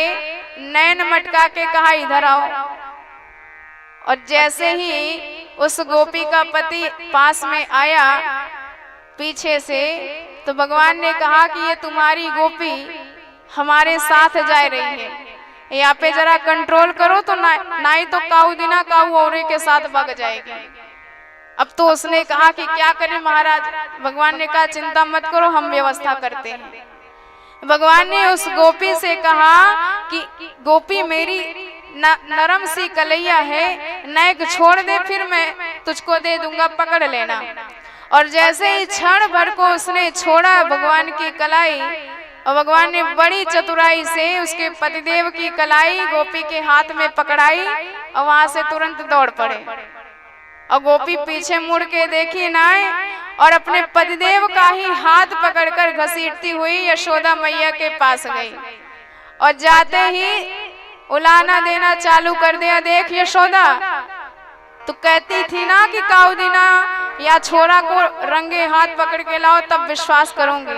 नैन मटका के कहा इधर आओ। और जैसे ही उस गोपी का पति पास में आया पीछे से तो भगवान ने कहा कि ये तुम्हारी गोपी हमारे साथ जा रही है, यहाँ पे जरा कंट्रोल करो तो ना ही तो काऊ दिना काऊ औरे के साथ भाग जाएगी। अब तो उसने कहा कि क्या करें महाराज। भगवान ने कहा चिंता मत करो हम व्यवस्था करते हैं। भगवान ने उस गोपी से कहा कि गोपी मेरी नरम सी कलैया है, नैक छोड़ दे फिर मैं तुझको दे दूंगा, पकड़ लेना। और जैसे ही क्षण भर को उसने छोड़ा भगवान की कलाई और भगवान ने बड़ी चतुराई से उसके पतिदेव की कलाई गोपी के हाथ में पकड़ाई और वहां से तुरंत दौड़ पड़े। और गोपी पीछे मुड़ के देखी ना और अपने पतिदेव का ही हाथ पकड़कर घसीटती हुई यशोदा मैया के पास गई और जाते ही उलाना देना चालू कर दिया। देख यशोदा, तू कहती थी ना कि काऊ दीना या छोरा को रंगे हाथ पकड़ के लाओ तब विश्वास करूंगी।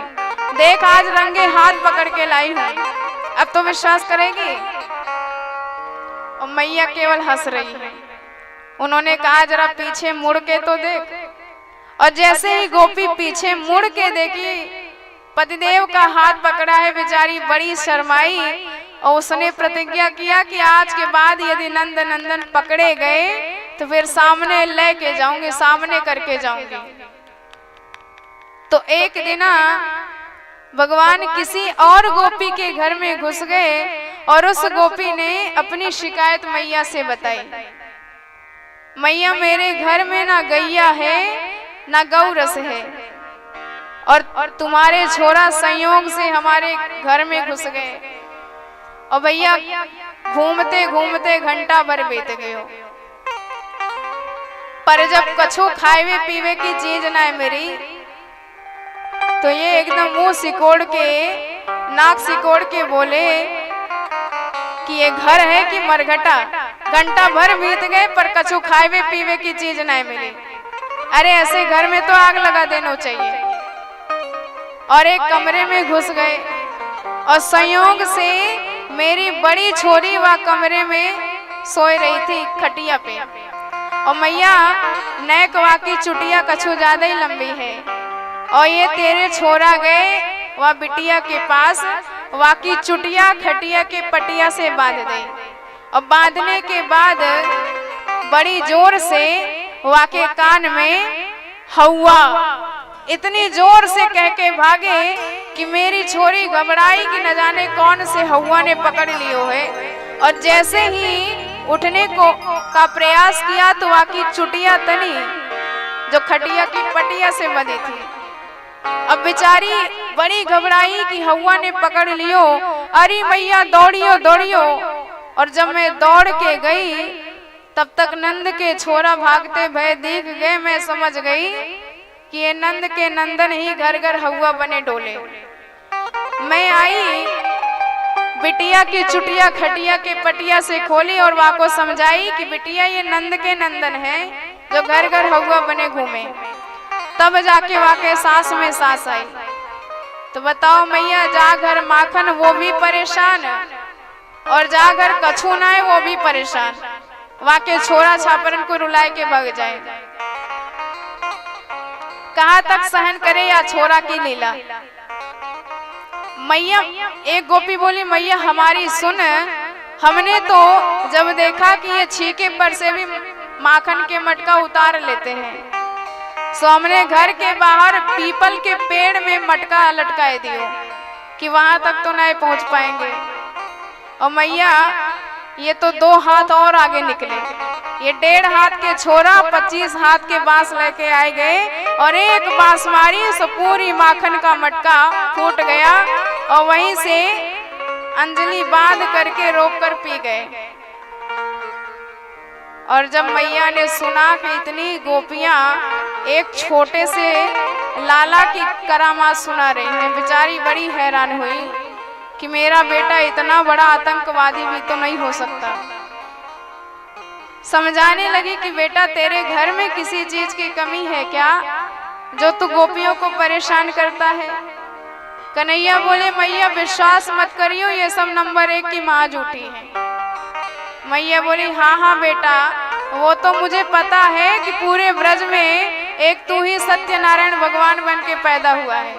देख आज रंगे हाथ पकड़ के लाई हूं, अब तो विश्वास करेगी? और मैया केवल हंस रही है। उन्होंने कहा जरा पीछे मुड़ के तो देख। और जैसे ही गोपी पीछे मुड़ के देखी, पतिदेव का हाथ पकड़ा है, बेचारी बड़ी शर्माई और उसने प्रतिज्ञा किया कि आज के बाद यदि नंद नंदन पकड़े गए तो फिर सामने लेके जाऊंगी, सामने करके जाऊंगी। तो एक दिन भगवान किसी और गोपी के घर में घुस गए और उस गोपी ने अपनी शिकायत मैया से बताई। मैया, मेरे घर में ना गैया है ना गौरस है और तुम्हारे छोरा संयोग से हमारे घर में घुस गए और भैया घूमते घूमते घंटा भर बीत गए। पर जब कछु खाए पीवे की चीज ना है मेरी, तो ये एकदम मुंह सिकोड़ के, नाक सिकोड़ के बोले कि ये घर है कि मरघटा। घंटा भर बीत गए पर कछु खाए पीवे की चीज ना मिली। अरे ऐसे घर में तो आग लगा देना चाहिए। और एक कमरे में घुस गए और संयोग से मेरी बड़ी छोरी वह कमरे में सोई रही थी खटिया पे। और मैया नैक वा की चुटिया कछु ज्यादा ही लंबी है और ये तेरे छोरा गए वह बिटिया के पास, वाकी चुटिया खटिया के पटिया से बांध दी और बांधने के बाद बड़ी जोर से वाके कान में हौवा इतनी जोर से कह के भागे कि मेरी छोरी घबराई कि न जाने कौन से हौवा ने पकड़ लियो है। और जैसे ही उठने का प्रयास किया तो वाकी चुटिया तनी जो खटिया की पटिया से बंधी थी। अब बेचारी बड़ी घबराई कि हौवा ने पकड़ लियो। अरे मैया दौड़ियो दौड़ियो। और जब मैं दौड़ के गई तब तक नंद के छोरा भागते भय दिख गए। मैं समझ गई कि ये नंद के नंदन ही घर घर हौवा बने डोले। मैं आई, बिटिया की चुटिया खटिया के पटिया से खोली और वहाँ को समझाई कि बिटिया ये नंद के नंदन है जो घर घर हौवा बने घूमे। तब जाके वाके सांस में सांस आई। तो बताओ मैया, जा घर माखन वो भी परेशान और जा घर कछु ना है वो भी परेशान। वाके छोरा छापरन को रुलाए के भाग जाए। कहाँ तक सहन करे या छोरा की लीला। मैया एक गोपी बोली, मैया हमारी सुन, हमने तो जब देखा कि ये छीके पर से भी माखन के मटका उतार लेते हैं, सो हमने घर के बाहर पीपल के पेड़ में मटका लटकाए दियो कि वहां तक तो नहीं पहुंच पाएंगे। और मैया ये तो 2 हाथ और आगे निकले। ये 1.5 हाथ के छोरा 25 हाथ के बांस लेके आए गए और एक बांस मारी सो पूरी माखन का मटका फूट गया और वहीं से अंजलि बांध करके रोक कर पी गए। और जब मैया ने सुना कि इतनी गोपियां एक छोटे से लाला की करामात सुना रही हैं, बेचारी बड़ी हैरान हुई कि मेरा बेटा इतना बड़ा आतंकवादी भी तो नहीं हो सकता। समझाने लगी कि बेटा तेरे घर में किसी चीज की कमी है क्या जो तू गोपियों को परेशान करता है। कन्हैया बोले, मैया विश्वास मत करियो, ये सब नंबर 1 की माँ झूठी है। मैया बोली, हाँ हाँ बेटा, वो तो मुझे पता है कि पूरे ब्रज में एक तू ही सत्यनारायण भगवान बन के पैदा हुआ है,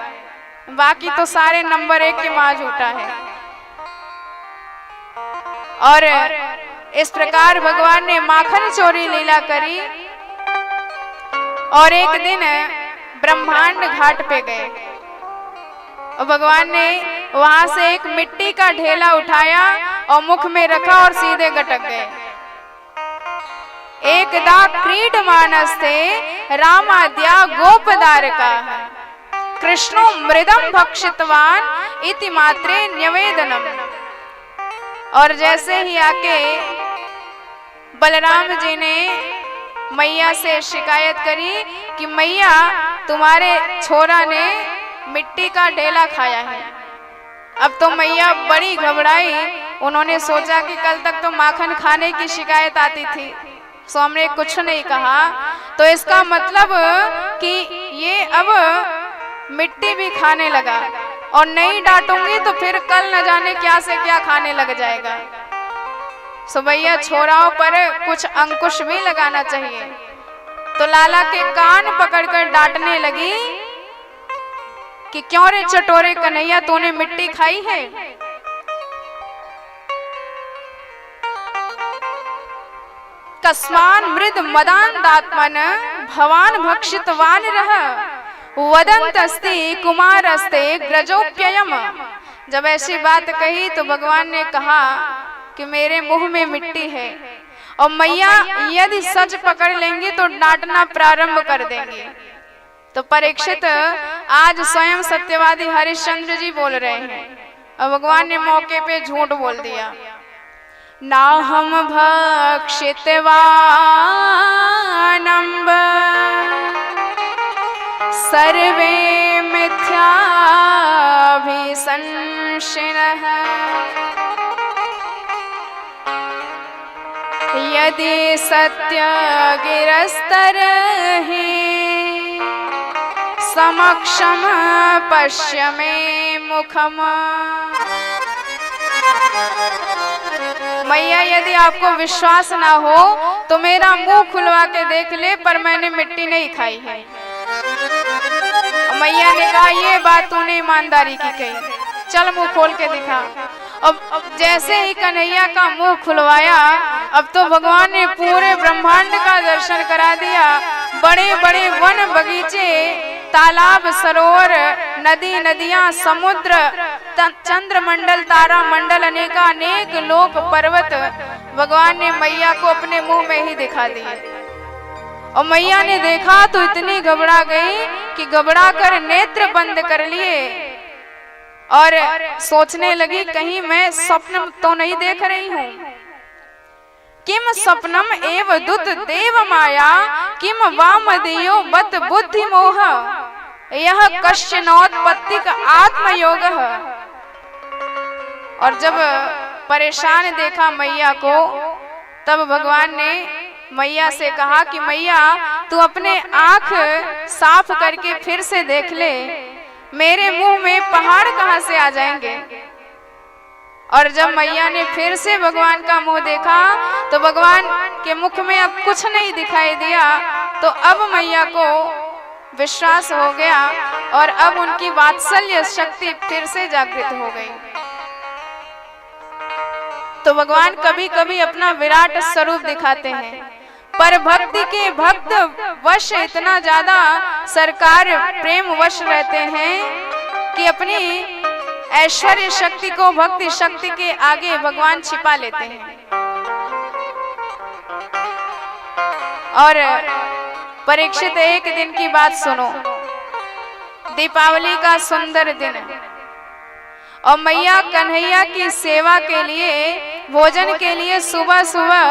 बाकी तो सारे नंबर 1 के माँ झूठा है। और इस प्रकार भगवान ने माखन चोरी लीला करी। और एक दिन ब्रह्मांड घाट पे गए और भगवान ने वहां से एक मिट्टी का ढेला उठाया और मुख में रखा और सीधे गटक गए। एकदा क्रीड मानस्ते रामाद्या गोपदारका कृष्णो मृदम भक्षितवान इति मात्रे न्यवेदनम। और जैसे ही आके बलराम जी ने मैया से शिकायत करी कि मैया तुम्हारे छोरा ने मिट्टी का ढेला खाया है। अब तो मैया बड़ी घबराई। उन्होंने सोचा कि कल तक तो माखन खाने की शिकायत आती थी, सो हमने कुछ नहीं कहा, तो इसका मतलब कि ये अब मिट्टी भी खाने लगा और नहीं डांटूंगी तो फिर कल न जाने क्या से क्या खाने लग जाएगा। सो भैया छोराओं पर कुछ अंकुश भी लगाना चाहिए। तो लाला के कान पकड़कर डांटने लगी कि क्यों रे चटोरे कन्हैया, तूने मिट्टी खाई है? कस्मान मृद मदान दात्मन भवान भक्षितवान रह वदंतस्ति कुमारस्ते ग्रजोप्ययम। जब ऐसी बात कही तो भगवान ने कहा कि मेरे मुंह में मिट्टी है और मैया यदि सच पकड़ लेंगी तो डांटना प्रारंभ कर देंगी। तो परीक्षित आज स्वयं सत्यवादी हरिश्चंद्र जी बोल रहे हैं और भगवान ने मौके पे झूठ बोल दिया। ना हम भक्षितवानम्ब सर्वे मिथ्याभिसंशिनः यदि सत्य गिरस्तर्हि समक्षम पश्य मे मुखम। मैया यदि आपको विश्वास ना हो तो मेरा मुंह खुलवा के देख ले, पर मैंने मिट्टी नहीं खाई है। मैया ने कहा ये बात तूने ईमानदारी की कही, चल मुंह खोल के दिखा। अब जैसे ही कन्हैया का मुंह खुलवाया, अब तो भगवान ने पूरे ब्रह्मांड का दर्शन करा दिया। बड़े बड़े वन बगीचे, तालाब, सरोवर, नदी, नदियां, समुद्र, चंद्रमंडल, तारा मंडल, अनेक लोक पर्वत भगवान ने मैया को अपने मुंह में ही दिखा दिए। और मैया ने देखा तो इतनी घबरा गई कि घबरा कर नेत्र बंद कर लिए और सोचने लगी कहीं मैं स्वप्न तो नहीं देख रही हूँ। किम स्वप्नम एव दुत देव माया किम वामदेयो बत बुद्धि मोह यह कश्चिनोत्पत्तिक आत्मयोग। और जब परेशान देखा मैया को, तब भगवान ने मैया से कहा कि मैया तू अपने आंख साफ करके फिर से देख ले, मेरे मुंह में पहाड़ कहां से आ जाएंगे। और जब मैया ने फिर से भगवान का मुंह देखा तो भगवान के मुख में अब कुछ नहीं दिखाई दिया। तो अब मैया को विश्वास हो गया और अब उनकी वात्सल्य शक्ति फिर से जागृत हो गई। तो भगवान कभी कभी अपना विराट स्वरूप दिखाते हैं, पर भक्ति के भक्त वश इतना ज्यादा सरकार प्रेम वश रहते हैं कि अपनी ऐश्वर्य शक्ति को भक्ति शक्ति के आगे भगवान छिपा लेते हैं। और परीक्षित एक दिन की बात सुनो, दीपावली का सुंदर दिन, और मैया कन्हैया की सेवा के लिए, भोजन के लिए सुबह सुबह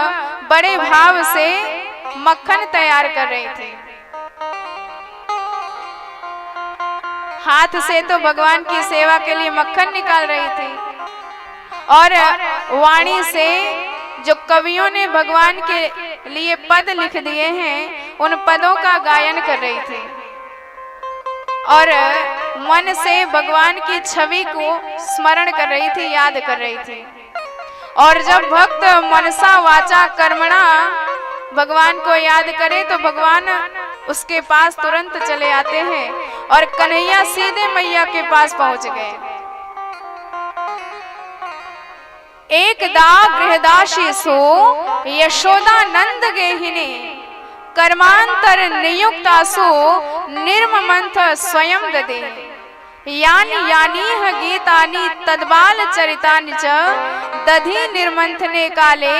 बड़े भाव से मक्खन तैयार कर रही थी। हाथ से तो भगवान की सेवा के लिए मक्खन निकाल रही थी और वाणी से जो कवियों ने भगवान के लिए पद लिख दिए हैं उन पदों का गायन कर रही थी और मन से भगवान की छवि को स्मरण कर रही थी, याद कर रही थी। और जब भक्त मनसा वाचा कर्मणा भगवान को याद करे तो भगवान उसके पास तुरंत चले आते हैं और कन्हैया सीधे मैया के पास पहुंच गए। एकदा गृहदासीसु यशोदानंद गेहिनी कर्मांतर नियुक्तासु निर्ममंथ स्वयं ददे यानि यानीह गीतानि तद्बाल चरितानि च दधि निर्मंथने काले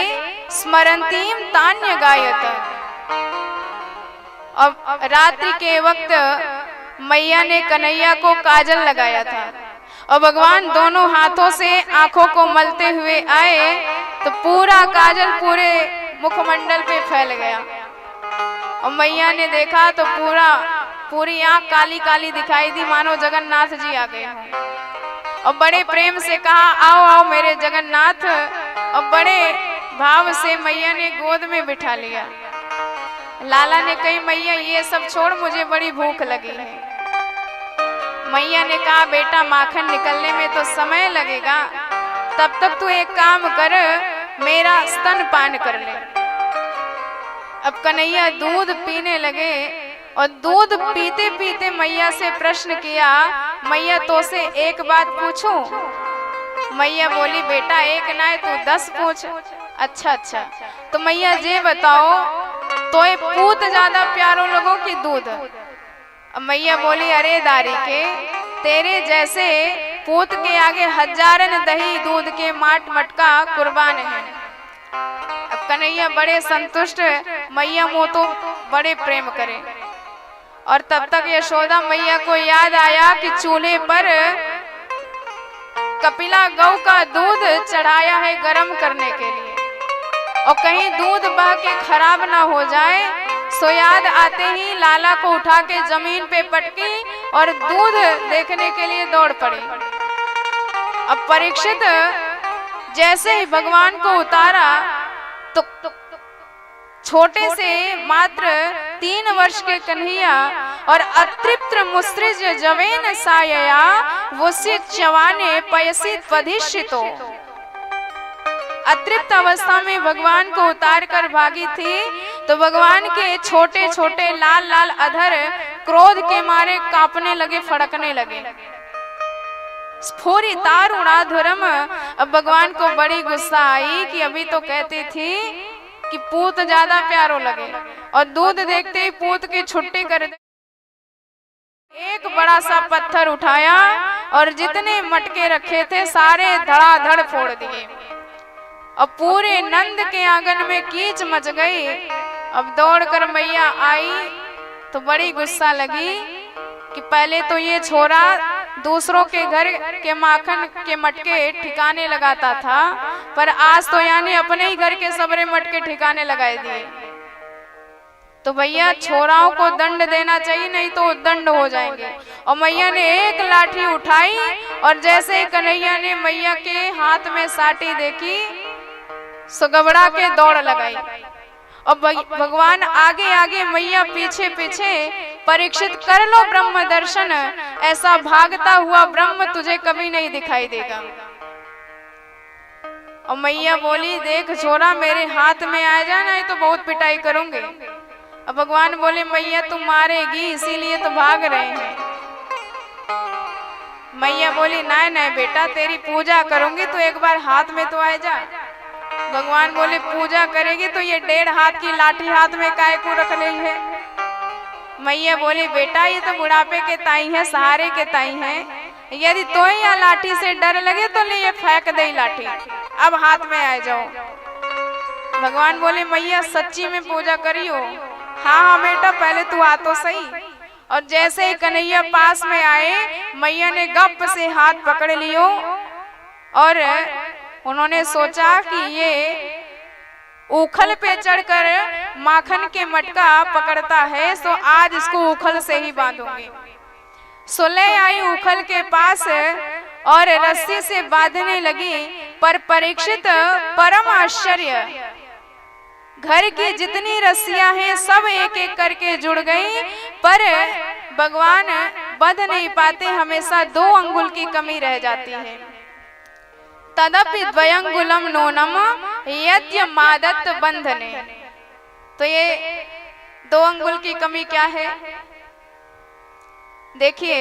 स्मरंतीम तान्य गायत। अब रात्रि के वक्त मैया ने कन्हैया को काजल लगाया था और भगवान दोनों हाथों से आंखों को मलते हुए आए तो पूरा काजल पूरे मुखमंडल पे फैल गया। और मैया ने देखा तो पूरी आंख काली काली दिखाई दी, मानो जगन्नाथ जी आ गए हों। और बड़े प्रेम से कहा, आओ आओ मेरे जगन्नाथ। और बड़े भाव से मैया ने गोद में बिठा लिया। लाला ने कही, मैया ये सब छोड़, मुझे बड़ी भूख लगी है। मैया ने कहा, बेटा माखन निकलने में तो समय लगेगा, तब तक तू एक काम कर, मेरा स्तन पान कर ले। अब कन्हैया दूध पीने लगे और दूध पीते पीते मैया से प्रश्न किया, मैया तो से एक बात पूछूं? मैया बोली, बेटा एक ना है, तू 10 पूछ। अच्छा अच्छा, तो मैया ये बताओ, तो ये पूत ज्यादा प्यारो लोगों की दूध? मैया बोली, अरे दारी के, तेरे जैसे पूत के आगे हजारन दही दूध के माट मटका कुर्बान है। अब कन्हैया बड़े संतुष्ट, मैया मोह तो बड़े प्रेम करे। और तब तक यशोदा मैया को याद आया कि चूल्हे पर कपिला गौ का दूध चढ़ाया है गर्म करने के लिए, और कहीं दूध बह के खराब ना हो जाए। सो याद आते ही लाला को उठा के जमीन पे पटकी और दूध देखने के लिए दौड़ पड़े। अब परीक्षित जैसे ही भगवान को उतारा तो छोटे से मात्र 3 वर्ष के कन्हैया और अतृप्त मुस्त्रिज जवेन सायया वोस्य चवाने पयसित पधिष्ठितो। अतृप्त अवस्था में भगवान को उतार कर भागी थी, तो भगवान के छोटे छोटे लाल लाल अधर क्रोध के मारे कांपने लगे, फड़कने लगे। स्फुरितारुणाधुरम। अब भगवान को बड़ी गुस्सा आई कि अभी तो कहती थी कि पूत ज्यादा प्यारो लगे, और दूध देखते ही पूत की छुट्टी कर दे। एक बड़ा सा पत्थर उठाया और जितने मटके रखे थे सारे धड़ाधड़ फोड़ दिए, और पूरे नंद के आंगन में कीच मच गई। अब दौड़कर मैया आई तो बड़ी गुस्सा लगी कि पहले तो ये छोरा दूसरों के घर के माखन के मटके ठिकाने लगाता था, पर आज तो यानी अपने ही घर के सबरे मटके ठिकाने लगाए दिए। तो भैया छोराओं को दंड देना चाहिए, नहीं तो दंड हो जाएंगे। और मैया ने एक लाठी उठाई और जैसे ही कन्हैया ने मैया के हाथ में साटी देखी, सो घबरा के दौड़ लगाई। और भगवान आगे आगे, मैया पीछे पीछे। परीक्षित कर लो ब्रह्म दर्शन, ऐसा भागता हुआ ब्रह्म तुझे कभी नहीं दिखाई देगा। और मैया बोली, देख छोरा मेरे हाथ में आ जा, नहीं तो बहुत पिटाई करूंगे। अब भगवान बोले, मैया तू मारेगी इसीलिए तो भाग रहे हैं। मैया बोली, नहीं नहीं बेटा, तेरी पूजा करूंगी तो एक बार हाथ में तो आ जा। भगवान बोले, पूजा करेगी तो ये 1.5 हाथ की लाठी हाथ में काय को रख ली है? मैया बोली, बेटा ये तो बुढ़ापे के ताई है, सहारे के ताई है, यदि तो या लाठी से डर लगे तो ले ये फेंक दे लाठी, अब हाथ में आ जाओ। भगवान बोले, मैया सच्ची में पूजा करियो? हाँ हाँ बेटा, पहले तू आ तो सही। और जैसे ही कन्हैया पास में आए, मैया ने गप से हाथ पकड़ लियो और उन्होंने सोचा कि ये उखल पे चढ़कर माखन के मटका पकड़ता है, सो आज इसको उखल से ही बांधूंगी। सो ले आई उखल के पास और रस्सी से बांधने लगी। पर परीक्षित परम आश्चर्य, घर की जितनी रस्सियां हैं सब एक एक करके जुड़ गई, पर भगवान बंध नहीं पाते, हमेशा 2 अंगुल की कमी रह जाती है। तदपि द्वयंगुलम नोनम यद्यमादत्त बंधने। तो ये 2 अंगुल की कमी क्या है? देखिए,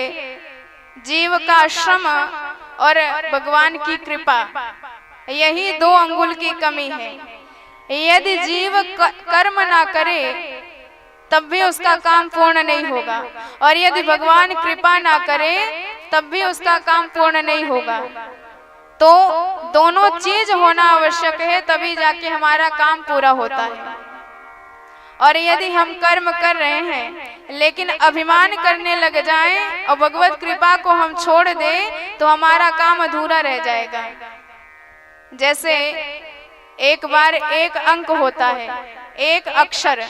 जीव का श्रम और भगवान की कृपा, यही 2 अंगुल की कमी है। यदि जीव कर्म ना करे तब भी उसका काम पूर्ण नहीं होगा, और यदि भगवान कृपा ना करे तब भी उसका काम पूर्ण नहीं होगा। तो दोनों चीज होना आवश्यक है, तभी जाके हमारा काम पूरा होता है। और यदि हम कर्म कर रहे हैं लेकिन अभिमान करने लग जाएं और भगवत कृपा को हम छोड़ दें तो हमारा काम अधूरा रह जाएगा। जैसे एक बार एक अंक होता है, एक अक्षर,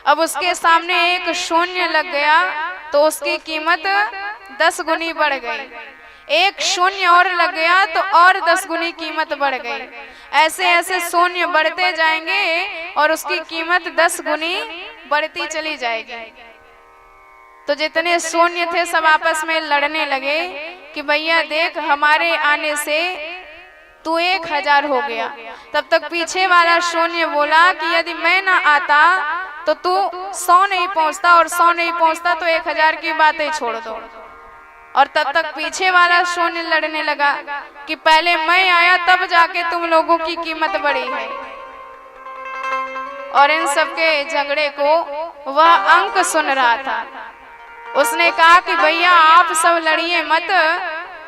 अब उसके सामने एक शून्य लग गया तो उसकी कीमत 10 गुनी बढ़ गई, एक शून्य और लग गया तो और 10 गुनी कीमत बढ़ गई। ऐसे ऐसे शून्य बढ़ते जाएंगे और उसकी कीमत 10 गुनी बढ़ती चली जाएगी। तो जितने शून्य थे सब आपस में लड़ने लगे कि भैया देख हमारे आने से तू 1000 हो गया। तब तक पीछे वाला शून्य बोला कि यदि मैं ना आता तो तू 100 नहीं पहुंचता, और 100 नहीं पहुंचता तो 1000 की बातें छोड़ दो। और तब तक पीछे वाला शून्य लड़ने लगा कि पहले मैं आया तब जाके तुम लोगों की कीमत बढ़ी है। और इन सबके झगड़े को वह अंक सुन रहा था। उसने कहा कि भैया आप सब लड़िए मत,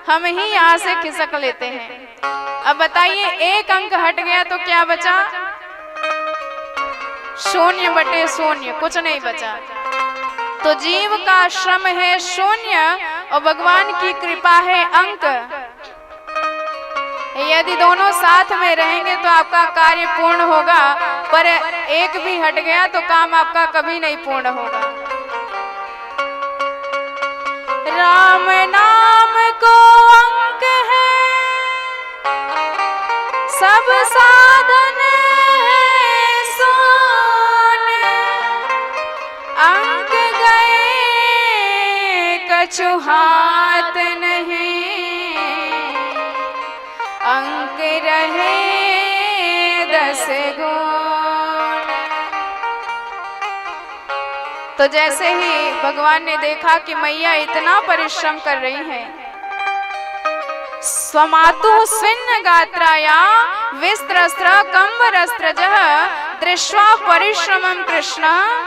हम ही यहाँ से खिसक लेते हैं। अब बताइए एक अंक हट गया तो क्या बचा? शून्य बटे शून्य, कुछ नहीं बचा। तो जीव का श्रम है शून्य और भगवान की कृपा है अंक। यदि दोनों साथ में रहेंगे तो आपका कार्य पूर्ण होगा, पर एक भी हट गया तो काम आपका कभी नहीं पूर्ण होगा। राम नाम को अंक है, सब साधन है सोन, अंक गए कछु हाथ नहीं, अंक रहे 10 गुण। तो जैसे ही भगवान ने देखा कि मैया इतना परिश्रम कर रही हैं, स्वमातु स्विन्न गात्राया विस्त्रस्त्र कंबरस्त्रजः दृष्ट्वा परिश्रमं कृष्ण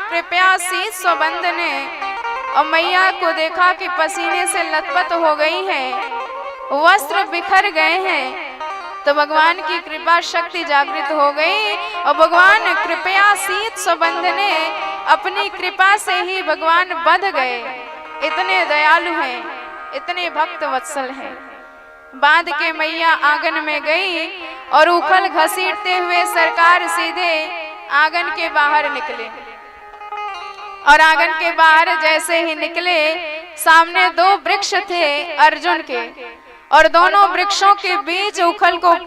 कृपयासी स्वबंधने। और मैया को देखा कि पसीने से लथपथ हो गई है, वस्त्र बिखर गए हैं, तो भगवान की कृपा शक्ति जागृत हो गई। और भगवान कृपया शीत स्वबंधने, अपनी कृपा से ही भगवान बंध गए। इतने दयालु हैं, इतने भक्त वत्सल हैं। बांध के मैया आंगन में गई और उखल घसीटते हुए सरकार सीधे आंगन के बाहर निकले। और आंगन के बाहर जैसे ही निकले, सामने 2 वृक्ष थे अर्जुन के, और दोनों वृक्षों के बीच उखल को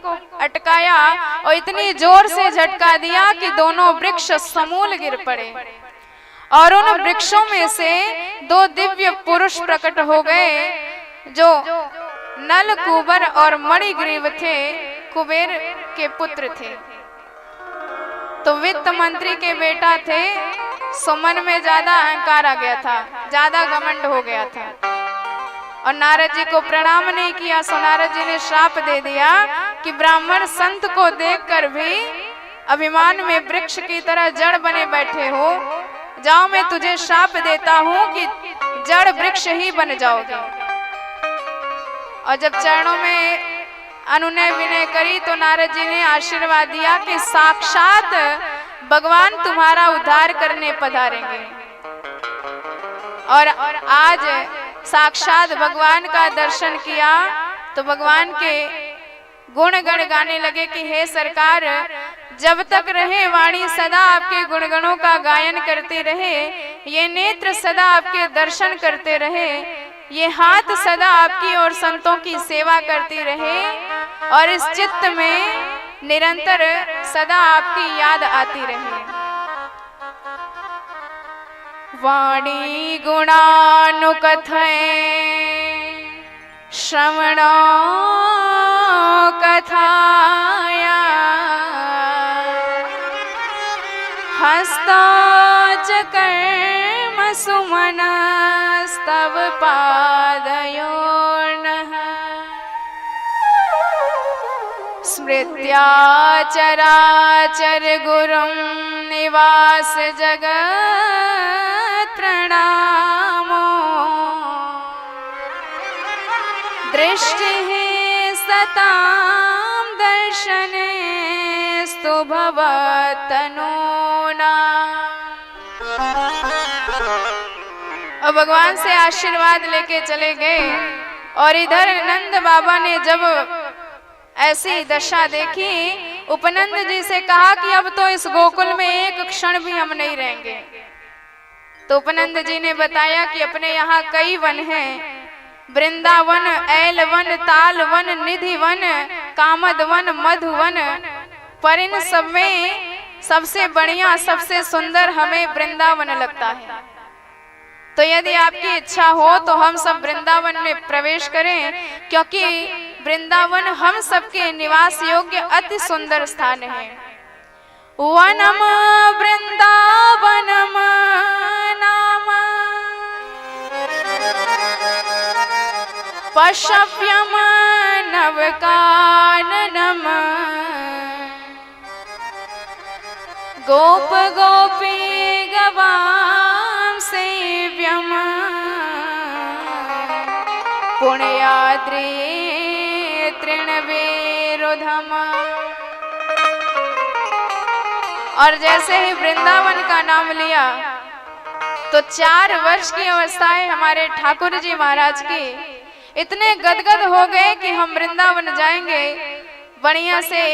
अटकाया और इतनी जोर से झटका दिया कि दोनों वृक्ष समूल गिर पड़े। और उन वृक्षों में से 2 दिव्य पुरुष प्रकट हो गए, जो नल कुबर और मणिग्रीव थे, कुबेर के पुत्र थे। तो वित्त मंत्री के बेटा थे, सो मन में ज्यादा अहंकार आ गया था, ज्यादा घमंड हो गया था, और नारद जी को प्रणाम नहीं किया। सो नारद जी ने श्राप दे दिया कि ब्राह्मण संत को देखकर भी अभिमान में वृक्ष की तरह जड़ बने बैठे हो, जाओ मैं तुझे श्राप देता हूँ कि जड़ वृक्ष ही बन जाओगे। और जब चरणों में अनुनय विनय करी तो नारद जी ने आशीर्वाद दिया कि साक्षात भगवान तुम्हारा उद्धार करने पधारेंगे। और आज साक्षात भगवान का दर्शन किया तो भगवान के गुण गण गाने लगे कि हे सरकार, जब तक रहे वाणी सदा आपके गुणगणों का गायन करते रहे, ये नेत्र सदा आपके दर्शन करते रहे, ये हाथ सदा आपकी और संतों की सेवा करती रहे, और इस चित्त में निरंतर सदा आपकी याद आती रहे। वाणी गुणानुकथय श्रवणो कथाया हस्ताच कर्म सुमनस्तव पादयोर्नः स्मृत्याचराचर गुरुं निवास जगत् प्रणामो दृष्टिः सतां दर्शनेस्तु भवतनूना। और भगवान से आशीर्वाद लेके चले गए। और इधर नंद बाबा ने जब ऐसी दशा देखी, उपनंद जी से कहा कि अब तो इस गोकुल में एक क्षण भी हम नहीं रहेंगे। तो उपनंद जी ने बताया कि अपने यहाँ कई वन हैं, वृंदावन, ऐलवन, तालवन, निधिवन, कामदवन, मधुवन, पर इन सब में सबसे बढ़िया, सबसे सुंदर हमें वृंदावन लगता है। तो यदि आपकी इच्छा हो तो हम सब वृंदावन में प्रवेश करें, क्योंकि वृंदावन हम सबके निवास योग्य अति सुंदर स्थान है। वनम वृंदावनम नाम पश्यव्यम नवकाननम गोप गोपी गवां सेव्यम पुण्याद्रि तृणवेरोधम। और जैसे ही वृंदावन का नाम लिया तो 4 वर्ष की अवस्थाएं हमारे ठाकुर जी महाराज की इतने गदगद हो गए कि हम वृंदावन जाएंगे। बढ़िया से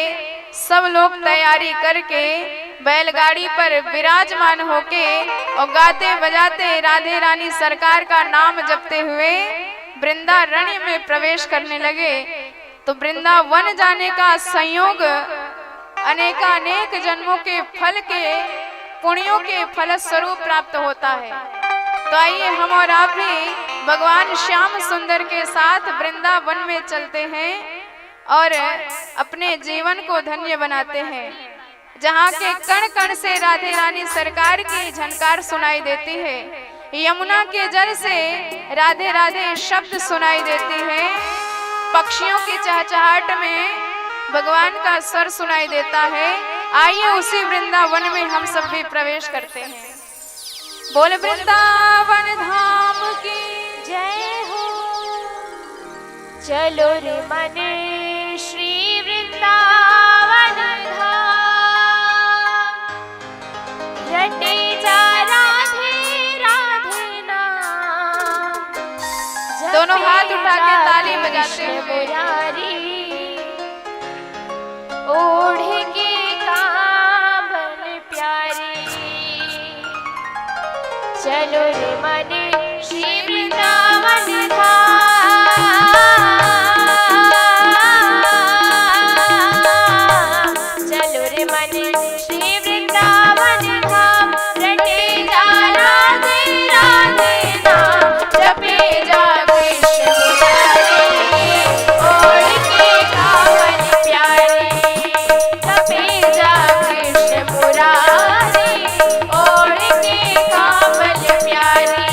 सब लोग तैयारी करके बैलगाड़ी पर विराजमान होके और गाते बजाते राधे रानी सरकार का नाम जपते हुए वृंदारण्य में प्रवेश करने लगे। तो वृंदावन जाने का संयोग अनेकानेक जन्मों के फल के पुण्यों के फल स्वरूप प्राप्त होता है। तो आइए हम और आप भी भगवान श्याम सुंदर के साथ वृंदावन में चलते हैं और अपने जीवन को धन्य बनाते हैं, जहाँ के कण कण से राधे रानी सरकार की झनकार सुनाई देती है। यमुना के जल से राधे राधे शब्द सुनाई देती है। पक्षियों की चहचहाट में भगवान का स्वर सुनाई देता है। आइए उसी वृंदावन में हम सब भी प्रवेश करते हैं। बोल वृंदावन धाम की जय हो। चलो रे मन श्री वृंदावन धाम, रटे जा राधे राधे नाम। दोनों हाथ उठा के ताली बजाते हुए ओढ़ के कांवल प्यारी। चलो रे मन श्री वृंदावन धाम, चलो रे मन श्री वृंदावन धाम। रटे जा राधे राधे नाम, जपे जा कृष्ण मुरारी। ओढ़ के कांवल प्यारी, जपे जा कृष्ण मुरारी। ओढ़ के कांवल प्यारी।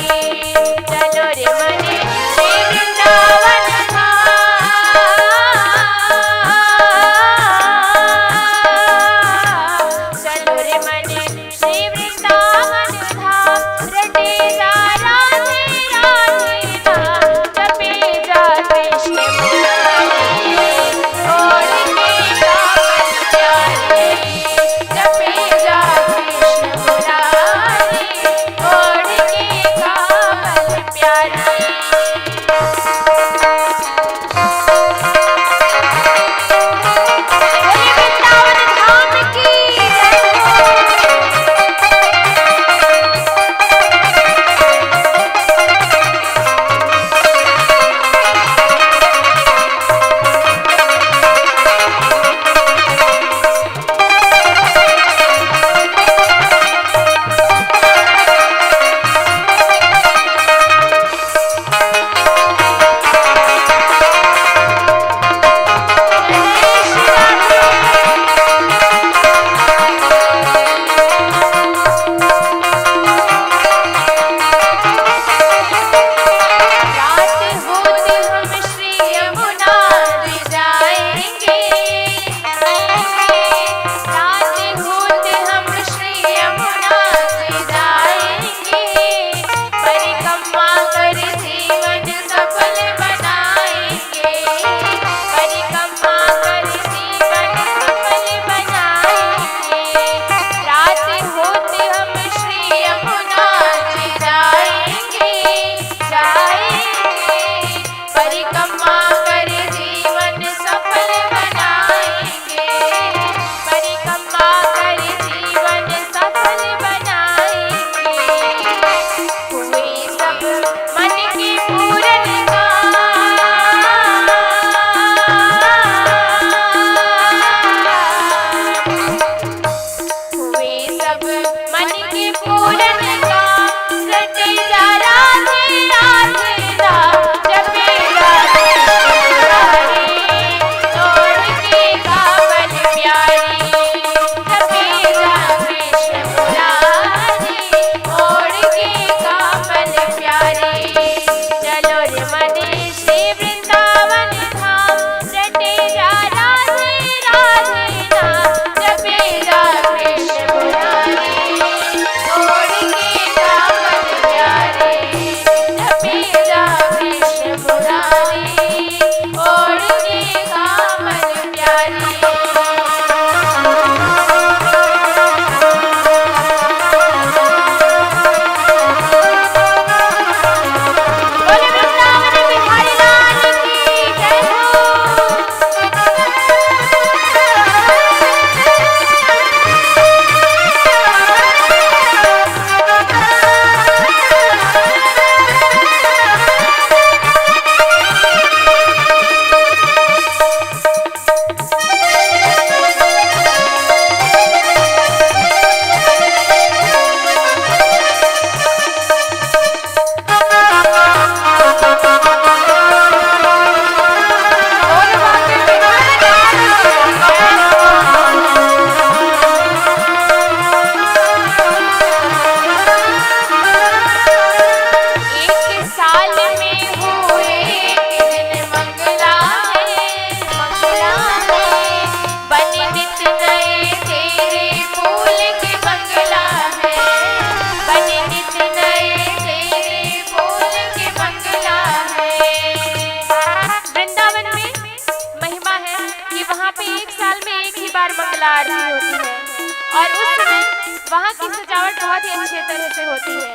वहाँ की सजावट बहुत ही अच्छे तरह से होती है।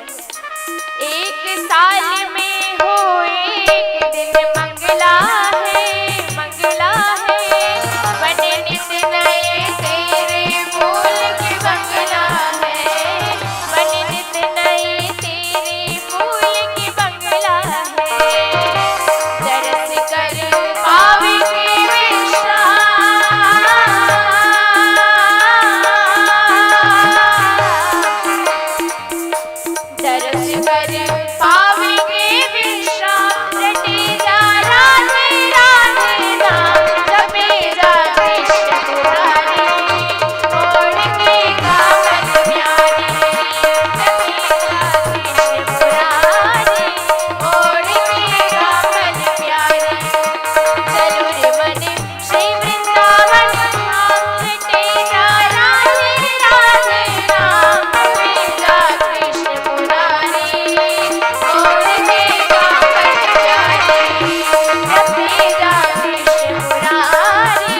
एक साल में हो एक दिन मंगला है, मंगला है, बने नित नए तेरे फूल की बंगला है, बने नित नए तेरे फूल की बंगला है। दरस कर पावे के विश्राम, दरस कर पावे के विश्राम, रटे जा राधे राधे नाम, जपे जा कृष्ण मुरारी, ओढ़ के गावन प्यारी, जपे जा कृष्ण मुरारी, ओढ़ के गावन प्यारी। चलो रे मन श्री वृंदावन धाम, रटे जा राधे राधे नाम, जपे जा कृष्ण मुरारी, ओढ़ के गावन प्यारी, जपे जा कृष्ण मुरारी,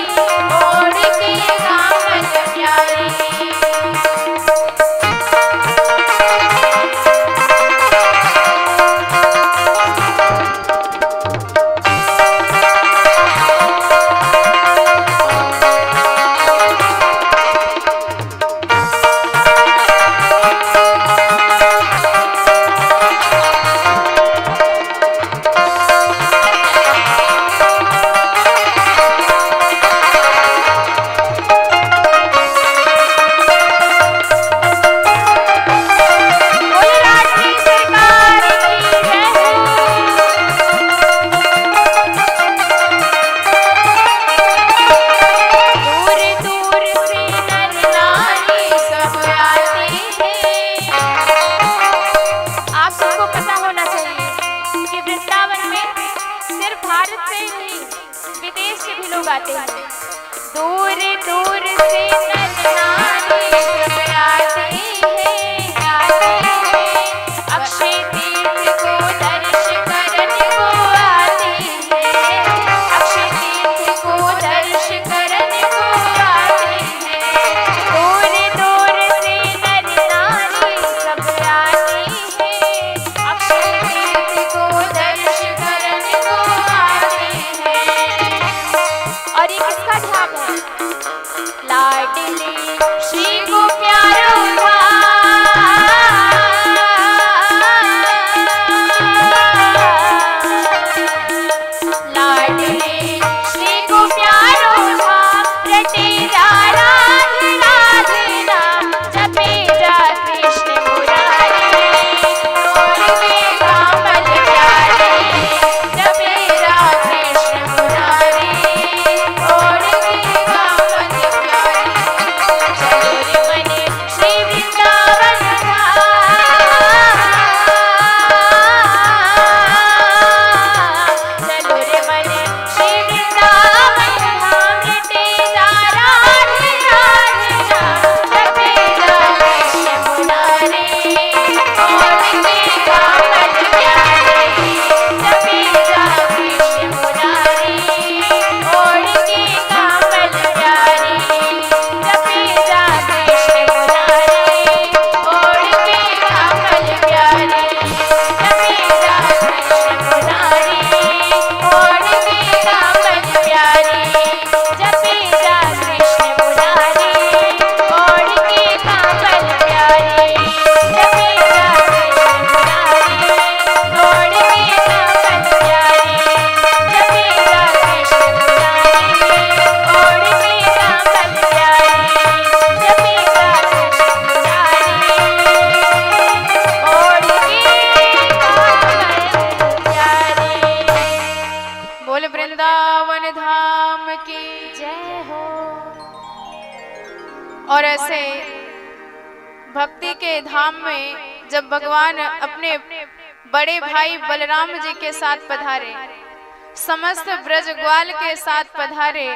ओढ़ के गावन प्यारी। बोले राठी सरकार की जय हो। दूर दूर से नर नारी सब आते हैं। आप सबको पता होना चाहिए कि वृंदावन में सिर्फ भारत से ही नहीं, विदेश से भी लोग आते हैं। दूर दूर से नर नारी सब आते हैं, आते हैं। अक्षय तीर्थ को दर्श करने को आते हैं, अक्षय तीर्थ को दर्श करने को आते हैं। दूर दूर से नर नारी सब आते हैं, अक्षय तीर्थ को दर्श करने को आते हैं। और ये किसका ढाब है? लाडली श्री को प्यारो लाडली श्री को प्यारो रटे जा राधे राधे नाम, जपे जा कृष्ण मुरारी, ओढ़ के गावन प्यारी, जपे जा कृष्ण मुरारी, ओढ़ के गावन प्यारी। चलो रे मन श्री वृंदावन धाम, चलो रे मन श्री वृंदावन धाम, रटे जा राधे राधे नाम, जपे जा कृष्ण मुरारी, ओढ़ के गावन प्यारी, जपे जा कृष्ण मुरारी, ओढ़ के गावन प्यारी, जपे जा कृष्ण मुरारी, ओढ़ के गावन प्यारी, जपे जा कृष्ण मुरारी, ओढ़ के गावन प्यारी, जपे जा कृष्ण मुरारी, ओढ़ के गावन प्यारी, जपे जा कृष्ण मुरारी, ओढ़ के गावन प्यारी, जपे जा कृष्ण मुरारी, ओढ़ के गावन प्यारी, जपे जा कृष्ण मुरारी, ओढ़ के गावन प्यारी। बोल वृंदावन धाम की। जय हो। और ऐसे भक्ति के धाम में जब भगवान अपने बड़े भाई बलराम जी के साथ पधारे, समस्त ब्रज ग्वाल के साथ पधारे,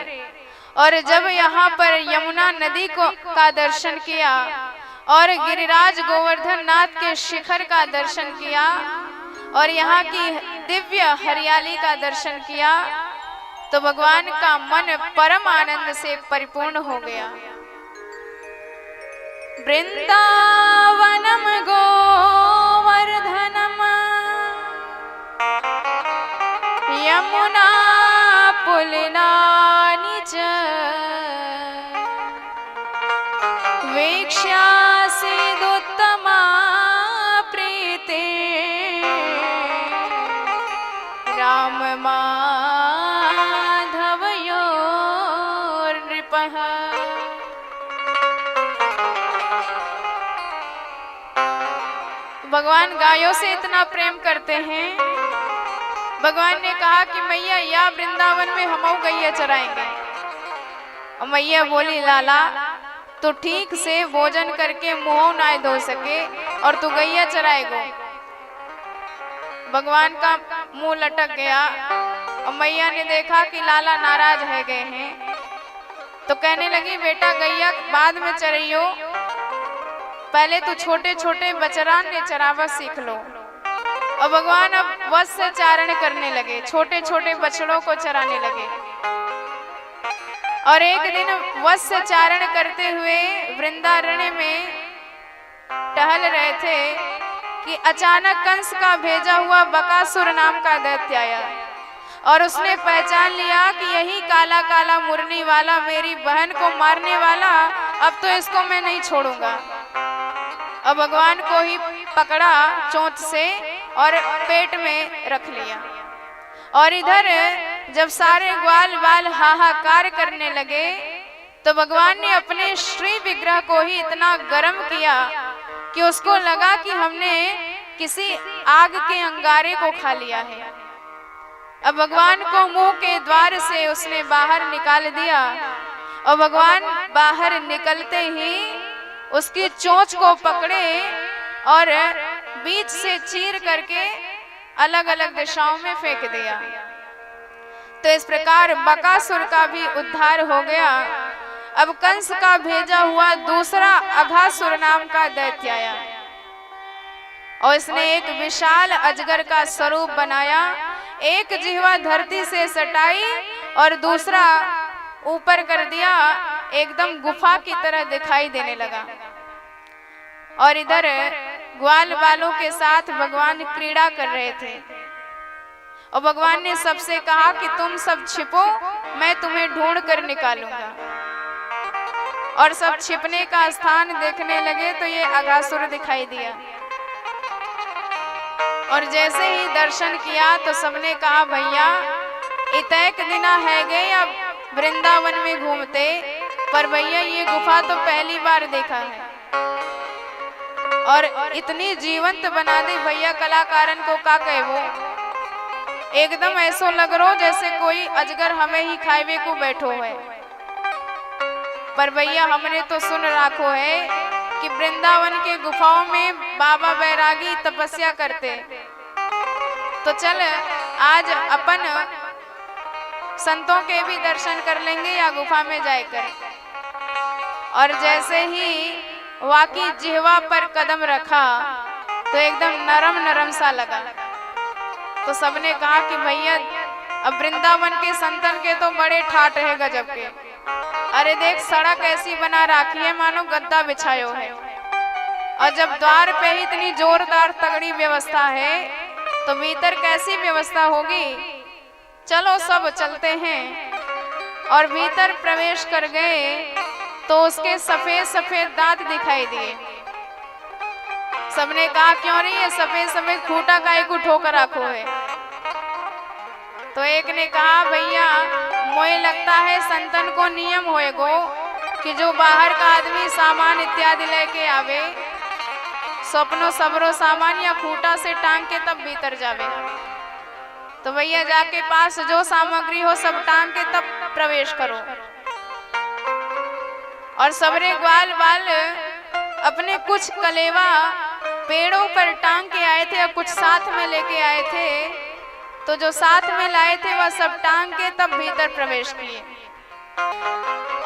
और जब यहाँ पर यमुना नदी का दर्शन किया और गिरिराज गोवर्धन नाथ के शिखर का दर्शन किया और यहाँ की दिव्य हरियाली का दर्शन किया, तो भगवान का मन परम आनंद से परिपूर्ण हो गया। वृंदावनम गोवर्धनम यमुना पुलिनानि च वीक्ष्यासीदुत्तमा प्रीते राम माधवयोर्नृपः। भगवान गायों से इतना प्रेम करते हैं। भगवान ने कहा कि मैया या वृंदावन में हम गैया चराएंगे। और मैया बोली लाला तो ठीक से भोजन करके मुंह ना धो सके और तू गैया चराएगो। भगवान का मुंह लटक गया और मैया ने देखा कि लाला नाराज है गए हैं, तो कहने लगी बेटा गैया बाद में चराइयो, पहले तो छोटे छोटे बचरान ने चरावा सीख लो। और भगवान अब वत्स से चारण करने लगे, छोटे छोटे बछड़ों को चराने लगे। और एक दिन वत्स से चारण करते हुए वृंदारण्य में टहल रहे थे कि अचानक कंस का भेजा हुआ बकासुर नाम का दैत्य आया और उसने पहचान लिया कि यही काला काला मुरली वाला मेरी बहन को मारने वाला, अब तो इसको मैं नहीं छोड़ूंगा। अब भगवान को ही पकड़ा चोंच से और पेट में रख लिया। और इधर जब सारे ग्वाल बाल हाहाकार करने लगे तो भगवान ने अपने श्री विग्रह को ही इतना गर्म किया कि उसको लगा कि हमने किसी आग के अंगारे को खा लिया है। अब भगवान को मुंह के द्वार से उसने बाहर निकाल दिया और भगवान बाहर निकलते ही उसकी चोंच को पकड़े और बीच से चीर करके अलग अलग दिशाओं में फेंक दिया। तो इस प्रकार बकासुर का भी उद्धार हो गया। अब कंस का भेजा हुआ दूसरा अघासुर नाम का दैत्य आया और इसने एक विशाल अजगर का स्वरूप बनाया। एक जिह्वा धरती से सटाई और दूसरा ऊपर कर दिया, एकदम गुफा की तरह दिखाई देने लगा। और इधर ग्वाल बालों के साथ भगवान क्रीड़ा कर रहे थे और भगवान ने सबसे कहा कि तुम सब छिपो, मैं तुम्हें ढूंढ कर निकालूंगा। और सब छिपने का स्थान देखने लगे तो ये अघासुर दिखाई दिया। और जैसे ही दर्शन किया तो सबने कहा भैया इतैक दिना है गए अब वृंदावन में घूमते, पर भैया ये गुफा तो पहली बार देखा है और इतनी जीवंत बना दी भैया कलाकारन को का कहे वो एकदम ऐसो लग रो जैसे कोई अजगर हमें ही खाए को बैठो है। पर भैया हमने तो सुन राखो है कि वृंदावन के गुफाओं में बाबा बैरागी तपस्या करते, तो चल आज अपन संतों के भी दर्शन कर लेंगे या गुफा में जाकर। और जैसे ही वाकी जिह्वा पर कदम रखा तो एकदम नरम नरम सा लगा। तो सबने कहा कि भैया अब वृंदावन के संतन के तो बड़े ठाट है गजब के। अरे देख सड़क ऐसी बना रखी है मानो गद्दा बिछायो है, और जब द्वार पे ही इतनी जोरदार तगड़ी व्यवस्था है तो भीतर कैसी व्यवस्था होगी। चलो सब चलते हैं। और भीतर प्रवेश कर गए तो उसके सफेद सफेद दांत दिखाई दिए। सबने कहा क्यों रही है सफेद सफेद खूंटा काहे को ठोकर रखो है। तो एक ने कहा भैया मोए लगता है संतन को नियम होएगो कि जो बाहर का आदमी सामान इत्यादि लेके आवे सपनो सबरो सामान या खूंटा से टांग के तब भीतर जावे। तो भैया जाके पास जो सामग्री हो सब टांग के तब प्रवेश करो। और सबरे ग्वाल बाल अपने कुछ कलेवा पेड़ों पर टांग के आए थे और कुछ साथ में लेके आए थे। तो जो साथ में लाए थे वह सब टांग के तब भीतर प्रवेश किए।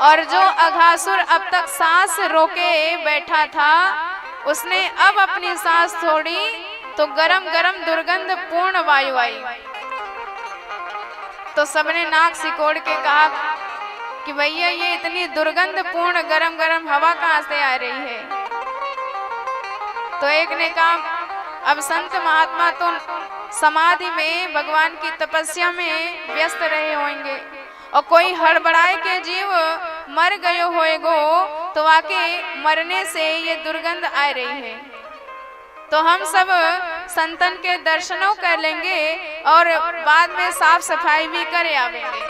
और जो अघासुर अब तक सांस रोके बैठा था उसने अब अपनी सांस छोड़ी तो गरम गरम दुर्गंध पूर्ण वायु आई। तो सबने नाक सिकोड़ के कहा कि भैया ये इतनी दुर्गंध पूर्ण गरम गरम हवा कहाँ से आ रही है। तो एक ने कहा अब संत महात्मा तो समाधि में भगवान की तपस्या में व्यस्त रहे होंगे और कोई हड़बड़ाए के जीव मर गयो होएगो तो वाकई मरने से ये दुर्गंध आ रही है, तो हम सब संतन के दर्शनों कर लेंगे और बाद में साफ सफाई भी करे आवेंगे।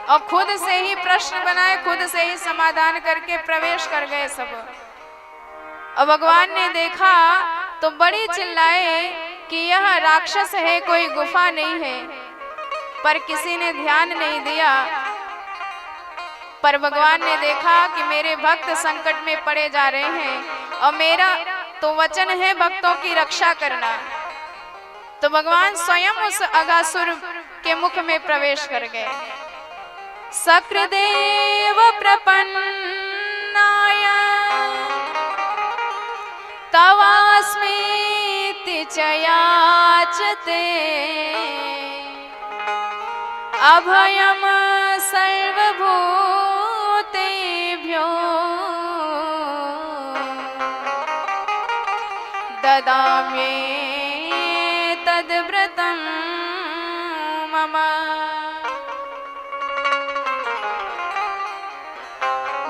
और खुद से ही प्रश्न बनाए, खुद से ही समाधान करके प्रवेश कर गए सब। और भगवान ने देखा तो बड़ी चिल्लाए कि यह राक्षस है, कोई गुफा नहीं है, पर किसी ने ध्यान नहीं दिया। पर भगवान ने देखा कि मेरे भक्त संकट में पड़े जा रहे हैं और मेरा तो वचन है भक्तों की रक्षा करना। तो भगवान स्वयं उस अगासुर के मुख में प्रवेश कर गए। सक्रदेव प्रपन्नाय तवास्मीति च याचते अभयम सर्वभूतेभ्यो ददाम्येतद्व्रतं मम।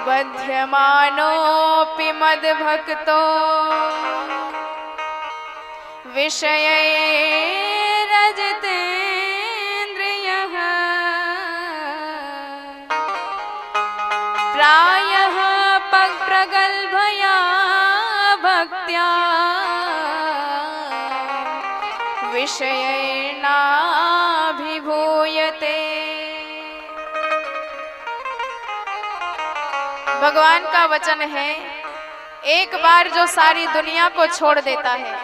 बध्यमानोऽपि मद्भक्तो विषयैरजितेन्द्रियः प्रायः प्रगल्भया भक्त्या विषयैर्नाभिभूयते। भगवान का वचन है, एक बार जो सारी दुनिया को छोड़ देता है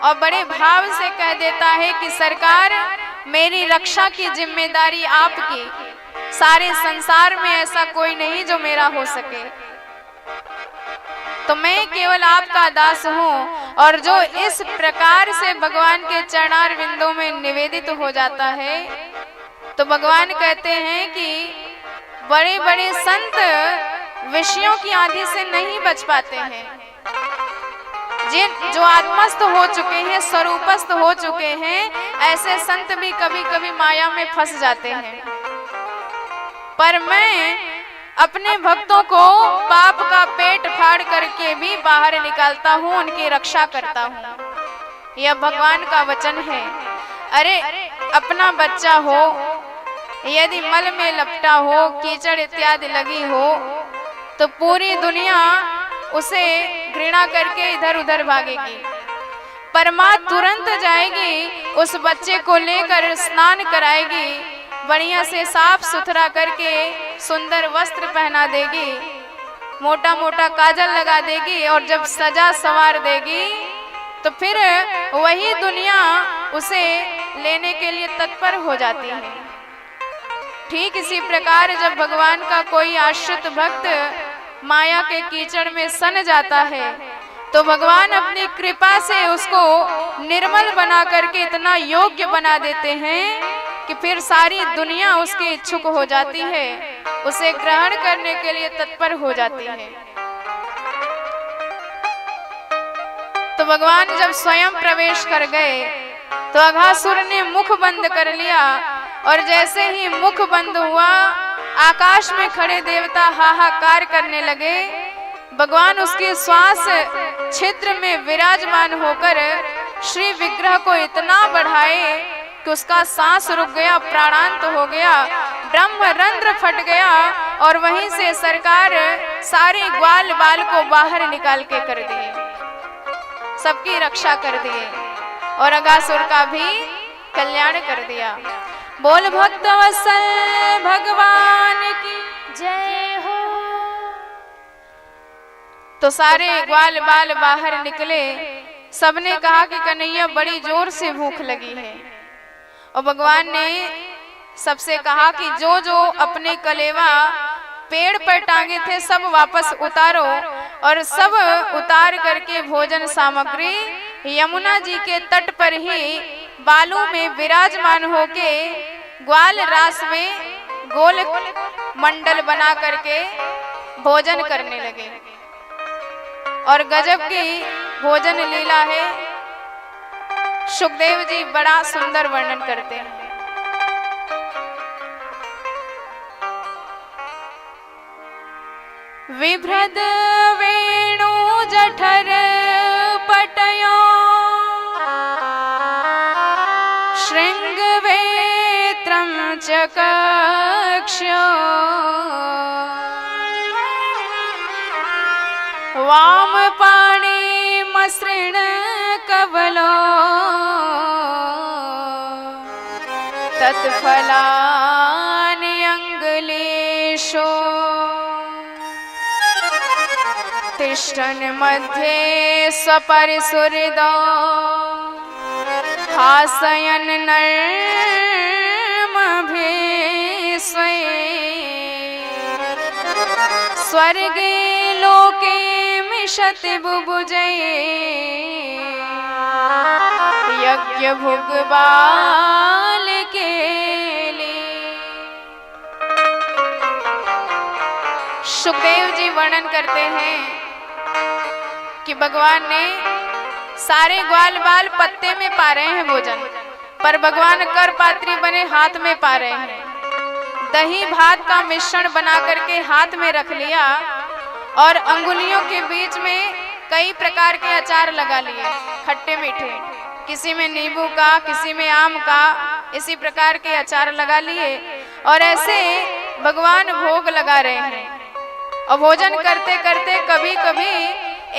और बड़े भाव से कह देता है कि सरकार मेरी रक्षा की जिम्मेदारी आपकी, सारे संसार में ऐसा कोई नहीं जो मेरा हो सके, तो मैं केवल आपका दास हूँ। और जो इस प्रकार से भगवान के चरणार बिंदों में निवेदित हो जाता है तो भगवान कहते हैं कि बड़े बड़े संत विषयों की आंधी से नहीं बच पाते हैं। जो आत्मस्थ हो चुके हैं, स्वरूपस्थ हो चुके हैं, ऐसे संत भी कभी कभी माया में फंस जाते हैं। पर मैं अपने भक्तों को पाप का पेट फाड़ करके भी बाहर निकालता हूँ, उनकी रक्षा करता हूँ। यह भगवान का वचन है। अरे अपना बच्चा हो, यदि मल में लपटा हो, कीचड़ इत्यादि लगी हो, तो पूरी दुनिया उसे घृणा करके इधर उधर भागेगी, पर माँ तुरंत जाएगी, उस बच्चे को लेकर स्नान कराएगी, बढ़िया से साफ सुथरा करके सुंदर वस्त्र पहना देगी, मोटा मोटा काजल लगा देगी और जब सजा संवार देगी तो फिर वही दुनिया उसे लेने के लिए तत्पर हो जाती है। ठीक इसी प्रकार जब भगवान का कोई आश्रित भक्त माया के कीचड़ में सन जाता है तो भगवान अपनी कृपा से उसको निर्मल बना करके इतना योग्य बना देते हैं कि फिर सारी दुनिया उसकी इच्छुक हो जाती है, उसे ग्रहण करने के लिए तत्पर हो जाती है। तो भगवान जब स्वयं प्रवेश कर गए तो अघासुर ने मुख बंद कर लिया और जैसे ही मुख बंद हुआ आकाश में खड़े देवता हाहाकार करने लगे। भगवान उसके श्वास क्षेत्र में विराजमान होकर श्री विग्रह को इतना बढ़ाए कि उसका सांस रुक गया, प्राणांत हो गया, ब्रह्म रंध्र फट गया और वहीं से सरकार सारे ग्वाल बाल को बाहर निकाल के कर दिए, सबकी रक्षा कर दिए और अघासुर का भी कल्याण कर दिया। बोल भक्त वत्सल भगवान की जय हो। तो सारे ग्वाल बाल बाहर निकले। सबने कहा कि कन्हैया बड़ी जोर से भूख लगी है और भगवान ने सबसे कहा कि जो जो अपने कलेवा पेड़ पर टांगे थे सब वापस उतारो और सब उतार करके भोजन सामग्री यमुना जी के तट पर ही बालू में विराजमान होके ग्वाल रास में गोल मंडल बना करके भोजन करने लगे। और गजब की भोजन लीला है। सुखदेव जी बड़ा सुंदर वर्णन करते हैं। विभ्रद वेणु जठर पटयो श्रृंग वेत्रम चकक्ष्यो वाम पाणी मसृण कवलो तत्फलानि अंगुलीषु तिष्ठन् मध्ये स्वपरिसुहृदो हासयन् नर्मभिस्वे स्वर्गे लोके मिषति बुभुजे यज्ञ भुग्बाल के लिए। सुखदेव जी वर्णन करते हैं कि भगवान ने सारे ग्वाल बाल पत्ते में पा रहे हैं भोजन, पर भगवान कर पात्री बने हाथ में पा रहे हैं। दही भात का मिश्रण बना करके हाथ में रख लिया और अंगुलियों के बीच में कई प्रकार के अचार लगा लिए, खट्टे मीठे, किसी में नींबू का, किसी में आम का, इसी प्रकार के अचार लगा लिए और ऐसे भगवान भोग लगा रहे हैं। और भोजन करते करते कभी कभी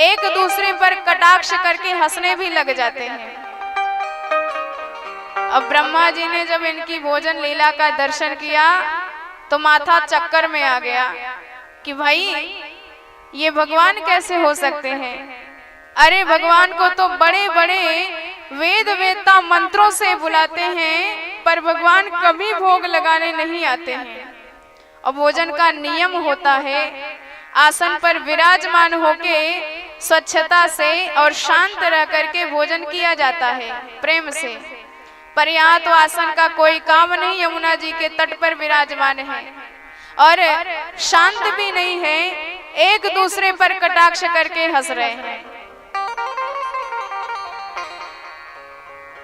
एक दूसरे पर कटाक्ष करके हंसने भी लग जाते हैं। अब ब्रह्मा जी ने जब इनकी भोजन लीला का दर्शन किया तो माथा चक्कर में आ गया कि भाई ये भगवान कैसे हो सकते हैं। अरे भगवान को तो बड़े बड़े वेद वेदता मंत्रों से बुलाते हैं, पर भगवान कभी भोग लगाने नहीं आते हैं। और भोजन का नियम होता है, आसन पर विराजमान होके स्वच्छता से और शांत रह करके भोजन किया जाता है प्रेम से। पर यहाँ तो आसन का कोई काम नहीं, यमुना जी के तट पर विराजमान है और शांत भी नहीं है, एक दूसरे पर कटाक्ष करके हंस रहे हैं।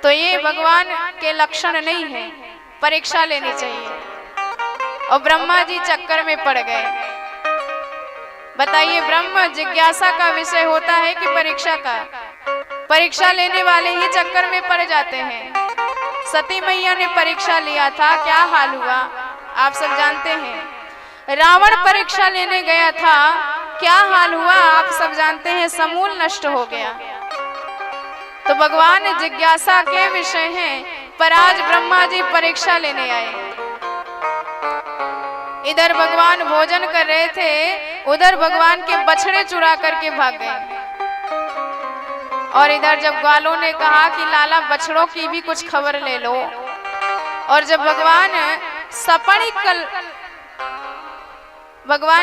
तो ये भगवान के लक्षण नहीं है, परीक्षा लेनी चाहिए। और ब्रह्मा जी चक्कर में पड़ गए। बताइए, ब्रह्म जिज्ञासा का विषय होता है कि परीक्षा का? परीक्षा लेने वाले ही चक्कर में पड़ जाते हैं। सती मैया ने परीक्षा लिया था, क्या हाल हुआ आप सब जानते हैं। रावण परीक्षा लेने गया था, क्या हाल हुआ आप सब जानते हैं, समूल नष्ट हो गया। तो भगवान जिज्ञासा के विषय हैं, पर आज ब्रह्मा जी परीक्षा लेने आए। इधर भगवान भोजन कर रहे थे, उधर भगवान के बछड़े चुरा करके भाग गए। और इधर जब ग्वालों ने कहा कि लाला बछड़ों की भी कुछ खबर ले लो, और जब भगवान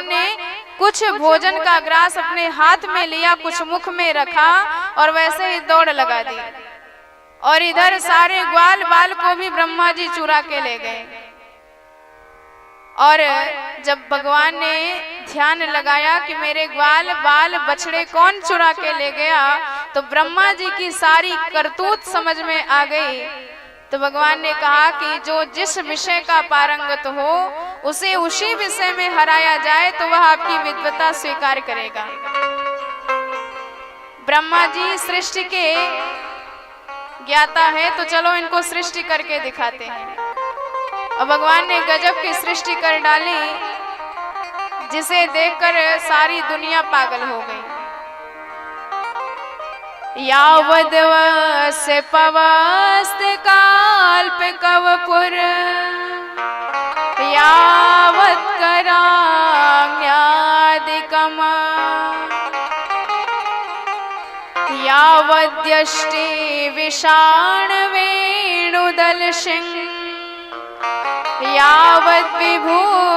ने कुछ भोजन का ग्रास अपने हाथ में लिया, कुछ मुख में रखा और वैसे ही दौड़ लगा दी। और इधर सारे ग्वाल बाल को भी ब्रह्मा जी चुरा के ले गए। और जब भगवान ने ध्यान लगाया कि मेरे ग्वाल बाल बछड़े कौन चुरा के ले गया, तो ब्रह्मा जी की सारी करतूत समझ में आ गई। तो भगवान ने कहा कि जो जिस विषय का पारंगत हो उसे उसी विषय में हराया जाए तो वह आपकी विद्वता स्वीकार करेगा। ब्रह्मा जी सृष्टि के ज्ञाता है, तो चलो इनको सृष्टि करके दिखाते हैं। और भगवान ने गजब की सृष्टि कर डाली, जिसे देखकर सारी दुनिया पागल हो गई। यावद्वस्य पवस्ते काल्पकवपुर यावत् कराम्यादिकम् यावद्यष्टि विषाण वेणुदलशिं यावद् विभूषाम्बरम्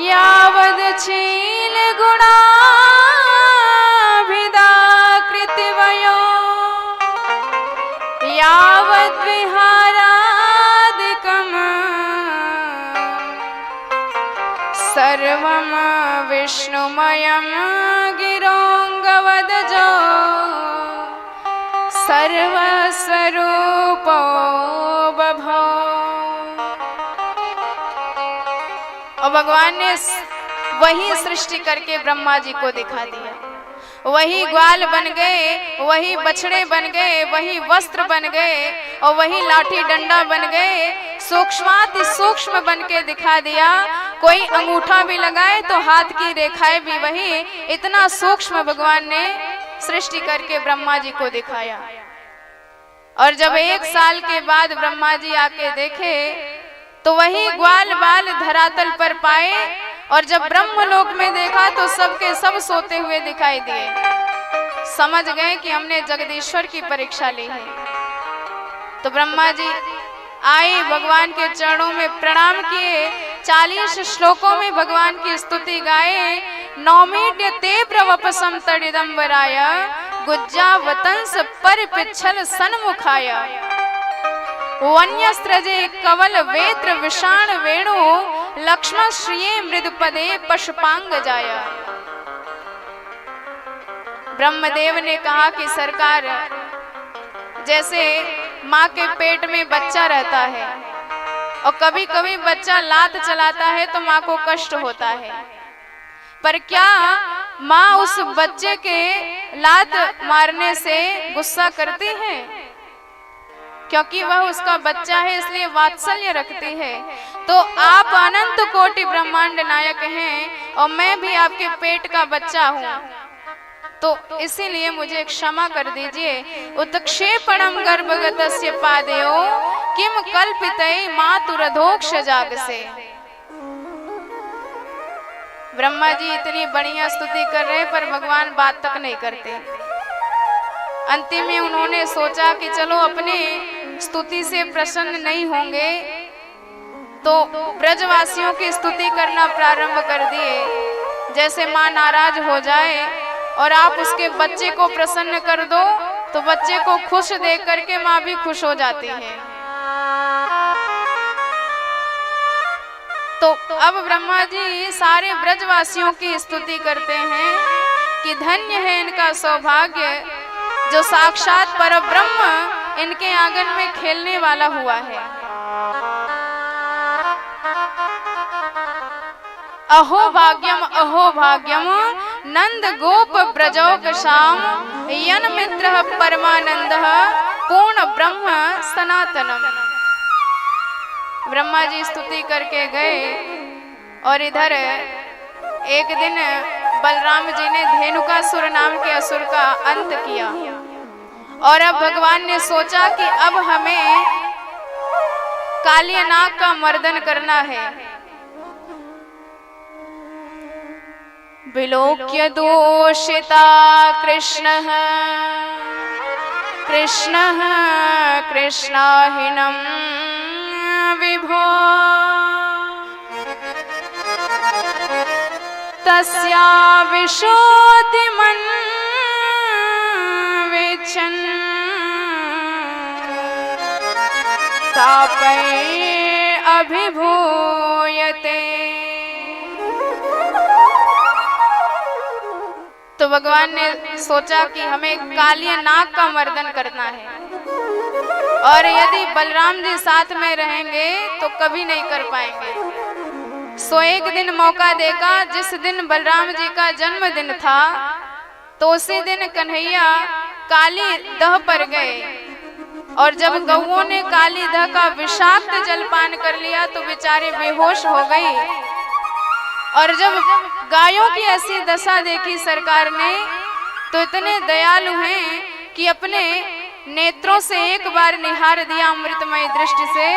यावद् शीलगुणाभिधाकृतिवयो यावद् विहारादिकम् माधवम विष्णुमयम गिरोंगवदजो सर्वस्वरूपो बभो। और भगवान ने वही सृष्टि करके ब्रह्मा जी को दिखा दिया। वही ग्वाल बन गए, वही बछड़े बन गए, वही वस्त्र बन गए और वही लाठी डंडा बन गए। सूक्ष्माति सूक्ष्म बन के दिखा दिया। कोई अंगूठा भी लगाए तो हाथ की रेखाएं भी वही। इतना सूक्ष्म भगवान ने सृष्टि करके ब्रह्मा जी को दिखाया। और जब 1 साल के बाद ब्रह्मा जी आके देखे तो वही ग्वाल बाल धरातल पर पाए। और जब ब्रह्मलोक में देखा तो सबके सब सोते हुए दिखाई दिए। समझ गए कि हमने जगदीश्वर की परीक्षा ली है। तो ब्रह्मा जी आए, भगवान के चरणों में प्रणाम किए, 40 श्लोकों में भगवान की स्तुति गाए। नौमीड्य ते प्रवपसम तडिदंबराय गुज्जावतंस परिपिच्छल सन्मुखाय वन्यस्त्रजे कवल वेत्र विषाण वेणु लक्ष्मण श्रिये मृदुपदे पशुपांग जाया। ब्रह्मदेव ने कहा कि सरकार, जैसे माँ के पेट में बच्चा रहता है और कभी कभी बच्चा लात चलाता है तो माँ को कष्ट होता है, पर क्या माँ उस बच्चे के लात मारने से गुस्सा करती है? क्योंकि वह उसका बच्चा है इसलिए वात्सल्य रखती है। तो आप अनंत कोटि ब्रह्मांड नायक हैं और मैं भी आपके पेट का बच्चा हूँ, तो इसीलिए मुझे क्षमा कर दीजिए। उत्क्षेपणम गर्भगतस्य पादयो किम कल्पितै मातुरधोक्ष जाग से। ब्रह्मा जी इतनी बढ़िया स्तुति कर रहे पर भगवान बात तक नहीं करते। अंतिम में उन्होंने सोचा कि चलो अपने स्तुति से प्रसन्न नहीं होंगे तो ब्रजवासियों की स्तुति करना प्रारंभ कर दिए। जैसे माँ नाराज हो जाए और आप उसके बच्चे को प्रसन्न कर दो तो बच्चे को खुश देख करके माँ भी खुश हो जाती है। तो अब ब्रह्मा जी सारे ब्रजवासियों की स्तुति करते हैं कि धन्य है इनका सौभाग्य जो साक्षात परब्रह्म इनके आंगन में खेलने वाला हुआ है। अहो भाग्यम नंद गोप ब्रजौक श्याम यन मित्र परमानंद पूर्ण ब्रह्म सनातनम। ब्रह्मा जी स्तुति करके गए और इधर एक दिन बलराम जी ने धेनुकासुर नाम के असुर का अंत किया। और अब भगवान ने सोचा कि अब हमें कालियानाग का मर्दन करना है। विलोक्य दोषिता कृष्णः कृष्णः कृष्णाहिनं विभो तस्या विशोधिमन् वेचन् तापै अभिभूयते। तो भगवान ने सोचा कि हमें कालियानाग का मर्दन करना है और यदि बलराम जी साथ में रहेंगे तो कभी नहीं कर पाएंगे। सो एक दिन मौका देखा, जिस दिन बलराम जी का जन्मदिन था तो उसी दिन कन्हैया काली दह पर गए और जब गौओं ने काली दह का विषाक्त जलपान कर लिया तो बेचारे बेहोश हो गए। और जब गायों की ऐसी दशा देखी सरकार ने तो इतने दयालु हैं कि अपने नेत्रों से एक बार निहार दिया अमृतमय दृष्टि से,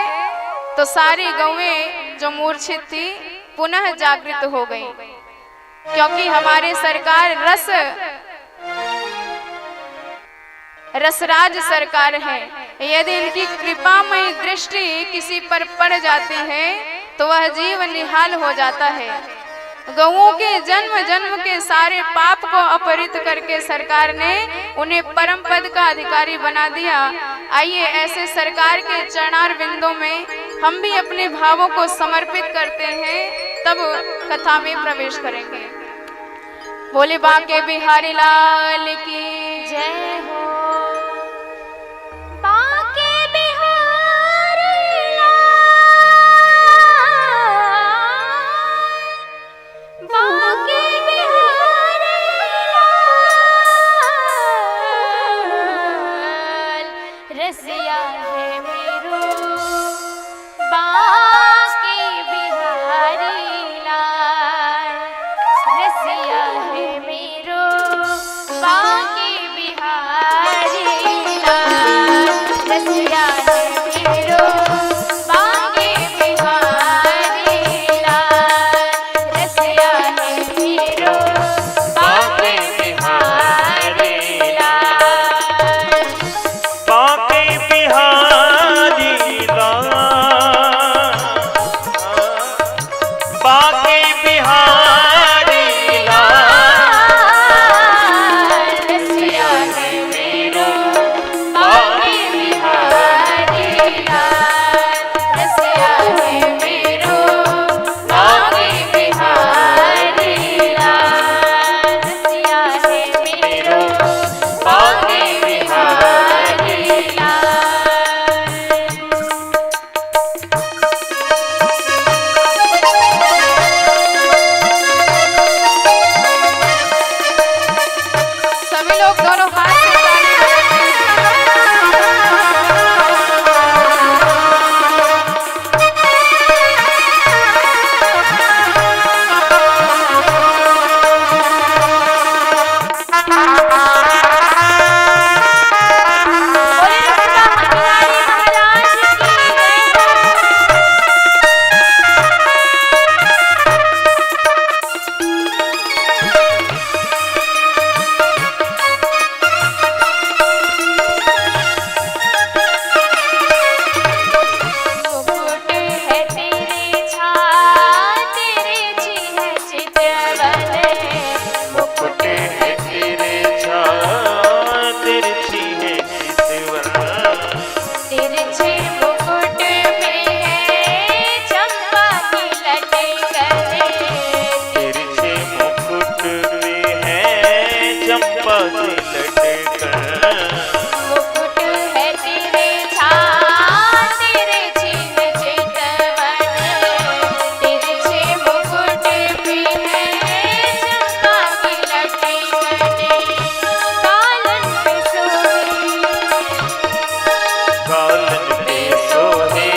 तो सारी गौएं जो मूर्छित थी पुनः जागृत हो गई। क्योंकि हमारे सरकार रसराज सरकार है। यदि इनकी कृपामयी दृष्टि किसी पर पड़ जाती है तो वह जीव निहाल हो जाता है। गौओं के जन्म जन्म के सारे पाप को अपहरित करके सरकार ने उन्हें परम पद का अधिकारी बना दिया। आइए ऐसे सरकार के चरणार बिंदों में हम भी अपने भावों को समर्पित करते हैं तब कथा में प्रवेश करेंगे। बोले बांके बिहारी लाल की जय हो। बांके बिहारी लाल, बांके बिहारी लाल, रसिया है मेरो बांके बिहारी लाल, रसिया है मेरो बांके बिहारी लाल, रसिया है मेरो बांके बिहारी लाल, रसिया है मेरो बांके बिहारी लाल। बांके बिहारी लाल, बांके बिहारी लाल, रसिया है मेरो बांके बिहारी लाल, रसिया है मेरो बांके बिहारी लाल, रसिया है मेरो बांके बिहारी सभी लोग दोनों हाथ से ताली बोले बिहारी महाराज की जय। मुकुट है तेरे छाया, तेरे चिन्ह चितवन, मुकुट है तेरे छाया, तिरछी है चितवन, तिरछे मुकुट में है चंपा की लटकन, तिरछे मुकुट में है चंपा की लटकन। मुकुट है तेरे छाया, तेरे चिन्ह चितवन, तिरछे मुकुट में है चंपा की लटकन, कालन पे सोहे, गालन पे सोहे,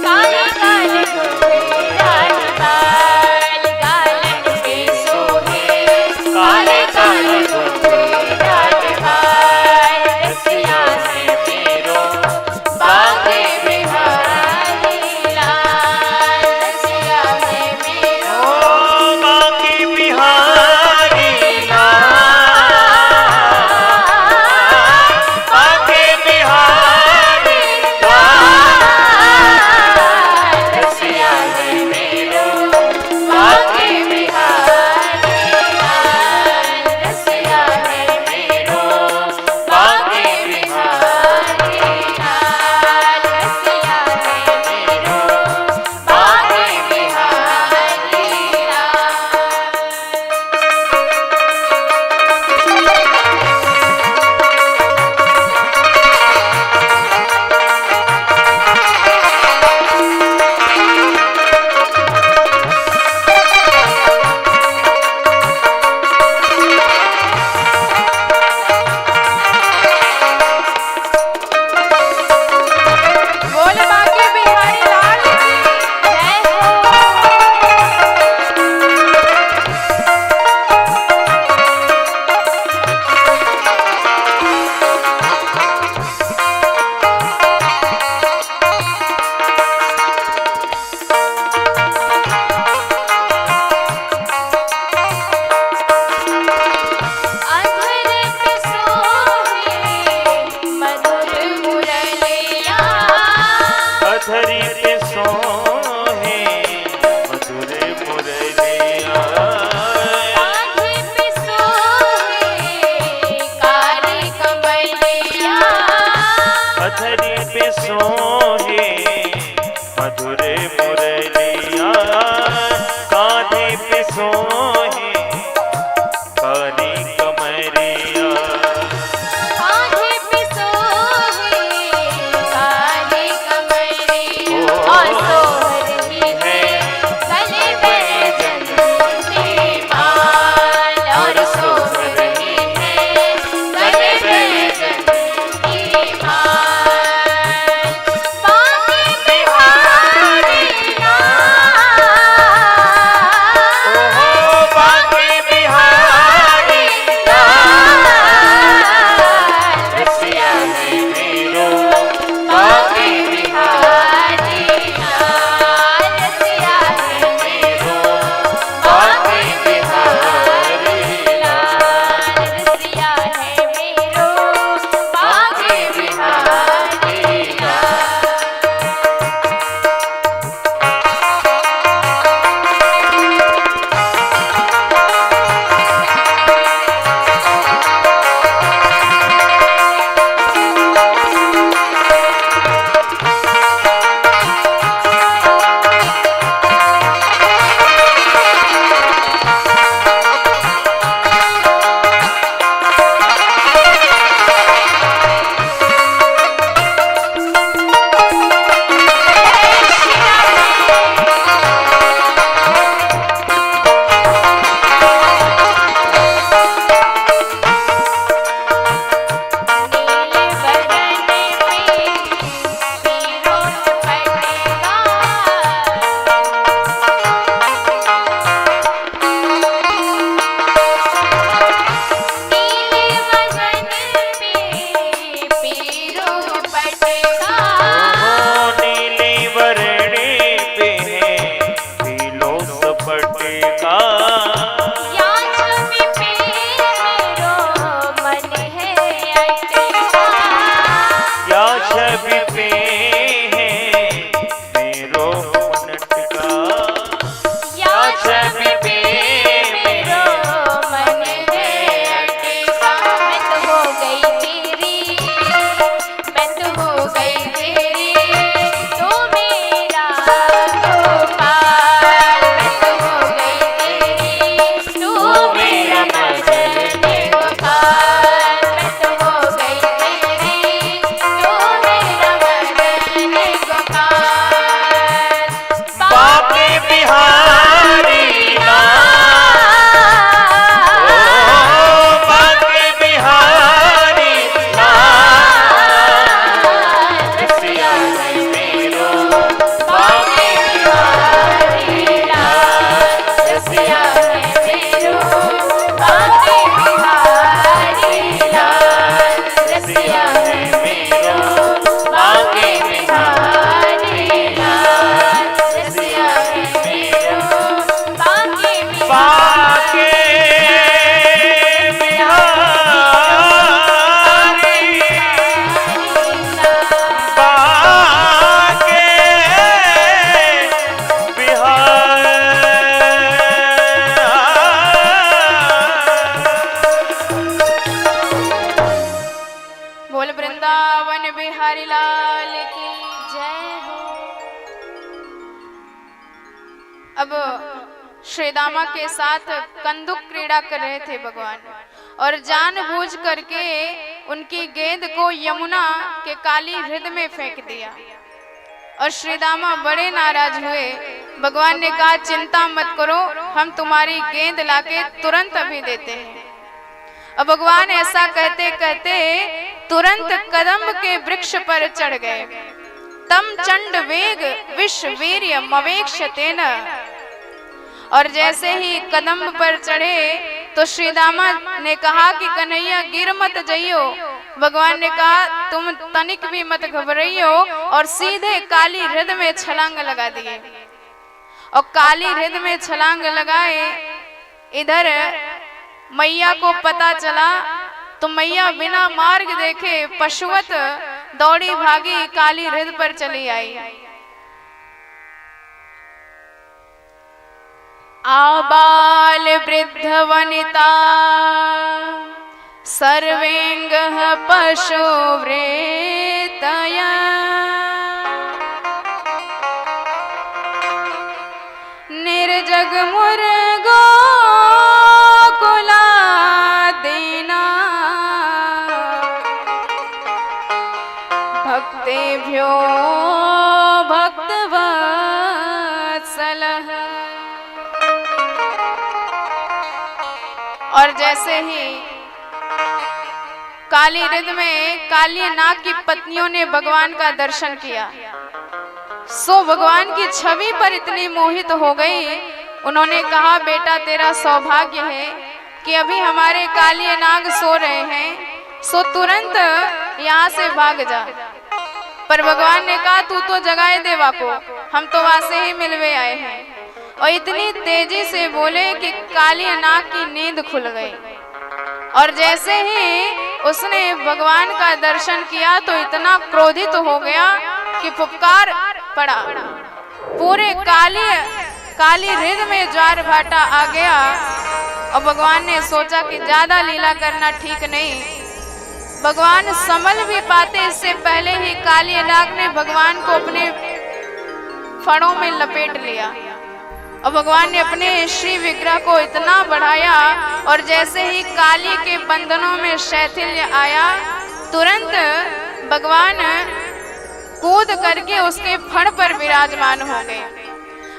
काले काले घुंघराल बाल, गालन पे सोहे काले काले घुंघराल बाल, रसिया है मेरो बांके बिहारी लाल, रसिया है मेरो ओ बांके बिहारी लाल, बांके बिहारी लाल, रसिया है मेरो बांके बिहारी लाल, रसिया है मेरो बांके बिहारी लाल, रसिया है मेरो बांके बिहारी बोले बांके बिहारी लाल की जय हो। अधर पे सोहे मधुर मुरलिया, अधरी पे सोहे मधुर मुरलिया, कांधे पे सोहे कारी कमलिया, अधरी पे सोहे मधुर मुरलिया, बिहारी लाल की जय हो। अब श्री दामा के साथ कंदुक क्रीड़ा कर रहे थे भगवान, और जानबूझ करके उनकी गेंद को यमुना के काली हृदय में फेंक दिया। और श्री दामा बड़े नाराज हुए। भगवान ने कहा, चिंता मत करो, हम तुम्हारी गेंद लाके तुरंत अभी देते हैं। अब भगवान ऐसा कहते कहते तुरंत कदम्ब के वृक्ष पर चढ़ गए। तम चंड वेग विश्व वीर्य मवेक्षतेन। और जैसे ही कदम्ब पर चढ़े तो श्री दामा ने कहा कि कन्हैया गिर मत जाइयो। भगवान ने कहा, तुम तनिक भी मत घबराइयो, और सीधे काली हृदय में छलांग लगा दिए। और काली हृदय में छलांग लगाए। इधर मैया को पता चला तो मैया बिना मार्ग देखे पशुवत दौड़ी भागी काली हृदय पर चली आई। आबाल वृद्ध वनिता सर्वेंगः पशु वृतया निर्जग मुर्गो कुलादीना भक्तेभ्यो भक्तवत्सलः। और जैसे ही काली हृदय में काली नाग की पत्नियों ने भगवान का दर्शन किया, सो भगवान की छवि पर इतनी मोहित हो गई, उन्होंने कहा, बेटा तेरा सौभाग्य है कि अभी हमारे काली नाग सो रहे हैं, सो तुरंत यहाँ से भाग जा। पर भगवान ने कहा, तू तो जगाए देवा को, हम तो वहां से ही मिलवे आए हैं। और इतनी तेजी से बोले कि काली नाग की नींद खुल गई। और जैसे ही उसने भगवान का दर्शन किया तो इतना क्रोधित हो गया कि फुफकार पड़ा। पूरे काली हृदय में ज्वार भाटा आ गया। और भगवान ने सोचा कि ज्यादा लीला करना ठीक नहीं। भगवान संभल भी पाते इससे पहले ही काली नाग ने भगवान को अपने फणों में लपेट लिया। और भगवान ने अपने श्री विग्रह को इतना बढ़ाया, और जैसे ही काली के बंधनों में शैथिल्य आया, तुरंत भगवान कूद करके उसके फण पर विराजमान हो गए।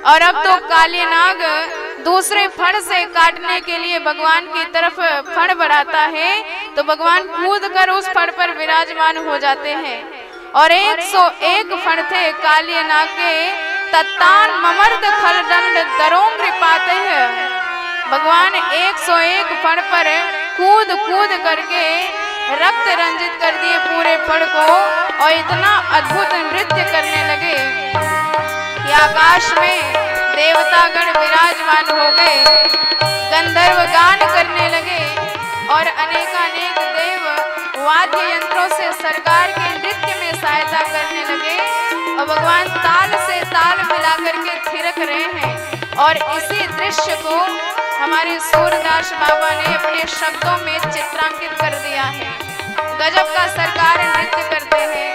और अब तो काली नाग दूसरे फण से काटने के लिए भगवान की तरफ फण बढ़ाता है, तो भगवान कूद कर उस फण पर विराजमान हो जाते हैं। और 101 फण थे काली नाग के। तत्तान ममर्द खल दंड दरोंग पाते हैं। भगवान 101 फण पर कूद कूद करके रक्त रंजित कर दिए पूरे फण को, और इतना अद्भुत नृत्य करने लगे कि आकाश में देवतागण विराजमान हो गए, गंधर्व गान करने लगे, और अनेकानेक देव वाद्य यंत्रों से सरकार के नृत्य में सहायता करने लगे। और भगवान ताल से ताल मिला करके थिरक रहे हैं। और इसी दृश्य को हमारे सूरदास बाबा ने अपने शब्दों में चित्रांकित कर दिया है। गजब का सरकार नृत्य करते हैं,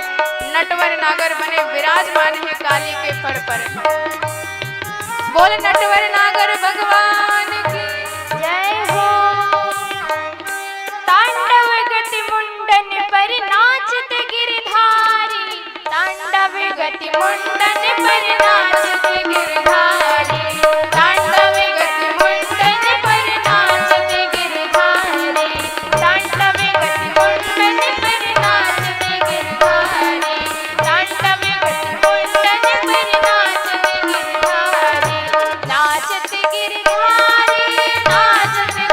नटवर नागर बने विराजमान है काली के फण पर। बोल नटवर नागर भगवान की जय हो। तांडव गति मुंडन पर नाचते गिरधारी, तांडव गति मुंडन पर नाचते गिरधारी, तांडव गति मुंडन पर नाचते गिरधारी, तांडव गति मुंडन पर नाचते गिरधारी, तांडव गति मुंडन पर नाचते गिरधारी, नाचते गिरधारी नाचते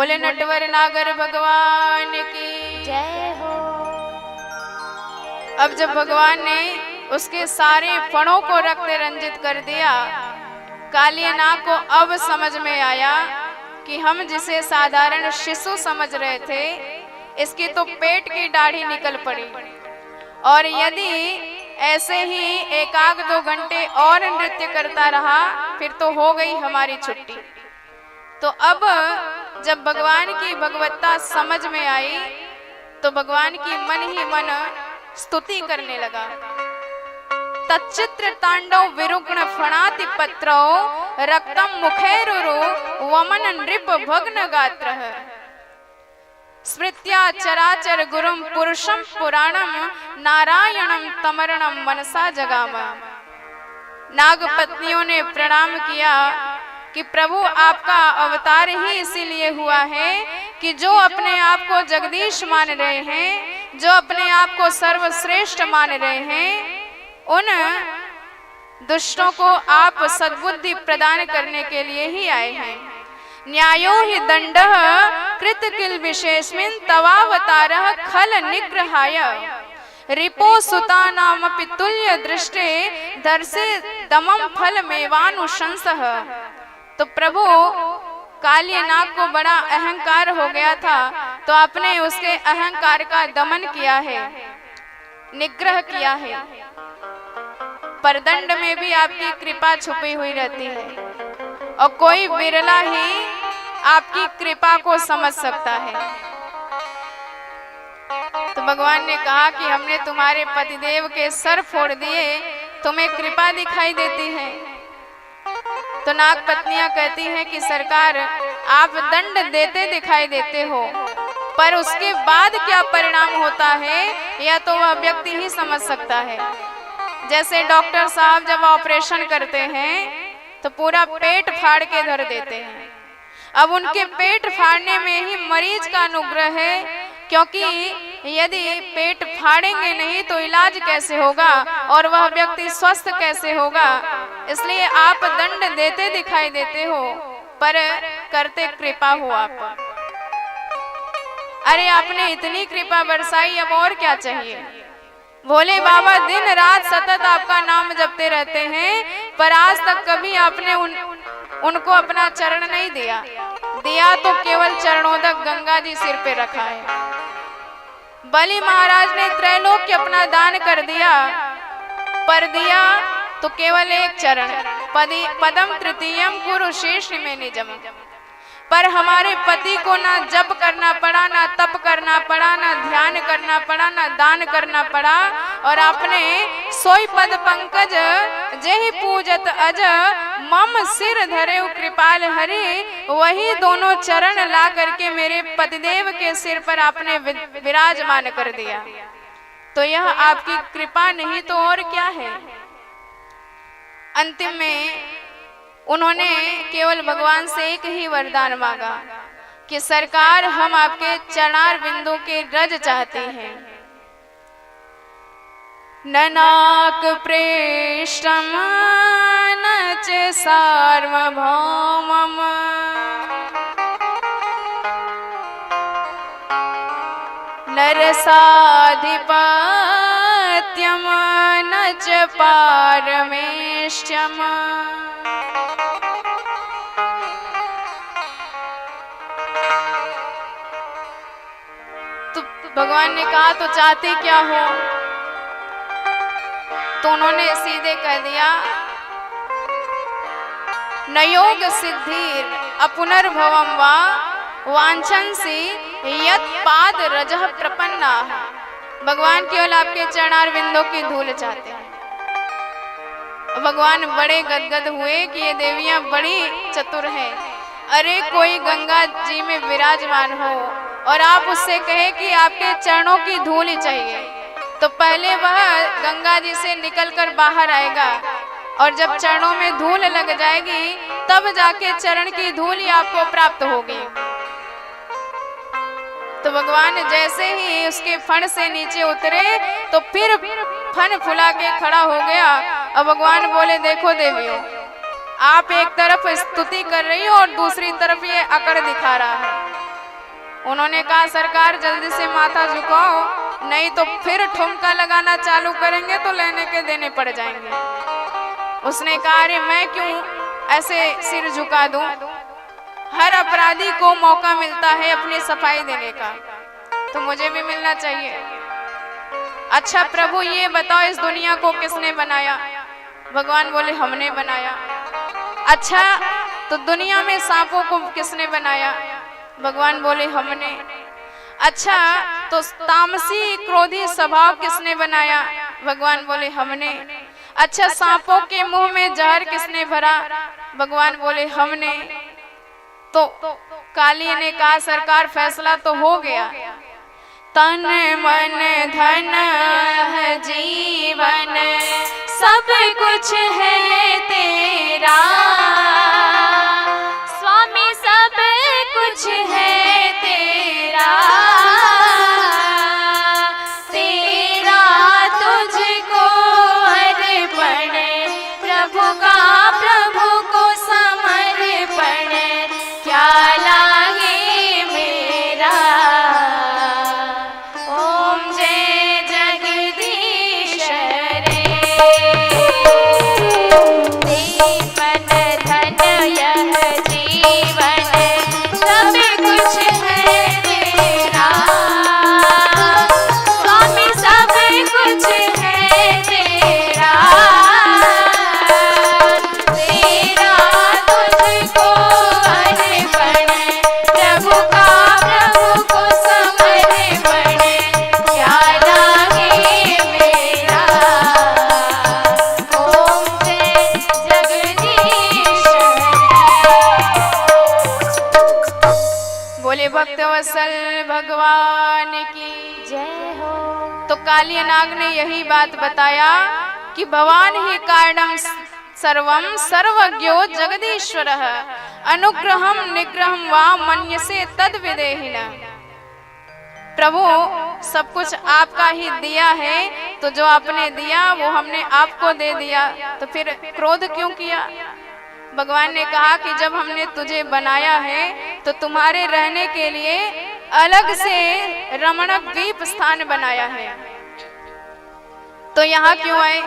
बोले नटवर नागर भगवान की जय हो। अब जब भगवान ने उसके सारे फणों को रक्त रंजित कर दिया, कालियानाग को अब समझ में आया कि हम जिसे साधारण शिशु समझ रहे थे, इसकी तो पेट की दाढ़ी निकल पड़ी, और यदि ऐसे ही एक आध 2 घंटे और नृत्य करता रहा फिर तो हो गई हमारी छुट्टी। तो अब जब भगवान की भगवत्ता समझ में आई तो भगवान की मन ही मन स्तुति करने लगा। तच्चित्र तांडव विरुग्ण फणाति पत्रो रक्तम मुखैरुरु वमन नृप भग्न गात्रः स्मृत्या चराचर गुरुम पुरुषम पुराणम नारायणम तमरणम मनसा जगाम। नाग पत्नियों ने प्रणाम किया कि प्रभु आपका अवतार ही इसीलिए हुआ है कि जो अपने आप को जगदीश मान रहे हैं, जो अपने आप को सर्वश्रेष्ठ मान रहे हैं, उन दुष्टों को आप सद्बुद्धि प्रदान करने के लिए ही आए हैं। न्यायो हि दंडः कृत किल विशेषमिन तवावतारः खल निग्रहाय रिपो सुता नाम पितुल्य दृष्टे दर्शे दमम फल मेवानुशंसः। तो प्रभु कालियानाग को बड़ा अहंकार हो गया था, तो आपने उसके अहंकार का दमन किया है, निग्रह किया है। परदंड में भी आपकी कृपा छुपी हुई रहती है और कोई विरला ही आपकी कृपा को समझ सकता है। तो भगवान ने कहा कि हमने तुम्हारे पतिदेव के सर फोड़ दिए, तुम्हें कृपा दिखाई देती है। तो नाग पत्नियां कहती हैं कि सरकार आप दंड देते दिखाई देते हो, पर उसके बाद क्या परिणाम होता है या तो वह व्यक्ति ही समझ सकता है। जैसे डॉक्टर साहब जब ऑपरेशन करते हैं तो पूरा पेट फाड़ के धर देते हैं। अब उनके पेट फाड़ने में ही मरीज का अनुग्रह है, क्योंकि यदि पेट फाड़ेंगे नहीं तो इलाज कैसे होगा और वह व्यक्ति स्वस्थ कैसे होगा। इसलिए आप दंड देते दिखाई देते हो, पर करते कृपा हो आप। अरे आपने इतनी कृपा बरसाई, अब और क्या चाहिए। भोले बाबा दिन रात सतत आपका नाम जपते रहते हैं, पर आज तक कभी आपने उनको अपना चरण नहीं दिया। दिया तो केवल चरणोदक गंगा जी सिर पे रखा है। बलि महाराज ने त्रैलोक्य अपना दान कर दिया, पर दिया तो केवल एक चरण, पदम तृतीयम गुरु शीर्ष में निजम। पर हमारे पति को ना जप करना पड़ा, ना तप करना पड़ा, ना ध्यान करना पड़ा, ना दान करना पड़ा, और आपने सोई पद पंकज जेहि पूजत अज मम सिर धरे कृपाल हरि, वही दोनों चरण ला करके मेरे पतिदेव के सिर पर आपने विराजमान कर दिया। तो यह आपकी कृपा नहीं तो और क्या है। अंतिम में उन्होंने केवल भगवान से एक ही वरदान मांगा कि सरकार हम आपके चरणार बिंदु के रज चाहते हैं। ननाक प्रेष्टम नच सार्वभौमम नरसाधिपत्यम नच पारमेष्टम। तो भगवान ने कहा तो चाहते क्या हो। तो उन्होंने सीधे कह दिया न योग सिद्धिर अपुनर्भवम वा वांछन्सि यत् पाद रजः प्रपन्ना। भगवान केवल आपके चरणार बिंदों की धूल चाहते हैं। भगवान बड़े गदगद हुए कि ये देवियां बड़ी चतुर हैं। अरे कोई गंगा जी में विराजमान हो और आप उससे कहे कि आपके चरणों की धूल ही चाहिए, तो पहले वह गंगा जी से निकलकर बाहर आएगा, और जब चरणों में धूल लग जाएगी तब जाके चरण की धूल ही आपको प्राप्त होगी। तो भगवान जैसे ही उसके फण से नीचे उतरे तो फिर फन फुला के खड़ा हो गया। और भगवान बोले देखो देवियों, आप एक तरफ स्तुति कर रही हो और दूसरी तरफ ये अकड़ दिखा रहा है। उन्होंने कहा सरकार जल्दी से माथा झुकाओ, नहीं तो फिर ठुमका लगाना चालू करेंगे तो लेने के देने पड़ जाएंगे। उसने कहा अरे मैं क्यों ऐसे सिर झुका दूं, हर अपराधी को मौका मिलता है अपनी सफाई देने का, तो मुझे भी मिलना चाहिए। अच्छा प्रभु ये बताओ इस दुनिया को किसने बनाया? भगवान बोले हमने बनाया। अच्छा तो दुनिया में सांपों को किसने बनाया? भगवान बोले हमने। अच्छा तो तामसी क्रोधी स्वभाव किसने बनाया? भगवान बोले हमने। अच्छा सांपों के मुंह में जहर किसने भरा? भगवान बोले हमने। तो काली ने कहा सरकार फैसला तो हो गया, तन मन धन है जीवन सब कुछ है तेरा, स्वामी सब कुछ है तेरा, तेरा तुझको अर्पण प्रभु का, प्रभु को समर्पण क्या लागे मेरा। ओम जय जगदीश रे, मन धन यह जीवन सब कुछ है तेरा, स्वामी सब कुछ है तेरा, तेरा तुझको अर्पण प्रभु का, प्रभु को समर्पण क्या लागे मेरा। ओम जय जगदीश रे। बोले भक्तवत्सल भगवान की जय हो। तो काली नाग ने यही बात बताया कि भवान ही कारणम सर्वम सर्वज्ञो जगदीश्वरः अनुग्रहम निग्रहम वा मन्यसे तद विदेहिना। प्रभु सब कुछ आपका ही दिया है, तो जो आपने दिया वो हमने आपको दे दिया, तो फिर क्रोध क्यों किया? भगवान ने कहा कि जब हमने तुझे बनाया है तो तुम्हारे रहने के लिए अलग से रमणक द्वीप स्थान बनाया है, तो यहाँ क्यों आए?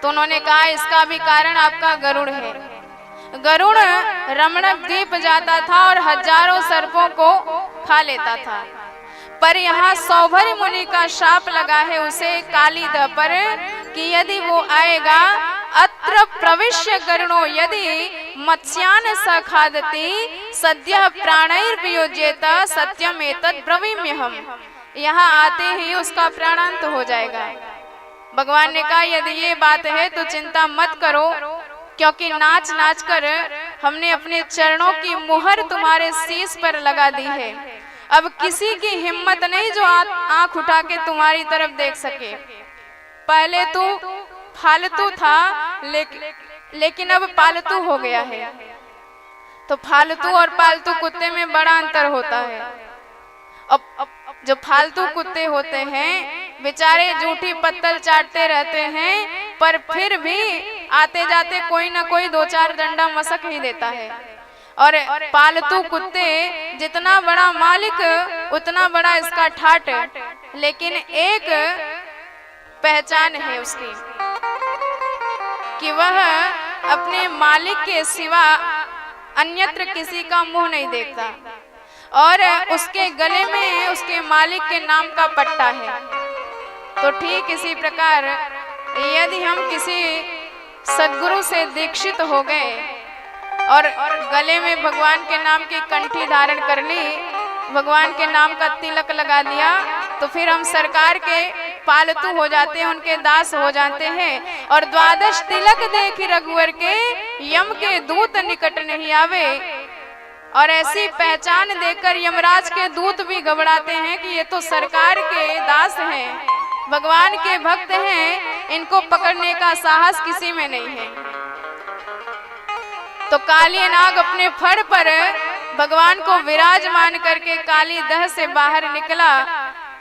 तो उन्होंने कहा इसका भी कारण आपका गरुड़ है। गरुड़ रमणक द्वीप जाता था और हजारों सर्पों को खा लेता था, पर यहाँ सौभरी मुनि का शाप लगा है उसे काली दह पर कि यदि वो आएगा अत्र प्रविश्य गरुणो यदि मत्स्यान स खादति सद्यः प्राणैर्वियोज्येत सत्यम एतत् ब्रवीम्यहम्। यहाँ आते ही उसका प्राणांत हो जाएगा। भगवान ने कहा यदि ये बात है तो चिंता मत करो, क्योंकि नाच नाच कर हमने अपने चरणों की मुहर तुम्हारे शीश पर लगा दी है। अब किसी की हिम्मत नहीं जो आंख उठा के तुम्हारी तरफ देख सके। पहले तू फालतू था लेकिन अब पालतू हो गया है। तो फालतू और पालतू कुत्ते में बड़ा अंतर होता है। अब जो फालतू कुत्ते होते हैं बेचारे झूठी पत्तल चाटते रहते हैं, पर फिर भी आते जाते कोई ना कोई दो चार डंडा मसक ही देता है। और पालतू कुत्ते जितना बड़ा मालिक उतना बड़ा इसका ठाट, लेकिन एक पहचान है उसकी कि वह अपने मालिक के सिवा अन्यत्र किसी का मुंह नहीं देखता, और उसके गले में उसके मालिक के नाम का पट्टा है। तो ठीक इसी प्रकार यदि हम किसी सद्गुरु से दीक्षित हो गए और गले में भगवान के नाम की कंठी धारण कर ली, भगवान के नाम का तिलक लगा दिया, तो फिर हम सरकार के पालतू हो जाते हैं, उनके दास हो जाते हैं। और द्वादश तिलक देखी रघुवर के यम के दूत निकट नहीं आवे। और ऐसी पहचान देकर यमराज के दूत भी घबराते हैं कि ये तो सरकार के दास हैं, भगवान के भक्त हैं, इनको पकड़ने का साहस किसी में नहीं है। तो काली नाग अपने फर पर भगवान को विराजमान करके काली दह से बाहर निकला।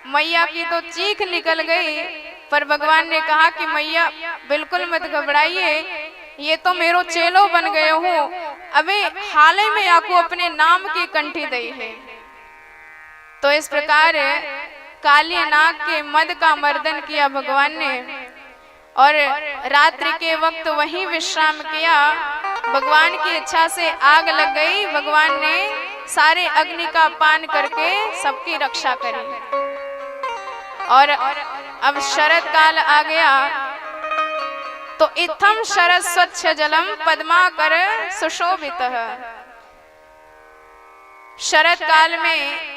मैया की तो चीख निकल गई, पर भगवान ने कहा कि मैया बिल्कुल मत घबराइए, ये तो मेरो चेलो बन गए हूँ, अबे हाल ही में आपको अपने नाम की कंठी दी है। तो इस प्रकार काली नाग के मद का मर्दन किया भगवान ने और रात्रि के वक्त वहीं विश्राम किया। भगवान की इच्छा से आग लग गई, भगवान ने सारे अग्नि का पान करके सबकी रक्षा करी। और अब शरद काल आ गया तो इत्थम शरद स्वच्छ जलम पद्माकर सुशोभितः। शरद काल में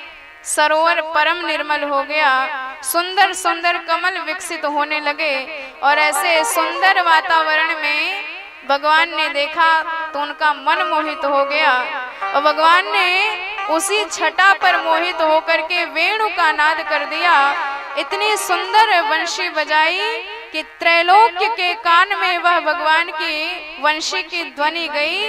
सरोवर परम निर्मल हो गया, सुंदर सुंदर कमल विकसित होने लगे और ऐसे सुंदर वातावरण में भगवान ने देखा तो उनका मन मोहित हो गया और भगवान ने उसी छटा पर मोहित होकर के वेणु का नाद कर दिया। इतनी सुंदर वंशी बजाई कि त्रैलोक्य के कान में वह भगवान की वंशी की ध्वनि गई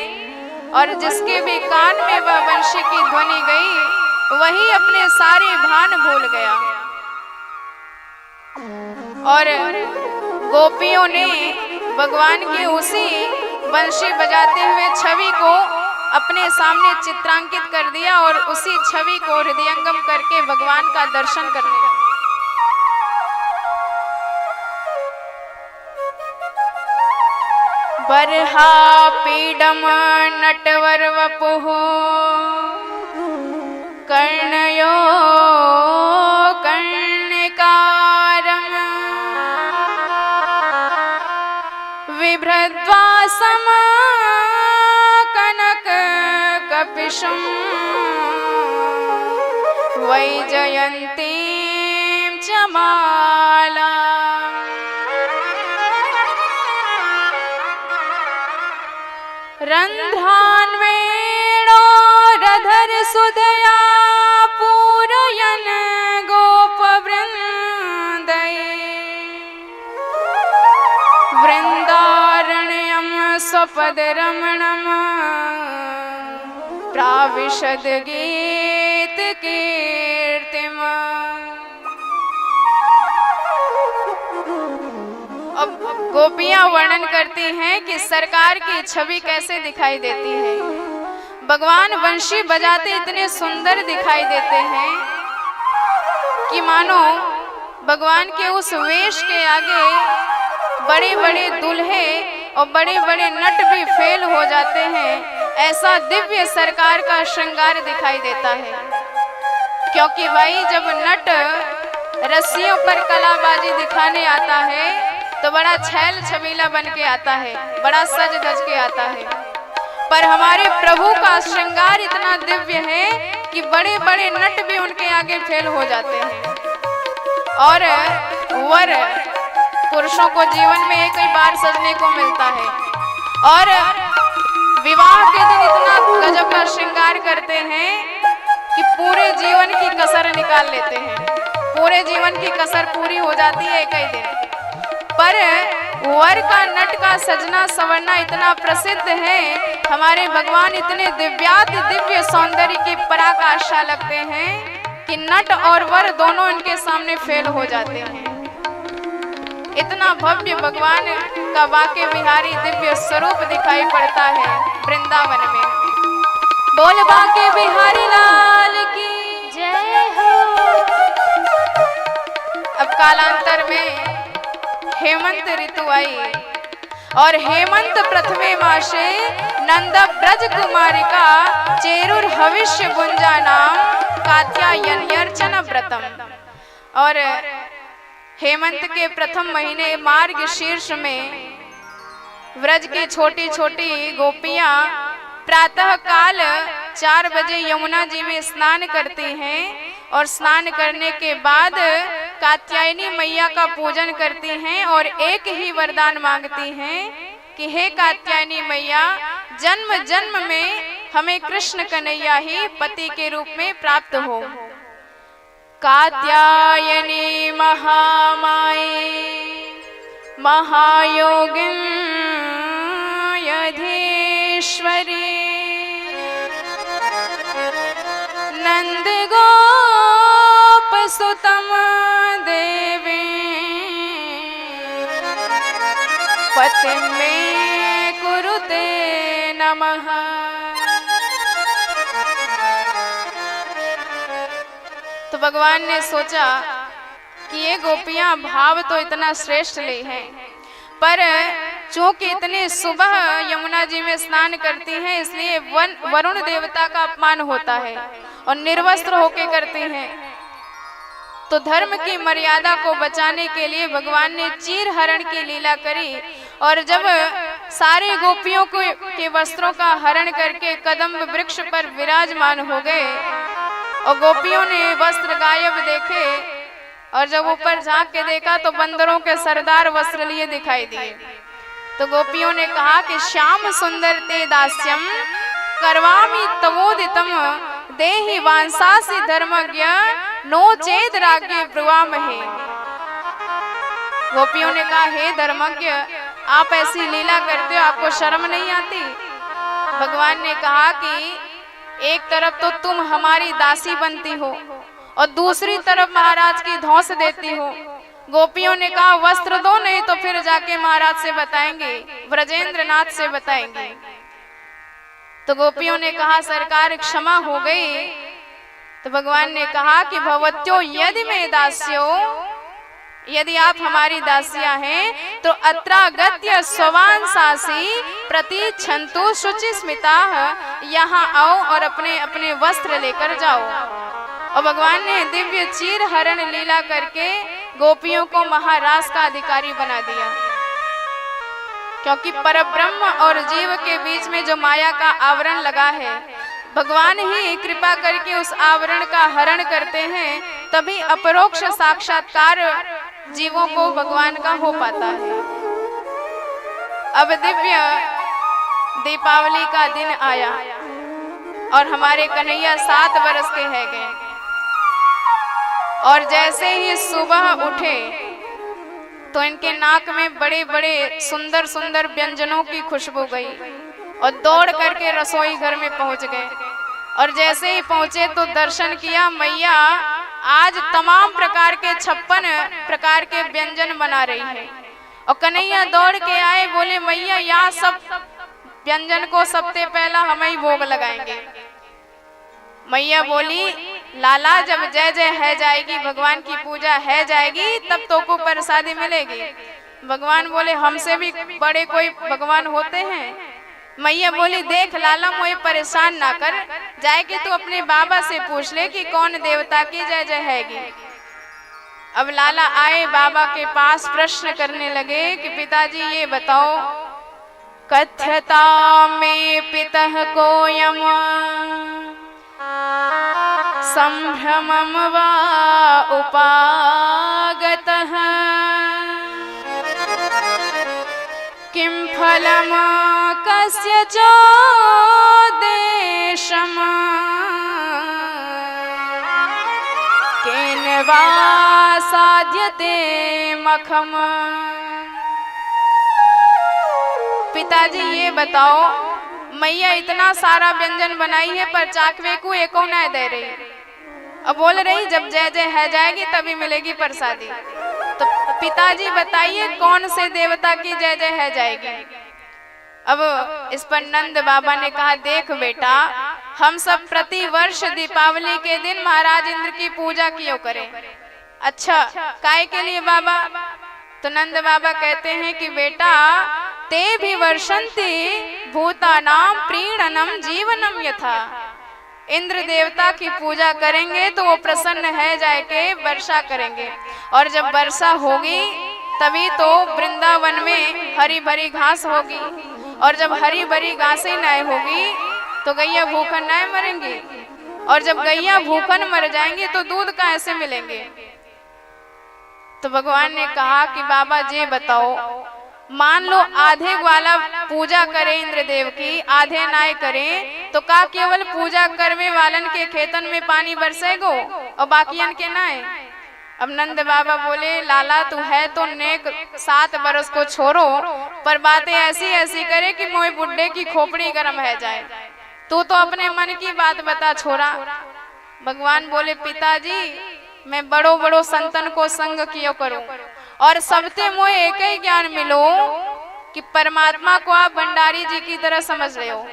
और जिसके भी कान में वह वंशी की ध्वनि गई वही अपने सारे भान भूल गया। और गोपियों ने भगवान के उसी बंशी बजाते हुए छवि को अपने सामने चित्रांकित कर दिया और उसी छवि को हृदयंगम करके भगवान का दर्शन करने लगे। बरहा पीडम नटवर वपुः कर्णयो कर्णिकारम् बिभ्रद्वासम कनक कपिशं वैजयन्तीं च माला। रन्ध्रान्वेणोरधर सुधया पूरयन् गोपवृन्दै वृन्दारण्यं स्वपदरमणं प्राविशद गीत कीर्तिम्। अब गोपियां वर्णन करती हैं कि सरकार की छवि कैसे दिखाई देती है। भगवान वंशी बजाते इतने सुंदर दिखाई देते हैं कि मानो भगवान के उस वेश के आगे बड़े बड़े दूल्हे और बड़े बड़े नट भी फेल हो जाते हैं। ऐसा दिव्य सरकार का श्रृंगार दिखाई देता है, क्योंकि भाई जब नट रस्सियों पर कलाबाजी दिखाने आता है तो बड़ा छैल छबीला बन के आता है, बड़ा सज धज के आता है। पर हमारे प्रभु का श्रृंगार इतना दिव्य है कि बड़े बड़े नट भी उनके आगे फेल हो जाते हैं। और वर पुरुषों को जीवन में एक ही बार सजने को मिलता है और विवाह के दिन इतना गजब का श्रृंगार करते हैं कि पूरे जीवन की कसर निकाल लेते हैं। पूरे जीवन की कसर पूरी हो जाती है एक ही दिन। पर वर का नट का सजना संवरना इतना प्रसिद्ध है, हमारे भगवान इतने दिव्याति दिव्य सौंदर्य की पराकाष्ठा लगते हैं कि नट और वर दोनों इनके सामने फेल हो जाते हैं। इतना भव्य भगवान का बाके बिहारी दिव्य स्वरूप दिखाई पड़ता है वृंदावन में। बोल बाके बिहारी लाल की जय हो। अब कालांतर में हेमंत ऋतु आई और हेमंत प्रथमे मासे नंद ब्रज कुमारिका चेरुर हविष्य गुंजा नाम कात्यायन्यर्चन व्रतम। और हेमंत के प्रथम महीने मार्ग शीर्ष में व्रज की छोटी छोटी गोपियां प्रातः काल 4 बजे यमुना जी में स्नान करती हैं और स्नान करने के बाद कात्यायनी मैया का पूजन करती हैं और एक ही वरदान मांगती हैं कि हे कात्यायनी मैया, जन्म जन्म में हमें कृष्ण कन्हैया ही पति के रूप में प्राप्त हो। कात्यायनी महामाई महायोगिन यधीश्वरी नंद गोप सुतम देवी पति में कुरुते नमः। तो तो भगवान ने सोचा कि ये गोपियां भाव तो इतना श्रेष्ठ ले हैं, पर चूंकि इतनी सुबह यमुना जी में स्नान करती हैं इसलिए वरुण देवता का अपमान होता है और निर्वस्त्र होके करती हैं। तो धर्म की मर्यादा को बचाने के लिए भगवान ने चीर हरण की लीला करी और जब सारे गोपियों के वस्त्रों का हरण करके कदम्ब वृक्ष पर विराजमान हो गए और गोपियों ने वस्त्र गायब देखे और जब ऊपर झांक के देखा तो बंदरों के सरदार वस्त्र लिए दिखाई दिए। तो गोपियों ने कहा कि श्याम सुंदर ते दास्यम करवामी तवोदितम देहि वांसासी धर्मज्ञ नो चेत राज्ञ ब्रुवामहे। गोपियों ने कहा, हे धर्मज्ञ, आप ऐसी लीला करते हो, आपको शर्म नहीं आती? भगवान ने कहा कि एक तरफ तो तुम हमारी दासी बनती हो और दूसरी तरफ महाराज की धौंस देती हो। गोपियों ने कहा, वस्त्र दो, नहीं तो फिर जाके महाराज से बताएंगे, ब्रजेंद्र नाथ से बताएंगे। तो गोपियों ने कहा, सरकार क्षमा हो गई। तो भगवान ने कहा कि भवत्यो यदि मैं दास्यो, यदि आप हमारी दासियां हैं तो अत्रागत्य स्ववांसासी प्रति छंतु शुचि स्मिता, यहाँ आओ और अपने अपने वस्त्र लेकर जाओ। और भगवान ने दिव्य चीर हरण लीला करके गोपियों को महारास का अधिकारी बना दिया, क्योंकि परब्रह्म और जीव के बीच में जो माया का आवरण लगा है, भगवान ही कृपा करके उस आवरण का हरण करते हैं, तभी अपरोक्ष साक्षात्कार जीवों को भगवान का हो पाता है। अब दिव्य दीपावली का दिन आया और हमारे कन्हैया 7 वर्ष के है गए और जैसे ही सुबह उठे तो इनके नाक में बड़े बड़े सुंदर सुंदर व्यंजनों की खुशबू गई और दौड़ करके रसोई घर में पहुंच गए। और जैसे ही पहुंचे तो दर्शन किया, मैया आज तमाम प्रकार के 56 प्रकार के व्यंजन बना रही है। और कन्हैया दौड़ के आए, बोले मैया यहाँ सब व्यंजन को सबसे पहला हम ही भोग लगाएंगे। मैया बोली, लाला जब जय जय है जाएगी, भगवान की पूजा है जाएगी, तब तो को प्रसादी मिलेगी। भगवान बोले, हमसे भी बड़े कोई भगवान होते हैं? मैया बोली, देख लाला, मुझे परेशान ना कर, जाएगी तो अपने बाबा से पूछ ले कि कौन देवता की जय जय हैगी। अब लाला आए बाबा के पास, प्रश्न करने लगे कि पिताजी ये बताओ, कथ्यता में पितः कोयम संभ्रमं वा उपागतः किं फलम कस्य चोदेशम केन वा साध्यते मखम। पिताजी ये बताओ, मैया इतना सारा व्यंजन बनाई है पर चाकवे को एको न दे रही। अब बोल रही जब जय जय है जाएगी तभी मिलेगी प्रसादी। तो पिताजी बताइए कौन से देवता की जय जय है जाएगी? अब इस पर नंद बाबा ने कहा, देख बेटा, हम सब प्रति वर्ष दीपावली के दिन महाराज इंद्र की पूजा क्यों करें? अच्छा, काय के लिए बाबा? तो नंद बाबा कहते हैं कि बेटा, ते भी वर्षंति भूतानाम प्रीणनम जीवनम यथा। इंद्र देवता की पूजा करेंगे तो वो प्रसन्न है जाके वर्षा करेंगे, और जब वर्षा होगी तभी तो वृंदावन में हरी भरी घास होगी, और जब हरी भरी घासें न होगी तो गैया भूखन न मरेंगी, और जब गैया भूखन मर जाएंगी तो दूध कहाँ से मिलेंगे? तो भगवान ने कहा कि बाबा जी बताओ, मान लो आधे वाला पूजा करे इंद्रदेव की, आधे नाय करे, तो का केवल पूजा करवे वालन के खेतन में पानी बरसेगो और बाकियन के नाय? अब नंद बाबा बोले, लाला तू है तो नेक, 7 बरस को छोड़ो, पर बातें ऐसी ऐसी करे कि मोए बुड्ढे की खोपड़ी गर्म है जाए। तू तो अपने मन की बात बता छोरा। भगवान बोले, पिताजी मैं बड़ो बड़ो संतन को संग कियो करूं और सबते मोए एक ही ज्ञान मिलो कि परमात्मा को आप भंडारी जी की तरह समझ रहे हो।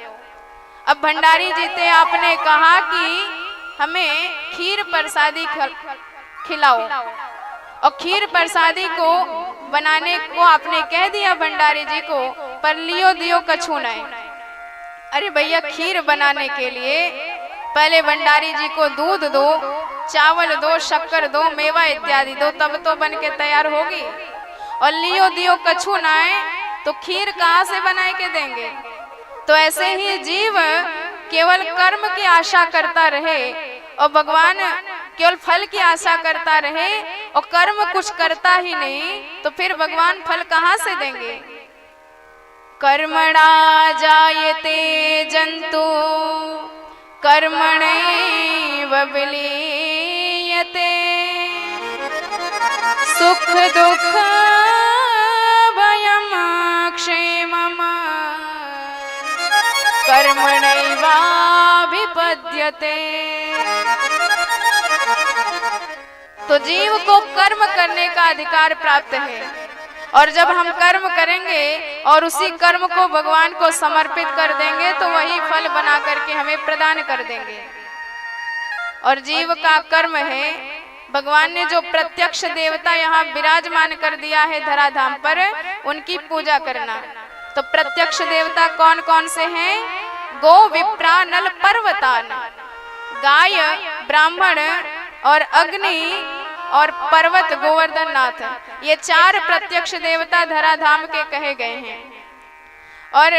अब भंडारी जी ते आपने कहा कि हमें खीर प्रसादी खिलाओ। और खीर प्रसादी को बनाने को आपने कह दिया भंडारी जी को, पर लियो दियो कछु नहीं। अरे भैया, खीर बनाने के लिए पहले भंडारी जी को दूध दो, चावल दो, शक्कर दो, मेवा इत्यादि दो, तब तो बन के तैयार होगी। और लियो दियो कछु नाय तो खीर कहाँ से बना के देंगे। तो ऐसे ही जीव केवल कर्म की आशा करता रहे और भगवान केवल फल की आशा करता रहे और कर्म कुछ करता ही नहीं, तो फिर भगवान फल कहाँ से देंगे। कर्मणा जायते जंतु कर्मणैव विलीयते, सुख दुख भयम क्षेमम कर्मणैवाभिपद्यते। तो जीव को कर्म करने का अधिकार प्राप्त है, और जब हम कर्म करेंगे और उसी कर्म को भगवान को समर्पित कर देंगे तो वही फल बना करके हमें प्रदान कर देंगे। और जीव का कर्म है, भगवान ने जो प्रत्यक्ष देवता यहाँ विराजमान कर दिया है धराधाम पर, उनकी पूजा करना। तो प्रत्यक्ष देवता कौन कौन से हैं? गो, विप्रा, नल, पर्वतान। गाय, ब्राह्मण और अग्नि और पर्वत गोवर्धन नाथ, ये 4 प्रत्यक्ष देवता धराधाम के कहे गए हैं। और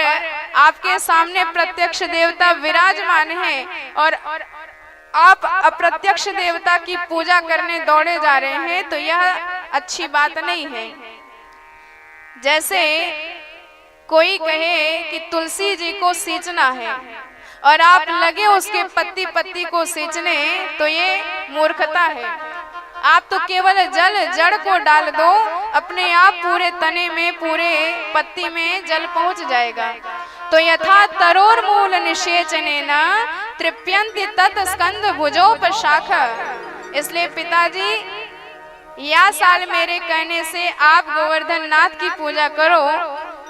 आपके सामने प्रत्यक्ष देवता विराजमान है और आप अप्रत्यक्ष देवता की पूजा करने दौड़े जा रहे हैं, तो यह अच्छी बात नहीं है। जैसे कोई कहे कि तुलसी जी को सींचना है और आप लगे उसके पत्ती पत्ती को सींचने, तो ये मूर्खता है। आप तो केवल जल जड़ को डाल दो, अपने आप पूरे तने में, पूरे पत्ती में जल पहुंच जाएगा। तो यथा तरोर मूल निषेचनेन तृप्यन्ति तत् स्कंद भुजोपशाखा। इसलिए पिताजी, या साल मेरे कहने से आप गोवर्धन नाथ की पूजा करो,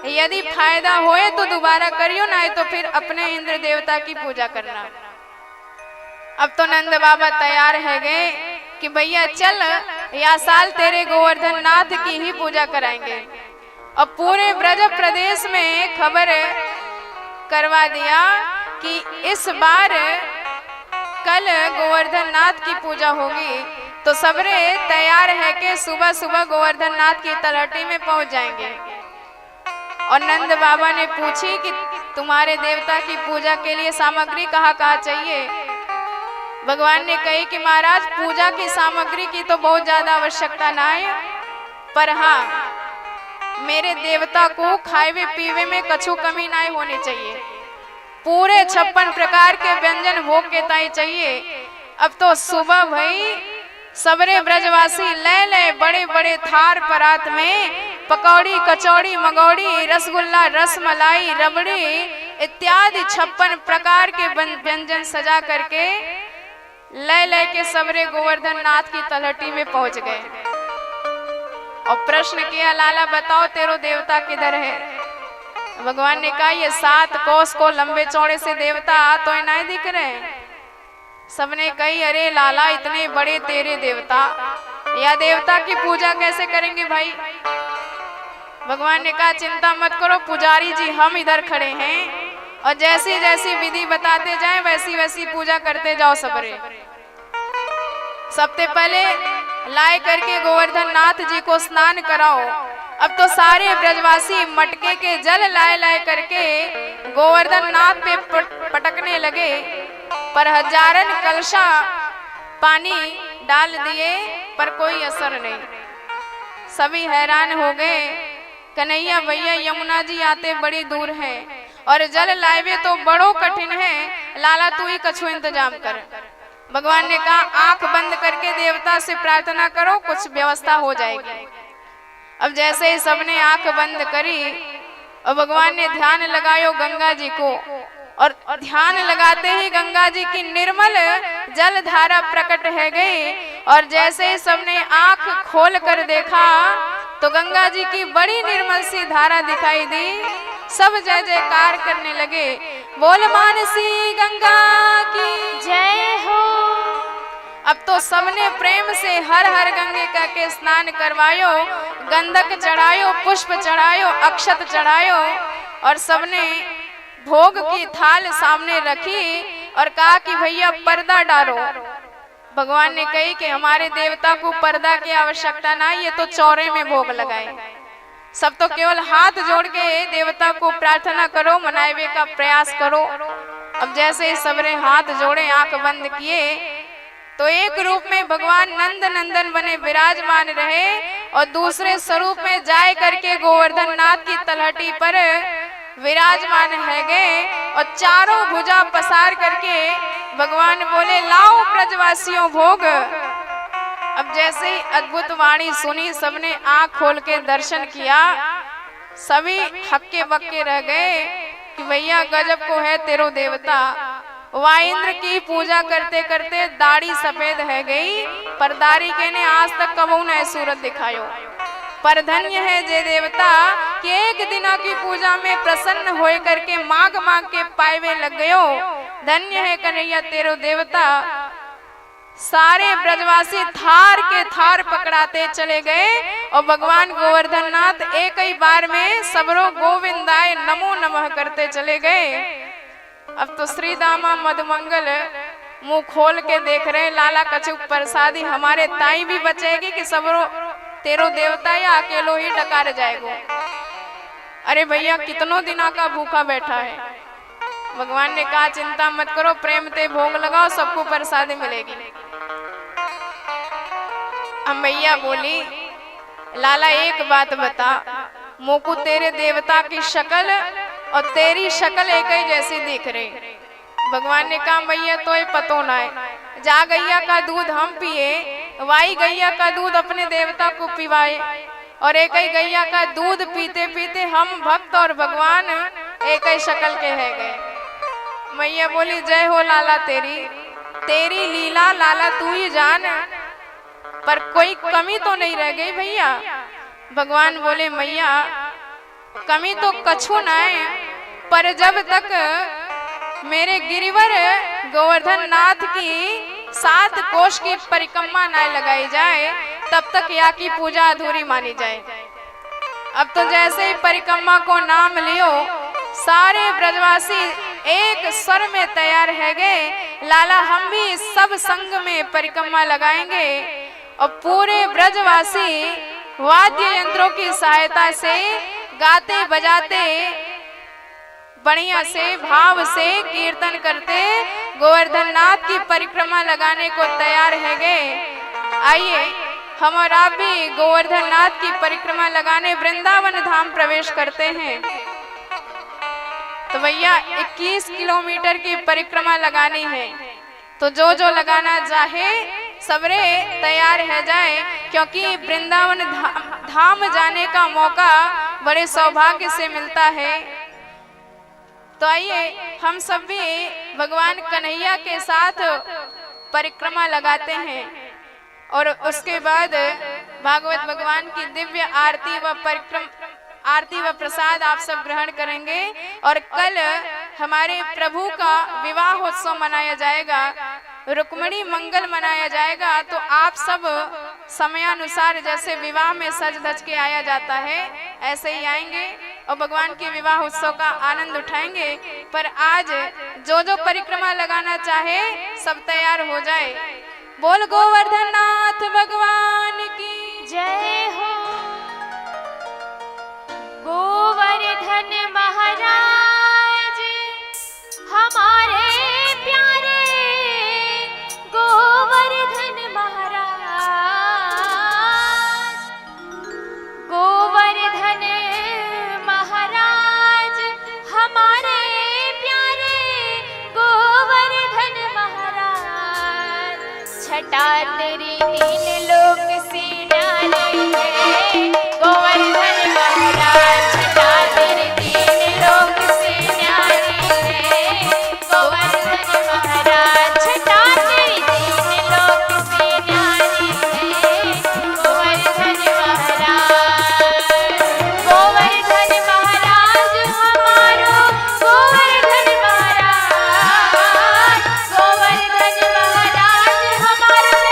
यदि फायदा होए तो दोबारा करियो, ना तो फिर अपने इंद्र देवता की पूजा करना। अब तो नंद बाबा तैयार है गए कि भैया चल, या साल तेरे गोवर्धन नाथ की ही पूजा कराएंगे। अब पूरे ब्रज प्रदेश में खबर करवा दिया कि इस बार कल गोवर्धन नाथ की पूजा होगी। तो सबरे तैयार है कि सुबह सुबह गोवर्धन नाथ की तलहटी में पहुंच जाएंगे। और नंद बाबा ने पूछी कि तुम्हारे देवता की पूजा के लिए सामग्री कहाँ कहाँ चाहिए। भगवान ने कही कि महाराज, पूजा की सामग्री की तो बहुत ज्यादा आवश्यकता ना है, पर हाँ, मेरे देवता को खाए पीवे में कछु कमी ना होनी चाहिए। पूरे 56 प्रकार के व्यंजन भोग के ताई चाहिए। अब तो सुबह भाई सबरे ब्रजवासी ले बड़े बड़े थार परात में पकौड़ी, कचौड़ी, मगौड़ी, रसगुल्ला, रसमलाई, रबड़ी इत्यादि 56 प्रकार के व्यंजन सजा करके ले के सबरे गोवर्धन नाथ की तलहटी में पहुंच गए। और प्रश्न किया, लाला बताओ तेरो देवता किधर है। भगवान ने कहा, ये 7 कोस को लंबे चौड़े से देवता तो नहीं दिख रहे। सबने कही, अरे लाला, इतने बड़े तेरे देवता, या देवता की पूजा कैसे करेंगे भाई। भगवान ने कहा, चिंता मत करो पुजारी जी, हम इधर खड़े हैं और जैसी जैसी विधि बताते जाएं वैसी वैसी पूजा करते जाओ सबरे। सबसे पहले लाए करके गोवर्धन नाथ जी को स्नान कराओ। अब तो सारे ब्रजवासी मटके के जल लाए करके गोवर्धन नाथ पे पटकने लगे, पर हजारन कलशा पानी डाल दिए पर कोई असर नहीं। सभी हैरान हो गए। कन्हैया भैया, यमुना जी आते बड़ी दूर है और जल लाए तो बड़ो कठिन है, लाला तू ही कछु इंतजाम कर। भगवान ने कहा, आंख बंद करके देवता से प्रार्थना करो, कुछ व्यवस्था हो जाएगी। अब जैसे ही सबने आंख बंद करी और भगवान ने ध्यान लगायो गंगा जी को, और ध्यान लगाते ही गंगा जी की निर्मल जल धारा प्रकट है गई। और जैसे ही सबने आंख खोल कर देखा तो गंगा जी की बड़ी निर्मल सी धारा दिखाई दी। सब जय जयकार करने लगे, बोल मानसी गंगा की जय हो। अब तो सबने प्रेम से हर हर गंगे कह के स्नान करवायो, गंधक चढ़ायो, पुष्प चढ़ायो, अक्षत चढ़ायो और सबने भोग की थाल सामने रखी और कहा कि भैया पर्दा डालो। भगवान ने कही कि हमारे देवता को पर्दा की आवश्यकता ना, ये तो चौरे में भोग लगाए। सब तो केवल हाथ जोड़ के देवता को प्रार्थना करो, मनावे का प्रयास करो। अब जैसे सबने हाथ जोड़े, आंख बंद किए, तो एक रूप में भगवान नंद नंदन बने विराजमान रहे और दूसरे स्वरूप में जाए करके गोवर्धन नाथ की तलहटी पर विराजमान है गए और चारों भुजा पसार करके भगवान बोले लाओ ब्रजवासियों भोग। अब जैसे ही अद्भुत वाणी सुनी, सबने आंख खोल के दर्शन किया, सभी हक्के बक्के रह गए कि भैया गजब को है तेरो देवता। वाइंद्र की पूजा करते करते दाढ़ी सफेद है गई, पर दाढ़ी के ने आज तक कबू न सूरत दिखायो। पर धन्य है जे देवता कि एक दिना की पूजा में प्रसन्न होए करके मांग मांग के पायवे लग गयो। धन्य है कन्हैया तेरो देवता। सारे ब्रजवासी थार के थार पकड़ाते चले गए और भगवान गोवर्धन नाथ एक ही बार में सबरो गोविंदाय नमो नमः करते चले गए। अब तो श्री दामा मधुमंगल मुंह खोल के देख रहे, लाला कछुक प्रसादी हमारे ताई भी बचेगी कि सबरो तेरो देवता या अकेलो ही डकार जाएगो। अरे भैया कितनों दिनों का भूखा बैठा है। भगवान ने कहा चिंता मत करो, प्रेम ते भोग लगाओ, सबको प्रसादी मिलेगी। हम भैया बोली लाला एक बात बता, मोको तेरे देवता की शक्ल और तेरी शक्ल एक ही जैसी दिख रही। भगवान ने कहा भैया तो ये पतो ना है, जा गैया का दूध हम पिए, वाई गैया का दूध अपने देवता को पिवाए और एक ही गैया का दूध पीते पीते हम भक्त और भगवान एक ही शक्ल के है गए। मैया बोली जय हो लाला तेरी, तेरी लीला लाला तू ही जान, पर कोई कमी तो नहीं रह गई भैया। भगवान बोले मैया कमी तो कछु ना है, पर जब तक मेरे गिरिवर गोवर्धन नाथ की 7 कोष की परिक्रमा न लगाई जाए तब तक या की पूजा अधूरी मानी जाए। अब तो जैसे ही परिक्रमा को नाम लियो, सारे ब्रजवासी एक स्वर में तैयार है गए, लाला हम भी सब संग में परिक्रमा लगाएंगे और पूरे ब्रजवासी वाद्य यंत्रों की सहायता से गाते बजाते बढ़िया से भाव से कीर्तन करते गोवर्धन नाथ की परिक्रमा लगाने को तैयार है गए। आइए हम और आप भी गोवर्धन नाथ की परिक्रमा लगाने वृंदावन धाम प्रवेश करते हैं। तो भैया 21 किलोमीटर की परिक्रमा लगानी है, तो जो जो लगाना चाहे सबरे तैयार है जाए, क्योंकि वृंदावन धाम जाने का मौका बड़े सौभाग्य से मिलता है। तो आइए हम सब भी भगवान कन्हैया के साथ परिक्रमा लगाते हैं और उसके बाद भागवत भगवान की दिव्य आरती व प्रसाद आप सब ग्रहण करेंगे। और कल हमारे प्रभु का विवाह उत्सव मनाया जाएगा, रुक्मिणी मंगल मनाया जाएगा। तो आप सब समयानुसार जैसे विवाह में सज धज के आया जाता है ऐसे ही आएंगे और भगवान के विवाह उत्सव का आनंद उठाएंगे। पर आज जो जो परिक्रमा लगाना चाहे सब तैयार हो जाए। बोल गोवर्धन नाथ भगवान की जय हो। गोवर्धन महाराज हमारे प्यारे, गोवर्धन महाराज, गोवर्धन महाराज हमारे प्यारे, गोवर्धन महाराज। छटा तेरी 3 लोक से न्यारी है, गोवर्धन महाराज। छटा तेरी 3 लोक से न्यारी है, गोवर्धन महाराज। छटा तेरी 3 लोक से न्यारी है, गोवर्धन महाराज। गोवर्धन महाराज हमारो, गोवर्धन महाराज, गोवर्धन महाराज हमारो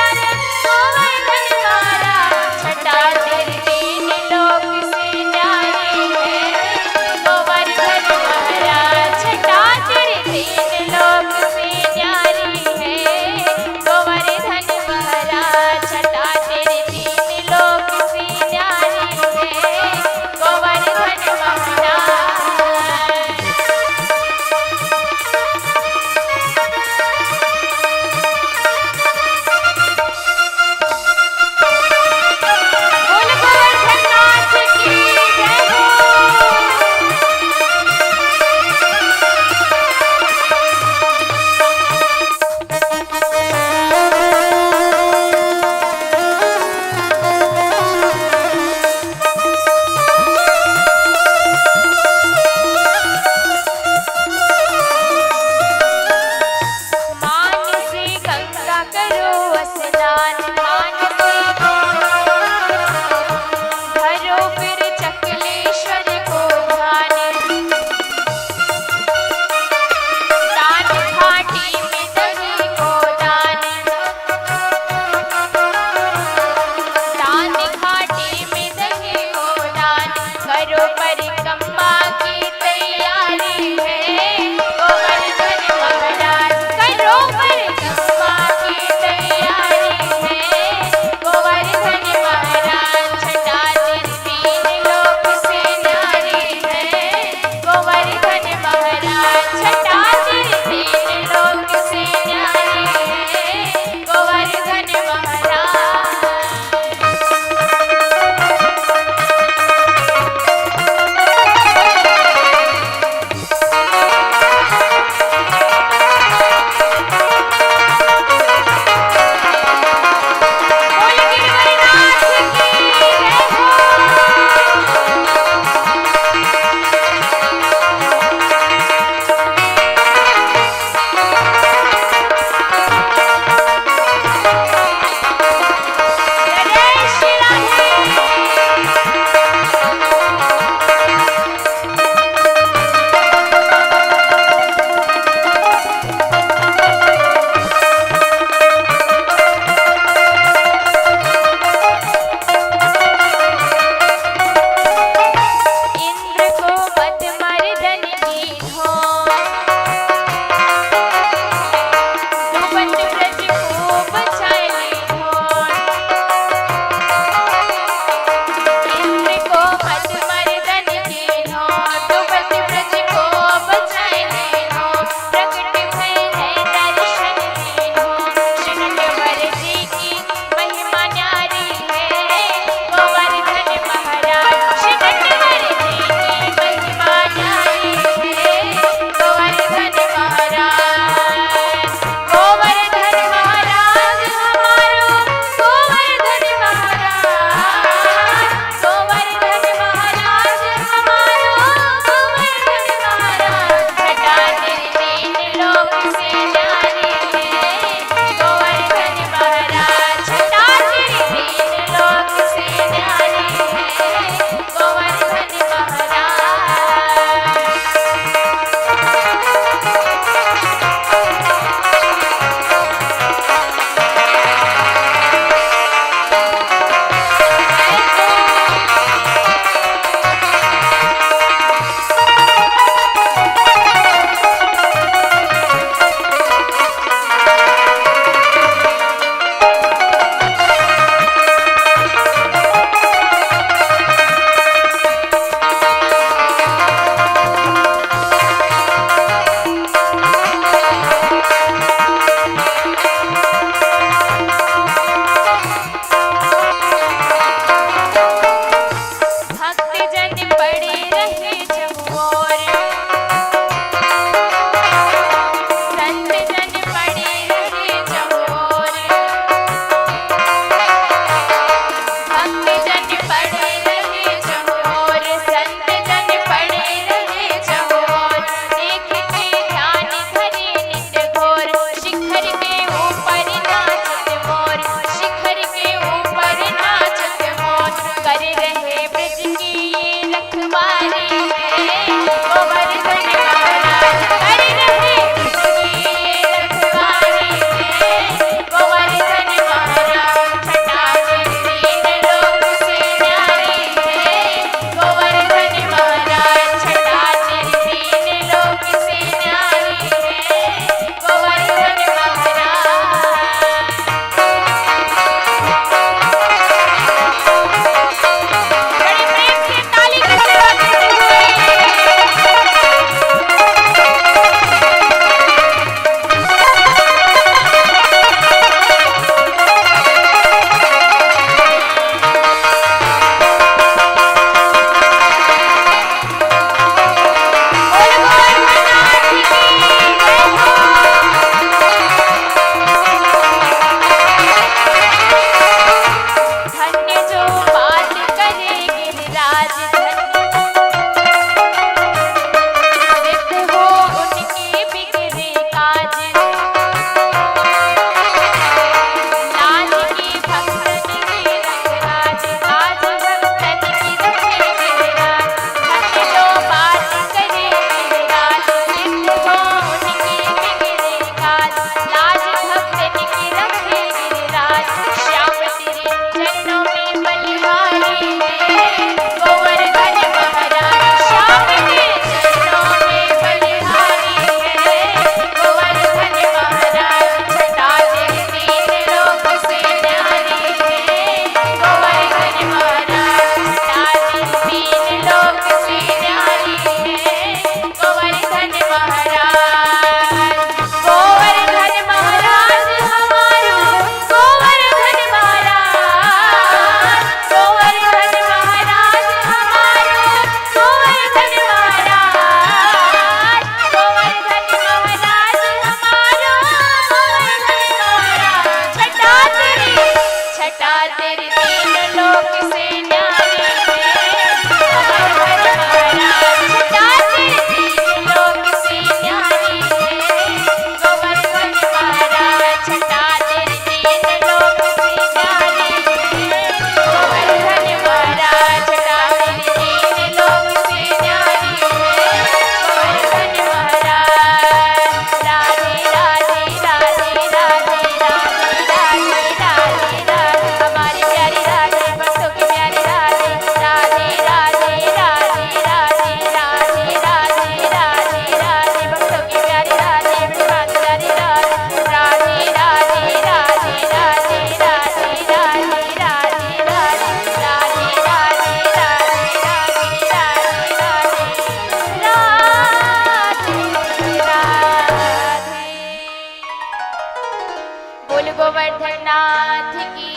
गोवर्धन नाथ की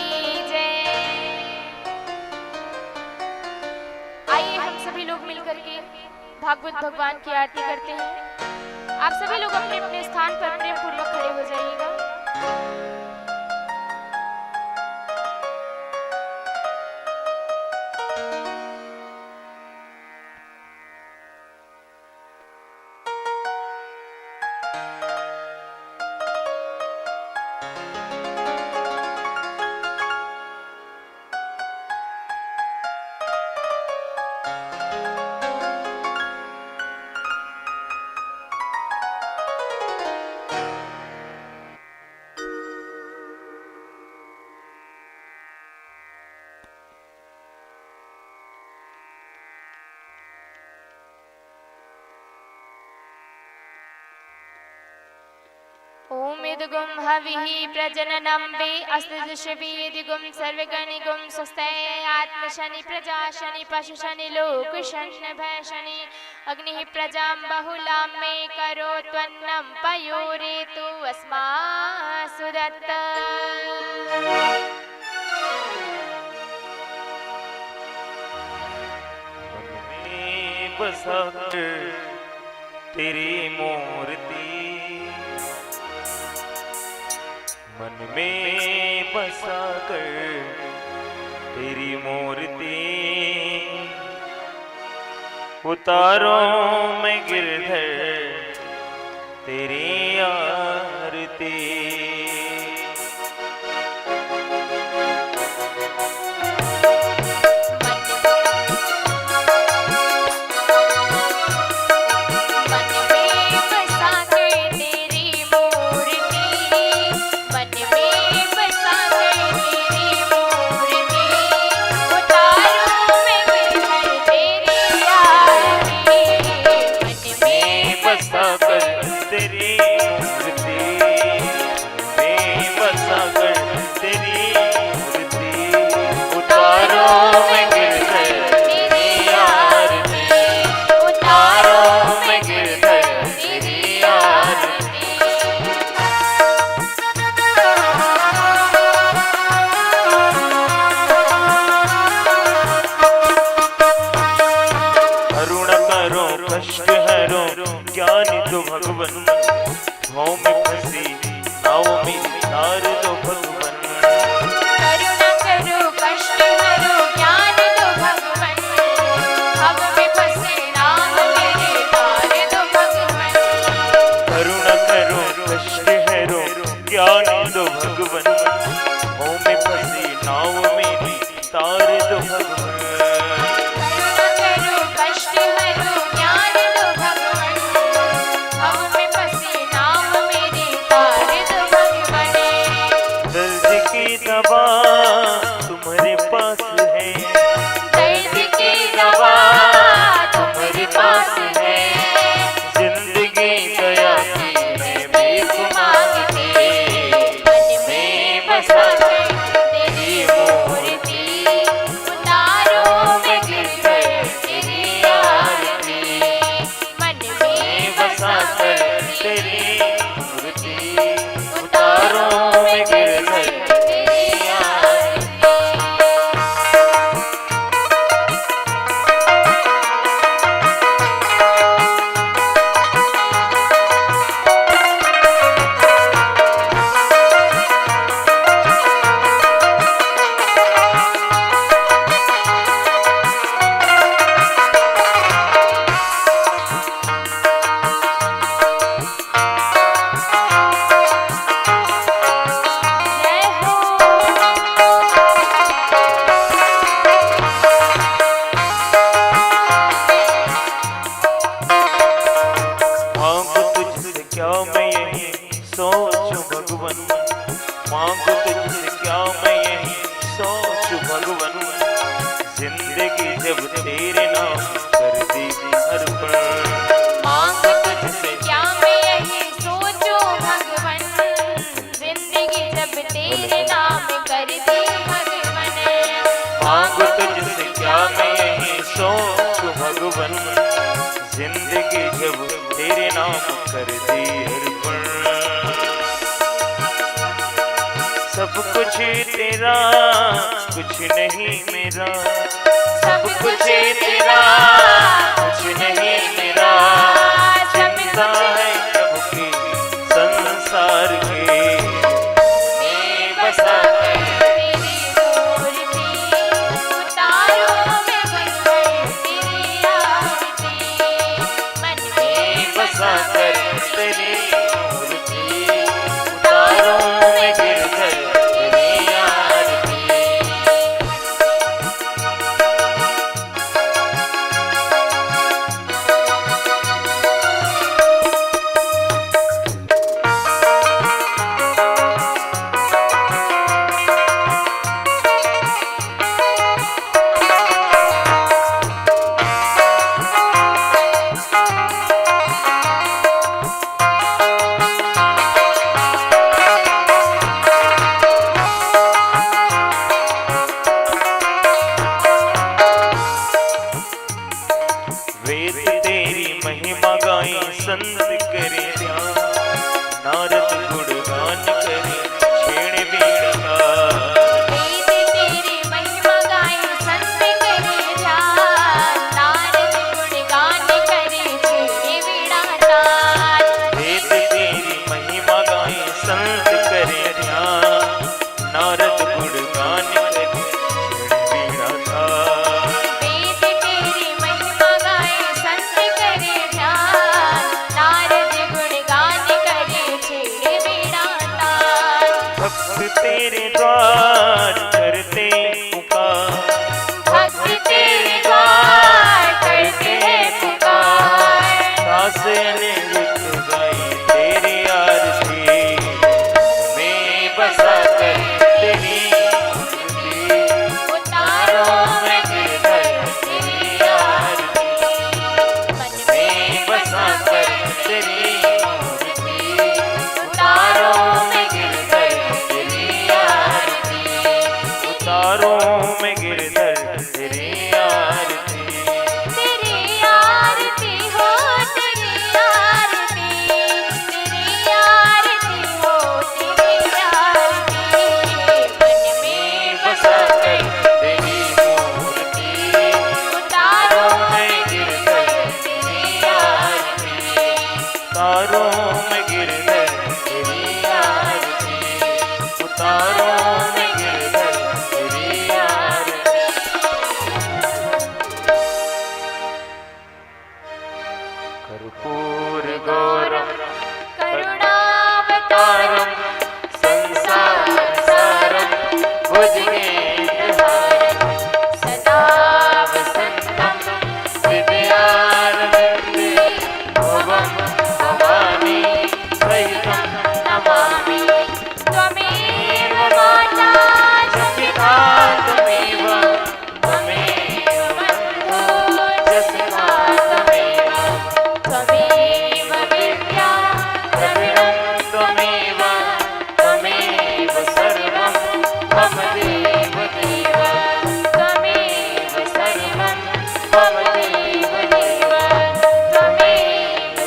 जय। आइए हम सभी लोग मिलकर के भागवत भगवान की आरती करते हैं। आप सभी लोग अपने अपने स्थान पर प्रेम पूर्वक खड़े हो जाइएगा। ओम इदगुम हविः प्रजननं वे अस्तिदिशवीदिगुम सर्वगणिगुम स्वस्ते आत्मशनि प्रजाशनि पशुशनि लोकशनि भयशनि अग्निः प्रजां बहुलां मे करोत्वन्नं पयोरेतु अस्मासु दत्त। बसाकर तेरी मूर्ति मन में बसाकर तेरी मूर्ति उतारो मैं गिरधर तेरी आरती। जिंदगी जब तेरे नाम कर दी अर्पण। तेरा, कुछ नहीं मेरा। सब कुछ तेरा, कुछ नहीं